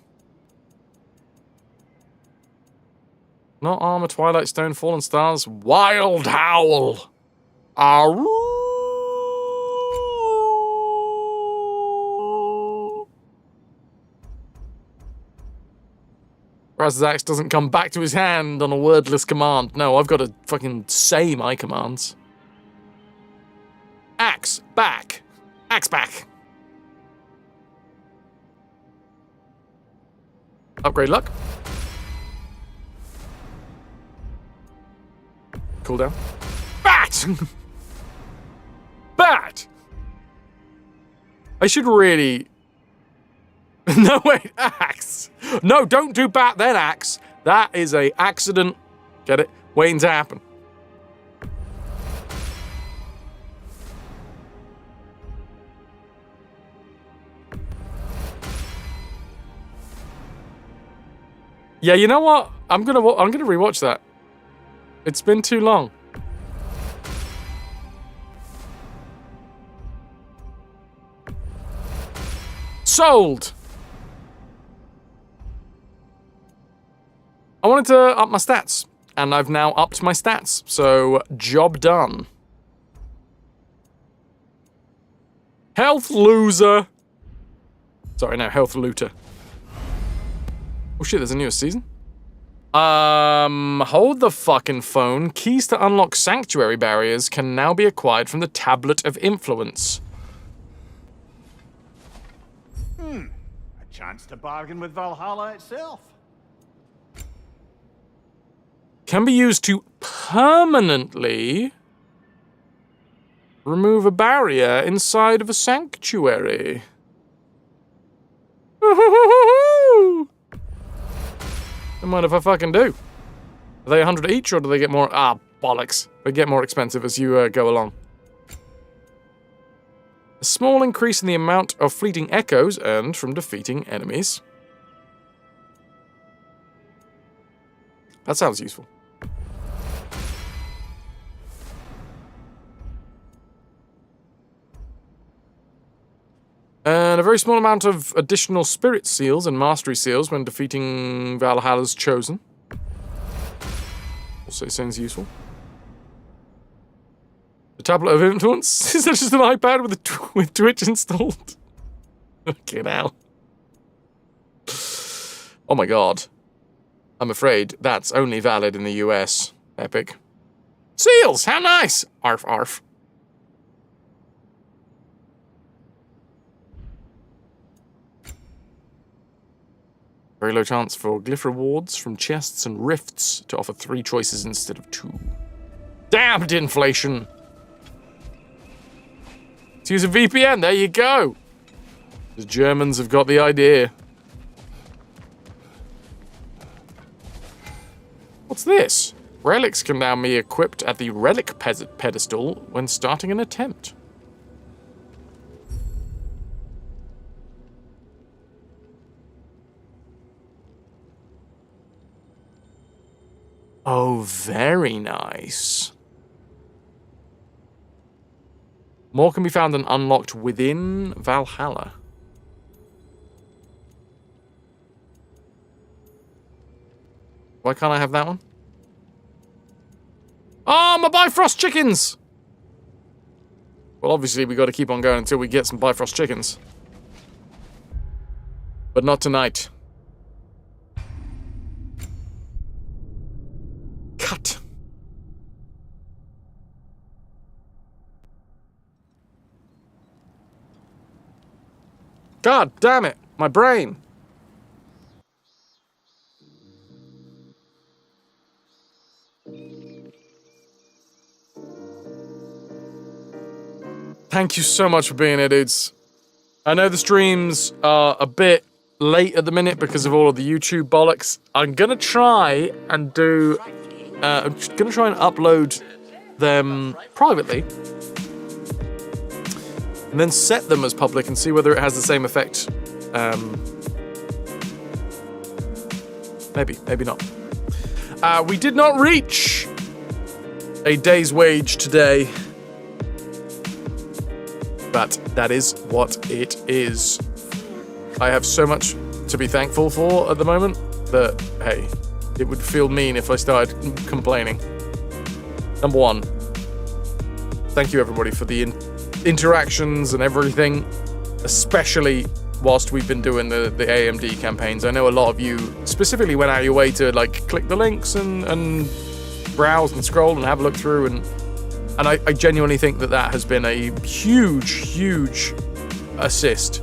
S1: Not armor, Twilight Stone, Fallen Stars, Wild Howl. Raz's axe doesn't come back to his hand on a wordless command. No, I've got to fucking say my commands. Axe back. Axe back. Upgrade luck. Cooldown. Bat! Bat! I should really... No, wait, axe. No, don't do bat, then axe. That is a accident. Get it? Waiting to happen. Yeah, you know what? I'm gonna rewatch that. It's been too long. Sold. I wanted to up my stats, and I've now upped my stats, so job done. Health loser. Sorry, no, health looter. Oh shit, there's a newest season? Hold the fucking phone. Keys to unlock sanctuary barriers can now be acquired from the Tablet of Influence.
S13: A chance to bargain with Valhalla itself.
S1: Can be used to permanently remove a barrier inside of a sanctuary. Don't mind if I fucking do. Are they 100 each, or do they get more? Ah, bollocks. They get more expensive as you go along. A small increase in the amount of fleeting echoes earned from defeating enemies. That sounds useful. And a very small amount of additional spirit seals and mastery seals when defeating Valhalla's Chosen. Also sounds useful. The Tablet of Influence? Is that just an iPad with Twitch installed? Okay, now. Oh my god. I'm afraid that's only valid in the US. Epic. Seals! How nice! Arf, arf. Very low chance for glyph rewards from chests and rifts to offer 3 choices instead of 2. Damned inflation! Let's use a VPN, there you go! The Germans have got the idea. What's this? Relics can now be equipped at the relic pedestal when starting an attempt. Oh, very nice. More can be found and unlocked within Valhalla. Why can't I have that one? Oh, my Bifrost chickens! Well, obviously we got to keep on going until we get some Bifrost chickens. But not tonight. Cut. God damn it, my brain. Thank you so much for being here, dudes. I know the streams are a bit late at the minute because of all of the YouTube bollocks. I'm gonna try and do... I'm just gonna try and upload them privately. And then set them as public and see whether it has the same effect. Maybe, maybe not. We did not reach a day's wage today. But that is what it is. I have so much to be thankful for at the moment that, hey, it would feel mean if I started complaining. Number one, thank you everybody for the interactions and everything, especially whilst we've been doing the AMD campaigns. I know a lot of you specifically went out of your way to like click the links and browse and scroll and have a look through, and I genuinely think that that has been a huge assist.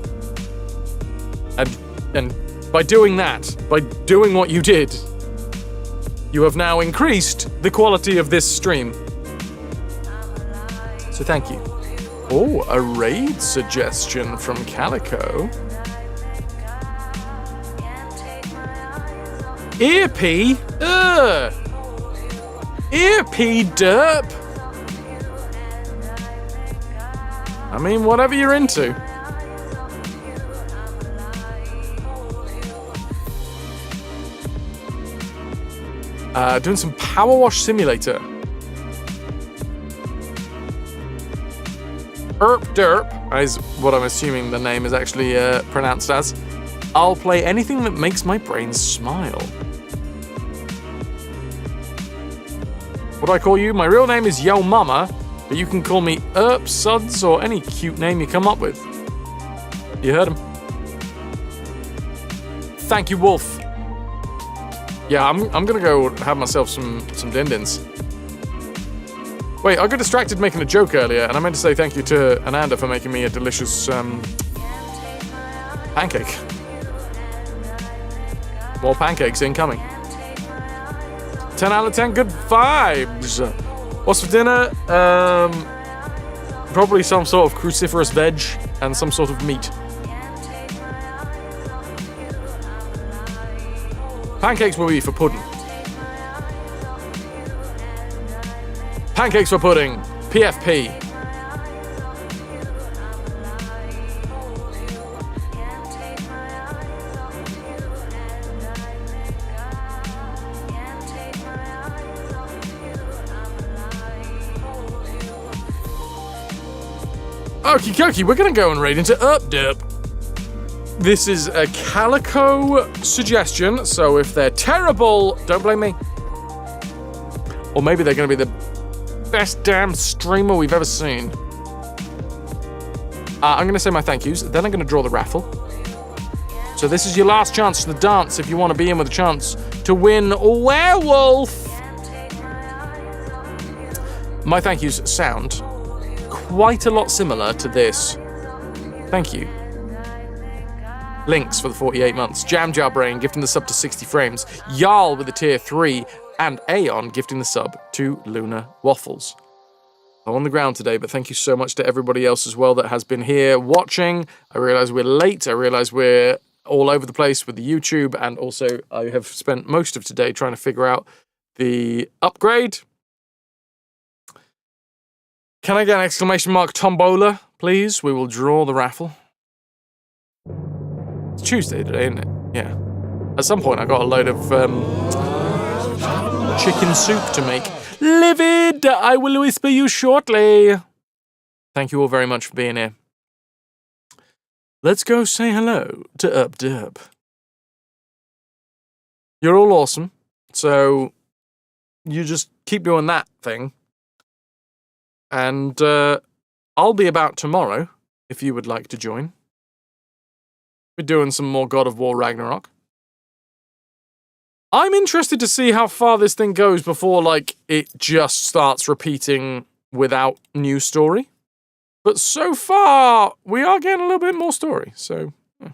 S1: And by doing that, by doing what you did, you have now increased the quality of this stream. So thank you. Oh, a raid suggestion from Calico. Earpea? Ugh! Earpea derp? I mean, whatever you're into. Doing some Power Wash Simulator. Erp Derp is what I'm assuming the name is actually pronounced as. I'll play anything that makes my brain smile. What do I call you? My real name is Yo Mama, but you can call me Erp, Suds, or any cute name you come up with. You heard him. Thank you, Wolf. Yeah, I'm gonna go have myself some din-dins. Wait, I got distracted making a joke earlier, and I meant to say thank you to Ananda for making me a delicious pancake. More pancakes incoming. 10 out of 10 good vibes. What's for dinner? Probably some sort of cruciferous veg and some sort of meat. Pancakes will be for pudding. Pancakes for pudding. PFP. Okie dokie, we're gonna go and raid into Erp Derp. This is a Calico suggestion, so if they're terrible, don't blame me. Or maybe they're gonna be the best damn streamer we've ever seen. I'm gonna say my thank yous, then I'm gonna draw the raffle. So this is your last chance to the dance if you want to be in with a chance to win a werewolf. My thank yous sound quite a lot similar to this. Thank you. Links for the 48 months. Jam Jar Brain gifting the sub to 60 frames. Jarl with the tier 3. And Aeon gifting the sub to Luna Waffles. I'm on the ground today, but thank you so much to everybody else as well that has been here watching. I realize we're late. I realize we're all over the place with the YouTube. And also, I have spent most of today trying to figure out the upgrade. Can I get an exclamation mark tombola, please? We will draw the raffle. It's Tuesday today, isn't it? Yeah. At some point, I got a load of chicken soup to make. Livid! I will whisper you shortly. Thank you all very much for being here. Let's go say hello to Erp Derp. You're all awesome, so you just keep doing that thing. And I'll be about tomorrow, if you would like to join. be doing some more God of War Ragnarok. I'm interested to see how far this thing goes before, like, it just starts repeating without new story. But so far, we are getting a little bit more story, so... yeah.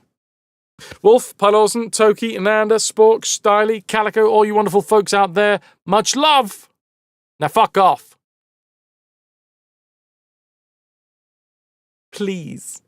S1: Wolf, Pylorson, Toki, Ananda, Spork, Styly, Calico, all you wonderful folks out there, much love! Now fuck off. Please.